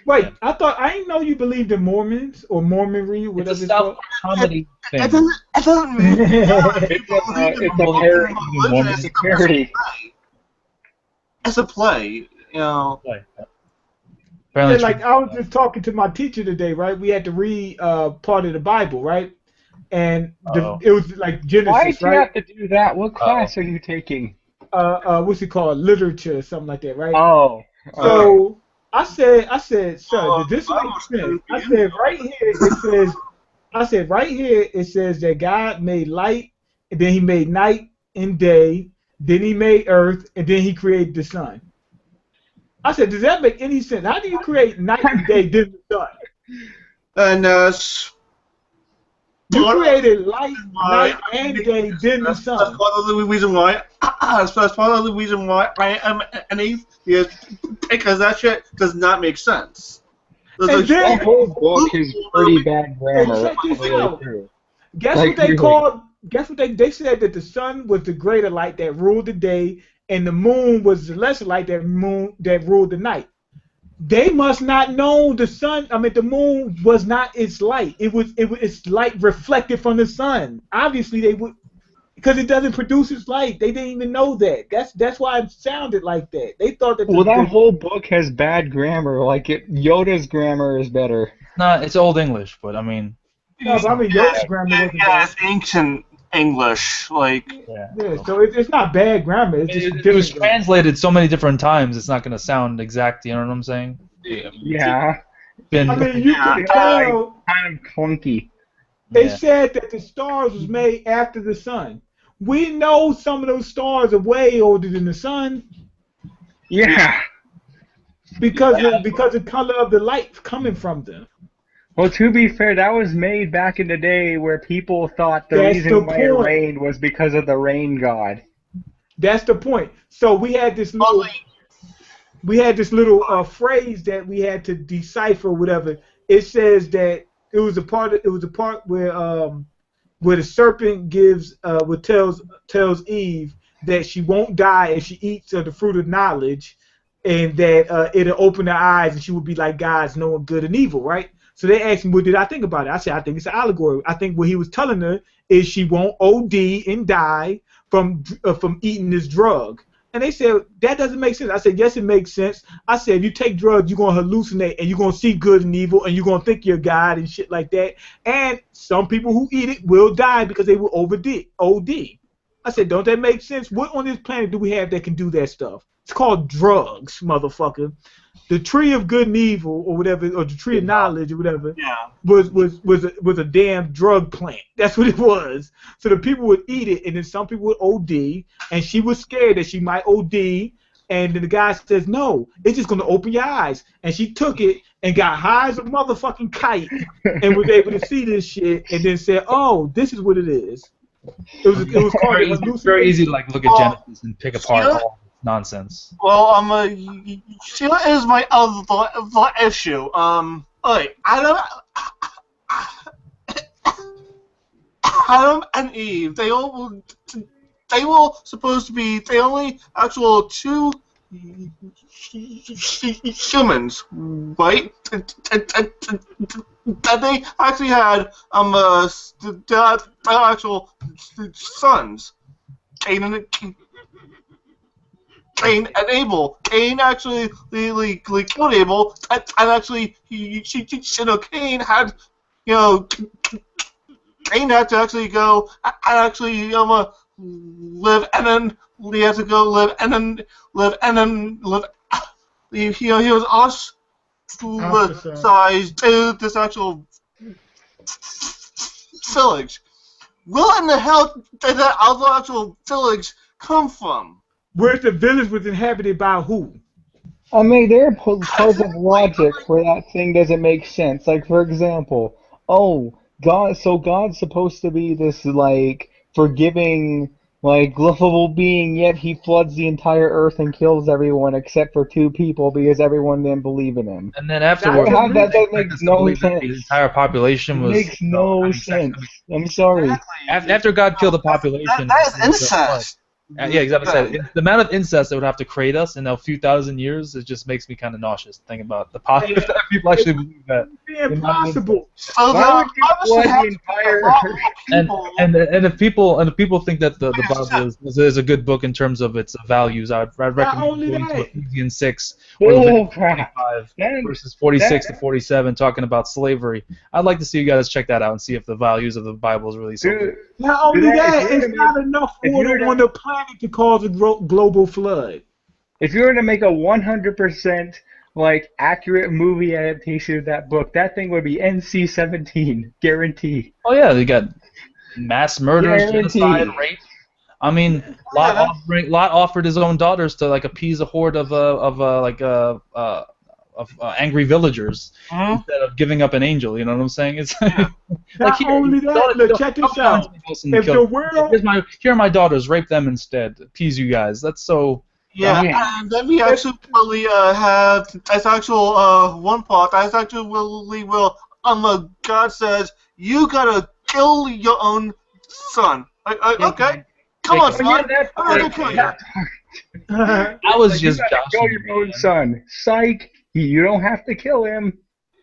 Wait, I didn't know you believed in Mormons or Mormonry, whatever it's a comedy thing. It doesn't mean it's a parody. It's a play, you know. Yeah, I was just talking to my teacher today, right? We had to read part of the Bible, right? And it was like Genesis, Why did you right? have to do that? What class are you taking? What's it called? Literature or something like that, right? Oh. So I said, sir, did this make sense? I said right here it says that God made light, and then he made night and day, then he made earth, and then he created the sun. I said, does that make any sense? How do you create night and day, then the sun? And you created light, night, and day, then the sun. That's part of the reason why. That's part of the reason why I am an atheist, because that shit does not make sense. The whole book is pretty bad grammar. Guess what they called guess what they said that the sun was the greater light that ruled the day, and the moon was the lesser light that ruled the night. They must not know the sun. I mean, the moon was not its light. It was its light reflected from the sun. Obviously, they would, because it doesn't produce its light. They didn't even know that. That's why it sounded like that. They thought that. Well, that whole book has bad grammar. Like Yoda's grammar is better. Nah, it's Old English, but I mean. No, but I mean, Yoda's grammar wasn't bad. It's ancient English, like. Yeah, so it's not bad grammar. It's just it was translated so many different times. It's not going to sound exact. You know what I'm saying? Yeah. I mean, you can tell. Kind of clunky. They said that the stars was made after the sun. We know some of those stars are way older than the sun. Yeah. Because the color of the light coming from them. Well, to be fair, that was made back in the day where people thought the reason why it rained was because of the rain god. That's the point. So we had this little phrase that we had to decipher, whatever. It says that it was a part where the serpent tells Eve that she won't die if she eats of the fruit of knowledge, and that it'll open her eyes and she will be like gods, knowing good and evil, right? So they asked me, what did I think about it? I said, I think it's an allegory. I think what he was telling her is she won't OD and die from eating this drug. And they said, that doesn't make sense. I said, yes, it makes sense. I said, if you take drugs, you're going to hallucinate, and you're going to see good and evil, and you're going to think you're God and shit like that. And some people who eat it will die because they will OD. I said, don't that make sense? What on this planet do we have that can do that stuff? It's called drugs, motherfucker. The tree of good and evil, or whatever, or the tree of knowledge, or whatever, was a damn drug plant. That's what it was. So the people would eat it, and then some people would OD, and she was scared that she might OD, and then the guy says, no, it's just going to open your eyes. And she took it and got high as a motherfucking kite and was able to see this shit, and then said, oh, this is what it is. It was called it's very easy to like look at Genesis and pick apart all nonsense. Well, see, what is my other issue? Alright, Adam and Eve, they were supposed to be the only actual two humans, right? That they actually had the actual sons, Cain and Abel. Cain actually killed Abel, and actually Cain had, Cain had to actually go and actually live, and then he had to go live, and then live, and then live. He was ostracized to this actual village. Where in the hell did that other actual village come from? Where's the village was inhabited by who? I mean, there are parts of logic where that thing doesn't make sense. Like, for example, God's supposed to be this, like, forgiving, like, lovable being, yet he floods the entire earth and kills everyone except for 2 people because everyone didn't believe in him. And then afterwards, that makes no sense. The entire population was... It makes no sense. I'm sorry. After God killed the population... That is incest! Yeah, exactly. The amount of incest that would have to create us in a few thousand years, it just makes me kind of nauseous to think about the possibility that people actually believe that. It's impossible. And if people think that the Bible is a good book in terms of its values, I'd recommend going to Ephesians 6, verses 46 to 47, talking about slavery. I'd like to see you guys check that out and see if the values of the Bible is really so. Not only that, it's not enough water on the planet to cause a global flood. If you were to make a 100% like accurate movie adaptation of that book, that thing would be NC-17, guarantee. Oh yeah, they got mass murders, genocide, rape. I mean, Lot offered his own daughters to like appease a horde of angry villagers instead of giving up an angel. You know what I'm saying? It's not only that. Look, check this out. If the world, here are my daughters, rape them instead, appease you guys. That's so. Yeah, and then we actually probably have that's actual one part. That's actually God says you gotta kill your own son. Okay. Come on, son. I'm not gonna kill you. I was just kill your own son. Psych. You don't have to kill him.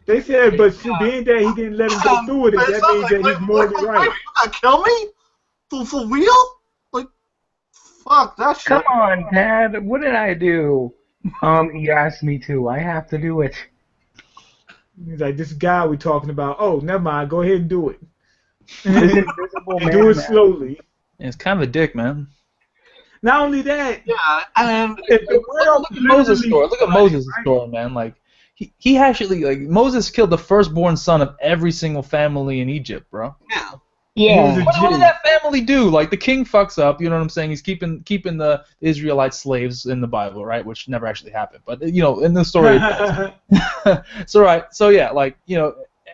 They said, but being that he didn't let him go through with it, that means that he's morally right. You gonna kill me? For real? Like, fuck that shit. Come on, Dad. What did I do? He asked me to. I have to do it. He's like, this guy we're talking about. Oh, never mind. Go ahead and do it. This invisible man. Do it slowly. It's kind of a dick, man. Not only that, Yeah, and look at Moses' story. Look at Moses' story, man. Like he actually Moses killed the firstborn son of every single family in Egypt, bro. yeah. Yeah. What did that family do? Like the king fucks up, you know what I'm saying? He's keeping the Israelite slaves in the Bible, right? Which never actually happened, but in the story. So yeah,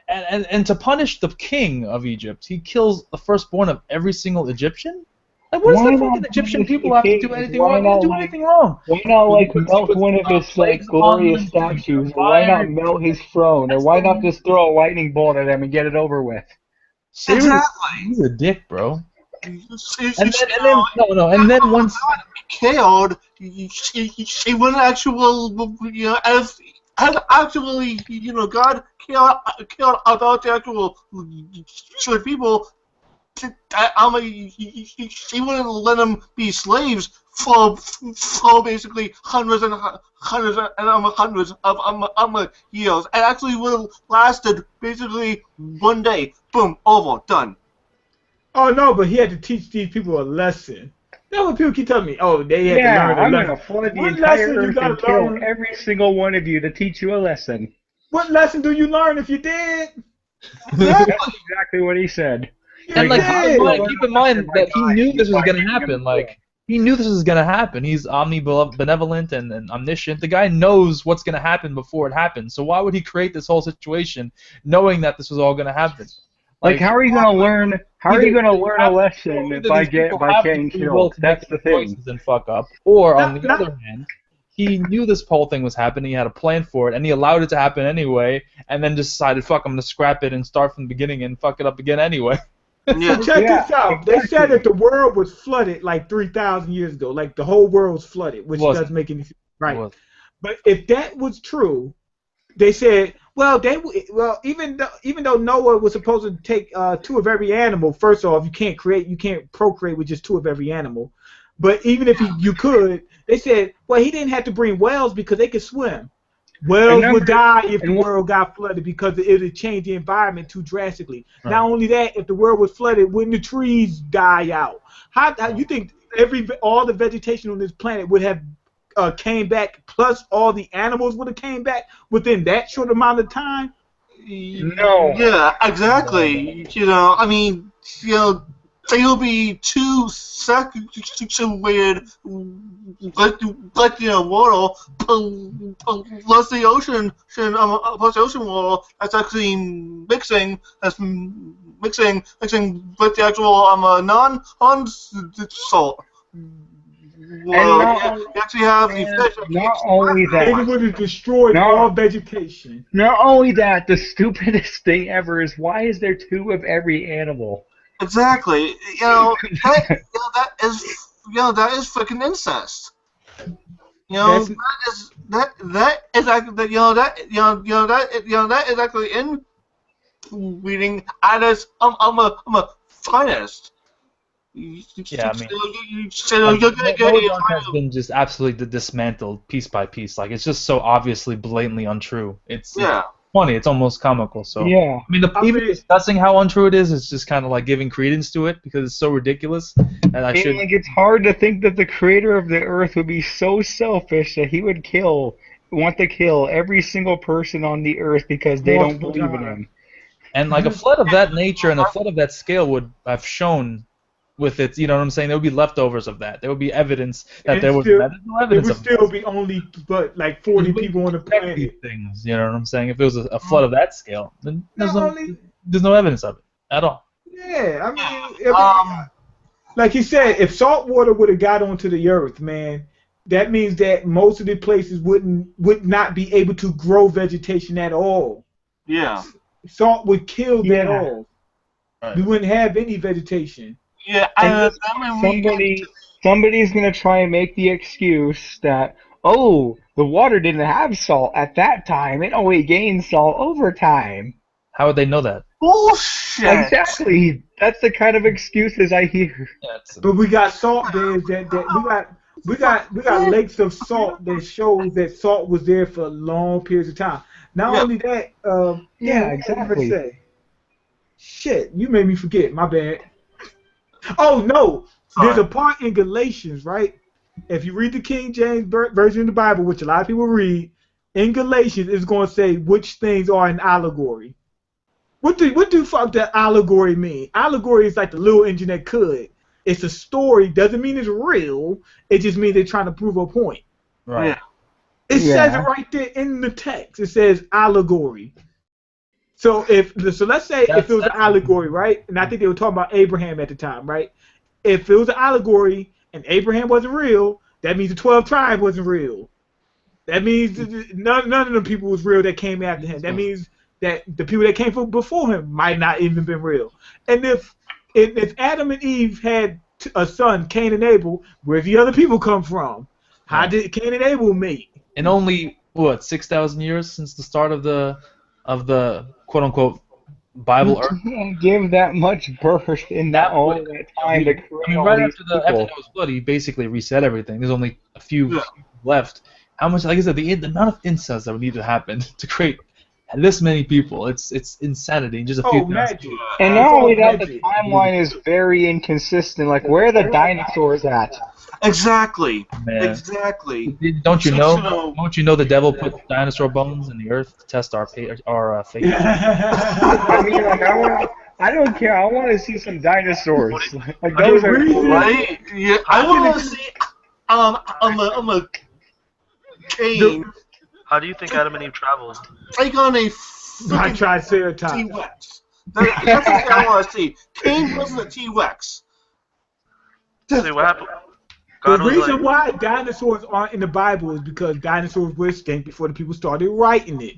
and to punish the king of Egypt, he kills the firstborn of every single Egyptian. Like, what does the fucking Egyptian people have to do anything wrong? They don't do anything wrong. Why not melt one of his glorious statues? Or why not melt his throne? Or why not just throw a lightning bolt at him and get it over with? Exactly. He's a dick, bro. And then once killed, she wouldn't actually, actually, God killed about the actual Jewish people. She wouldn't let them be slaves for basically hundreds of years. It actually would have lasted basically one day. Boom, over, done. Oh no, but he had to teach these people a lesson. You know what people keep telling me? Oh, they had to learn a lesson. I'm gonna flood the entire earth and kill every single one of you to teach you a lesson. What lesson do you learn if you did? That's exactly what he said. And keep in mind that he knew this was gonna happen. Like he knew this was gonna happen. He's omnibenevolent and omniscient. The guy knows what's gonna happen before it happens. So why would he create this whole situation knowing that this was all gonna happen? Like how are you gonna learn? How are you gonna learn a lesson by getting killed? That's the thing. And fuck up. Or on the other hand, he knew this whole thing was happening. He had a plan for it, and he allowed it to happen anyway. And then decided, fuck, I'm gonna scrap it and start from the beginning and fuck it up again anyway. Yeah. So check this out. They said that the world was flooded like 3,000 years ago. Like the whole world was flooded, which doesn't make any sense. Right. But if that was true, they said, even though Noah was supposed to take 2 of every animal. First off, you can't procreate with just 2 of every animal. But even if you could, they said, well, he didn't have to bring whales because they could swim. Whales would die if the world got flooded because it would change the environment too drastically. Right. Not only that, if the world was flooded, wouldn't the trees die out? How you think all the vegetation on this planet would have came back, plus all the animals would have came back within that short amount of time? No. Yeah, exactly. They'll be too saturated like water plus the ocean water that's actually mixing with the actual non-salt. You actually have the fish. Not only that, it would have destroyed all vegetation. Not only that, the stupidest thing ever is why is there 2 of every animal? Exactly. That is freaking incest. That is actually inbreeding at its finest. Yeah, I mean, has been just absolutely dismantled piece by piece. Like it's just so obviously, blatantly untrue. It's funny. It's almost comical. So yeah, I mean, even discussing how untrue it is just kind of like giving credence to it because it's so ridiculous. And it's hard to think that the creator of the earth would be so selfish that he would want to kill every single person on the earth because they don't believe in him. And like a flood of that nature and a flood of that scale would have shown. With it, you know what I'm saying? There would be leftovers of that. There would be evidence that there was no evidence. There would still be only like 40 people on the planet. Things, you know what I'm saying? If it was a flood of that scale, then there's no evidence of it at all. Yeah, I mean, like you said, if salt water would have got onto the earth, man, that means that most of the places would not be able to grow vegetation at all. Yeah. Salt would kill that all. Right. We wouldn't have any vegetation. Yeah, And somebody's gonna try and make the excuse that, oh, the water didn't have salt at that time. It only gained salt over time. How would they know that? bullshit. Exactly. That's the kind of excuses I hear. Yeah, But we got salt beds that we got lakes of salt that shows that salt was there for long periods of time. Not only that, Yeah, what was I gonna exactly. say? Shit, you made me forget. My bad. Oh no, there's a part in Galatians, right? If you read the King James version of the Bible, which a lot of people read, in Galatians it's going to say which things are an allegory. What do fuck that allegory mean? Allegory is like the little engine that could. It's a story. Doesn't mean it's real. It just means they're trying to prove a point. Right. Yeah. It says it right there in the text. It says allegory. So let's say if it was an allegory, right? And I think they were talking about Abraham at the time, right? If it was an allegory and Abraham wasn't real, that means the 12 tribes wasn't real. That means none of the people was real that came after him. That means that the people that came before him might not even been real. And if Adam and Eve had a son, Cain and Abel, where'd the other people come from? How did Cain and Abel meet? In only 6,000 years since the start of the quote unquote Bible Earth. You can't give that much birth in that time to create all right these after people. Noah's flood, he basically reset everything. There's only a few left. How much? Like I said, the amount of incest that would need to happen to create this many people. It's insanity in just a few magic. And not only that, the timeline is very inconsistent. Like, where are the dinosaurs at? Exactly. Man. Exactly. Don't you know? Don't you know the devil put dinosaur bones in the earth to test our faith? I mean, like, I don't care. I want to see some dinosaurs. Like, those are cool. Right? Yeah, I want to see. I'm a Cain. How do you think Adam and Eve traveled? Take on a Triceratops. T-Rex. That's what I want to see. Cain wasn't a T-Rex. See what happened? The reason why dinosaurs aren't in the Bible is because dinosaurs were extinct before the people started writing it.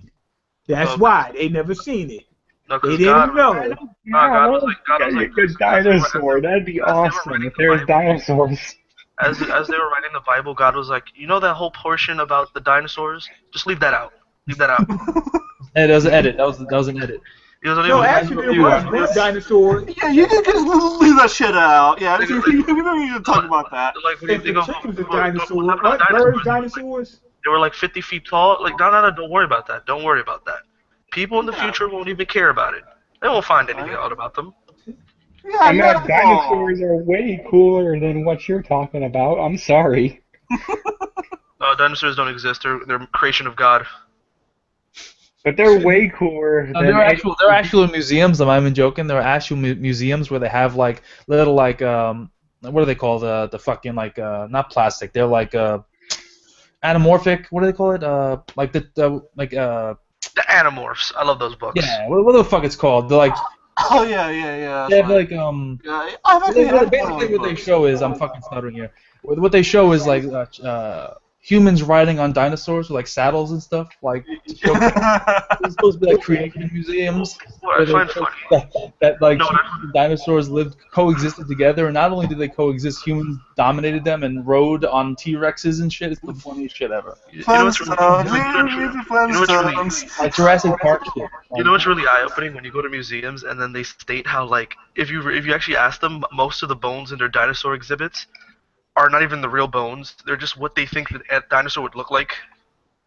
That's why they never seen it. No, they didn't know. God was like, a dinosaur. That'd be awesome if there was dinosaurs. As they were writing the Bible, God was like, you know that whole portion about the dinosaurs? Just leave that out. Leave that out. Hey, that was an edit. That was an edit. No, actually, it was one dinosaur. Yeah, you can just leave that shit out. Yeah, we don't need to talk about that. Like, when you go, dinosaur. What? Birds, dinosaurs? They were like 50 feet tall. Like, no, don't worry about that. Don't worry about that. People in the future won't even care about it. They won't find anything out about them. Yeah, I mean, dinosaurs are way cooler than what you're talking about. I'm sorry. Dinosaurs don't exist. They're a creation of God. But they're way cooler than... There are actual museums, am I even joking? There are actual museums where they have, like, little, like, what do they call the fucking, like, not plastic, they're, like, anamorphic, what do they call it? The Animorphs. I love those books. Yeah, what the fuck it's called? They're, like... Oh, yeah. They have, like, basically what they show is, I'm fucking stuttering here. What they show is, like, humans riding on dinosaurs with like saddles and stuff. Like it's supposed to be like created in museums. That like dinosaurs coexisted together, and not only did they coexist, humans dominated them and rode on T-Rexes and shit. It's the funniest shit ever. Like Jurassic Park shit. You know what's really eye-opening when you go to museums and then they state how like if you actually ask them, most of the bones in their dinosaur exhibits are not even the real bones. They're just what they think that a dinosaur would look like.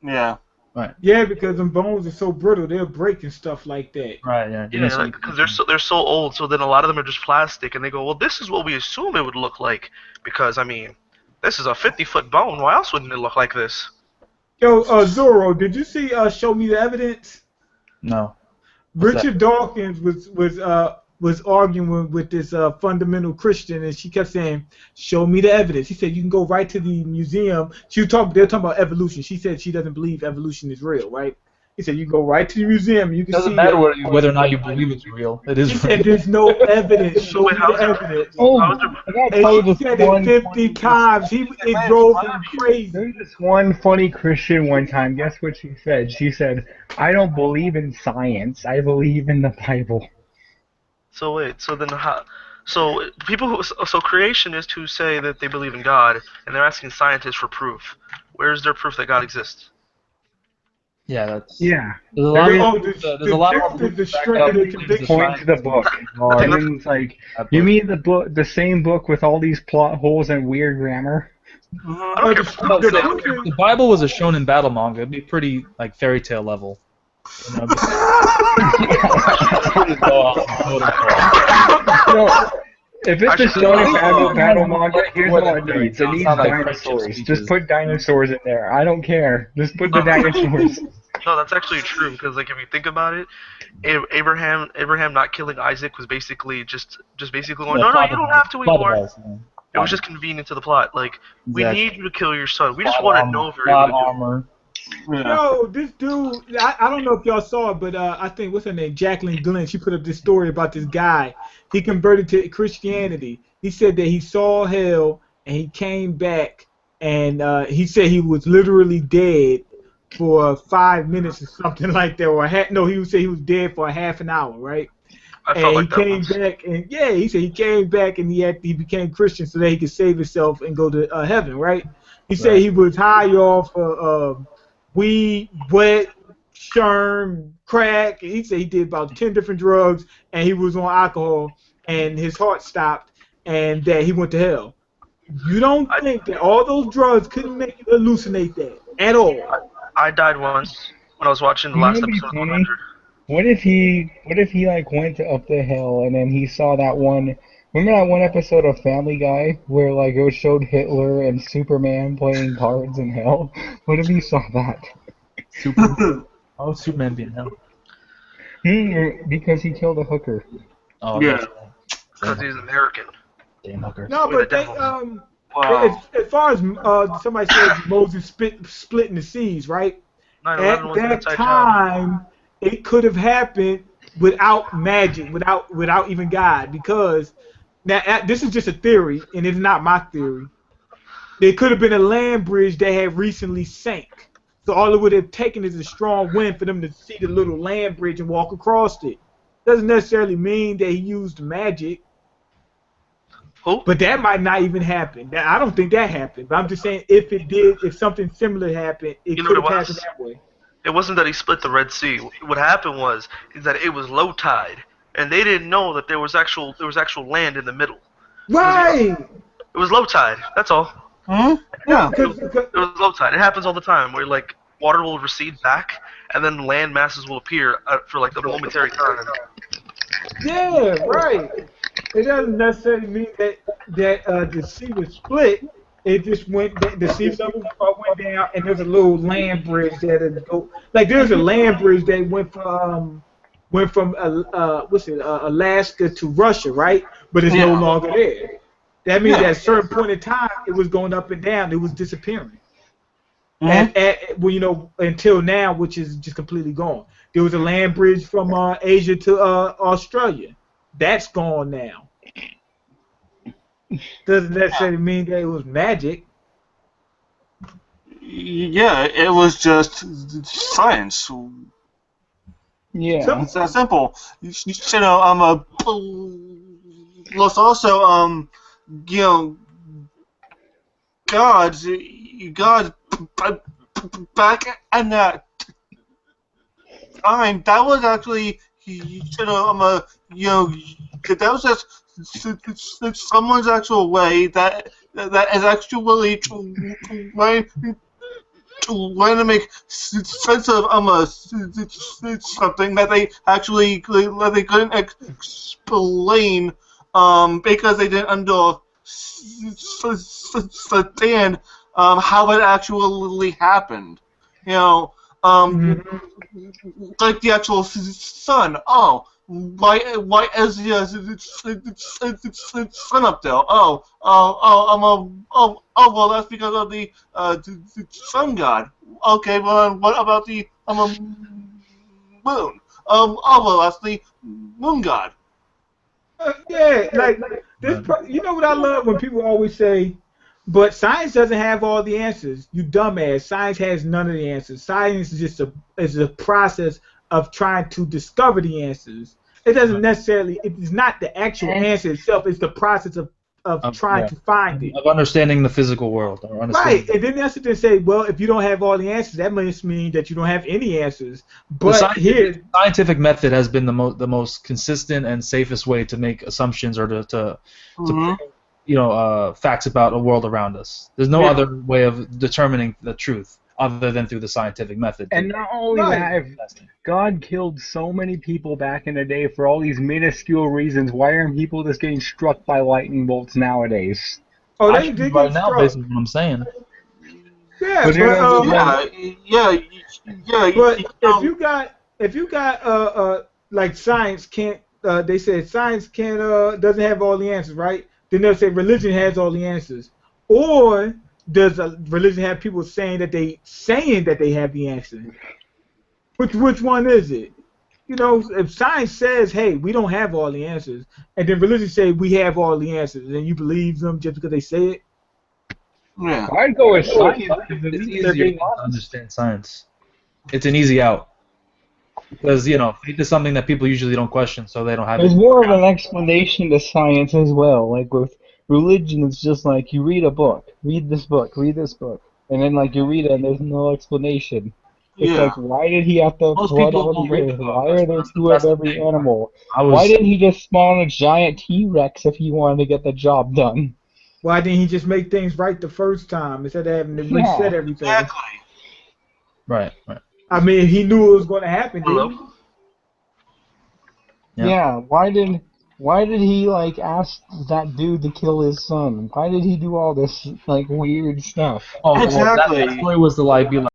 Yeah. Right. Yeah, because them bones are so brittle, they'll break and stuff like that. Right. Yeah. Yeah, because they're so old. So then a lot of them are just plastic, and they go, well, this is what we assume it would look like, because I mean, this is a 50-foot bone. Why else wouldn't it look like this? Yo, Zorro, did you see Show Me the Evidence? No. Richard Dawkins was arguing with this fundamental Christian, and she kept saying, "Show me the evidence." He said, "You can go right to the museum." They're talking about evolution. She said she doesn't believe evolution is real, right? He said, "You can go right to the museum. And you can see." Doesn't matter whether or not you believe it's real. It is. He said, "There's no evidence. Show me the evidence." Oh, I gotta tell you he said it 50 times. It drove him crazy. There's this one funny Christian one time. Guess what she said? She said, "I don't believe in science. I believe in the Bible." So wait, so then how? So so creationists who say that they believe in God, and they're asking scientists for proof. Where's their proof that God exists? Yeah, that's. Yeah. There's a lot. There's A lot more. the strength of the conviction. Point to the book. And then it's like, you mean the same book with all these plot holes and weird grammar? I don't care. The Bible was a shonen battle manga. It'd be pretty like fairy tale level. You know, if it's a shonen battle manga, here's what it needs. It needs dinosaurs. Just put dinosaurs in there. I don't care. Just put the dinosaurs. No, that's actually true because, like, if you think about it, Abraham not killing Isaac was basically just basically going, no, you don't have to anymore. It was just convenient to the plot. Like, we need you to kill your son. We just want to know if you're able to armor. No, this dude, I don't know if y'all saw it, but I think, what's her name, Jacqueline Glenn, she put up this story about this guy. He converted to Christianity. He said that he saw hell and he came back, and he said he was literally dead for 5 minutes or something like that, or he would say he was dead for a half an hour, right? And he came back, and he said he came back and he became Christian so that he could save himself and go to heaven, right? He said he was high off weed, wet, sherm, crack. He said he did about 10 different drugs, and he was on alcohol, and his heart stopped, and that he went to hell. You don't think that all those drugs couldn't make you hallucinate that at all? I died once when I was watching the last episode of 100. What if he like went up to hell and then he saw that one? Remember that one episode of Family Guy where like it showed Hitler and Superman playing cards in hell? What if he saw that? Superman be in hell? Because he killed a hooker. Oh yeah. Because he's American. Damn hooker. No, but they as far as somebody said Moses splitting the seas, right? At that time, it could have happened without magic, without even God, because now this is just a theory, and it's not my theory. There could have been a land bridge that had recently sank, so all it would have taken is a strong wind for them to see the little land bridge and walk across it. Doesn't necessarily mean that he used magic. Who? But that might not even happen. I don't think that happened. But I'm just saying, if it did, if something similar happened, it could have happened that way. It wasn't that he split the Red Sea. What happened is that it was low tide, and they didn't know that there was actual land in the middle. Right. It was low tide. That's all. Huh? Yeah. It was low tide. It happens all the time, where like water will recede back, and then land masses will appear for like a momentary time. Yeah. Right. It doesn't necessarily mean that the sea was split. It just the sea level went down, and there's a little land bridge like there's a land bridge that went from Alaska to Russia, right? But it's no longer there. That means at a certain point in time, it was going up and down. It was disappearing. Until now, which is just completely gone. There was a land bridge from Asia to Australia. That's gone now. Doesn't necessarily mean that it was magic. Yeah, it was just science. Yeah. It's that simple. I'm a plus also God's back in that time. That was actually that was just someone's actual way that is actually trying to make sense of something that they actually couldn't explain because they didn't understand how it actually happened. Like the actual sun. Oh, why is the sun up there? Oh, well, that's because of the sun god. Okay, well, what about the moon? Well, that's the moon god. Yeah, like this. You know what I love when people always say, but science doesn't have all the answers. You dumbass. Science has none of the answers. Science is just a process of trying to discover the answers. it doesn't necessarily. It's not the actual answer itself. It's the process of trying to find it. Of understanding the physical world. Or Right, and then that's to say, well, if you don't have all the answers, that must mean that you don't have any answers. But the scientific method has been the most consistent and safest way to make assumptions or to facts about a world around us. There's no other way of determining the truth other than through the scientific method. And not only that, God killed so many people back in the day for all these minuscule reasons. Why aren't people just getting struck by lightning bolts nowadays? Oh, they did right now, basically what I'm saying. Yeah, but if you got like science can't, they said science can't doesn't have all the answers, right? Then they'll say religion has all the answers, or does religion have people saying that they have the answer? Which one is it? You know, if science says, hey, we don't have all the answers, and then religion say we have all the answers, and you believe them just because they say it? Yeah. I'd go with science. It's easier to understand science. It's an easy out. Because, faith is something that people usually don't question, so they don't have There's more of an explanation to science as well. Like with religion, it's just like you read a book, read this book, and then like you read it and there's no explanation. It's like, why did he have to flood all the earth? Why are there two of every animal? Why didn't he just spawn a giant T-Rex if he wanted to get the job done? Why didn't he just make things right the first time instead of having to reset everything? Exactly. Right. I mean, he knew it was going to happen, didn't he? Yeah, why did he like ask that dude to kill his son? Why did he do all this like weird stuff? Oh, exactly. Well, that story was to like be like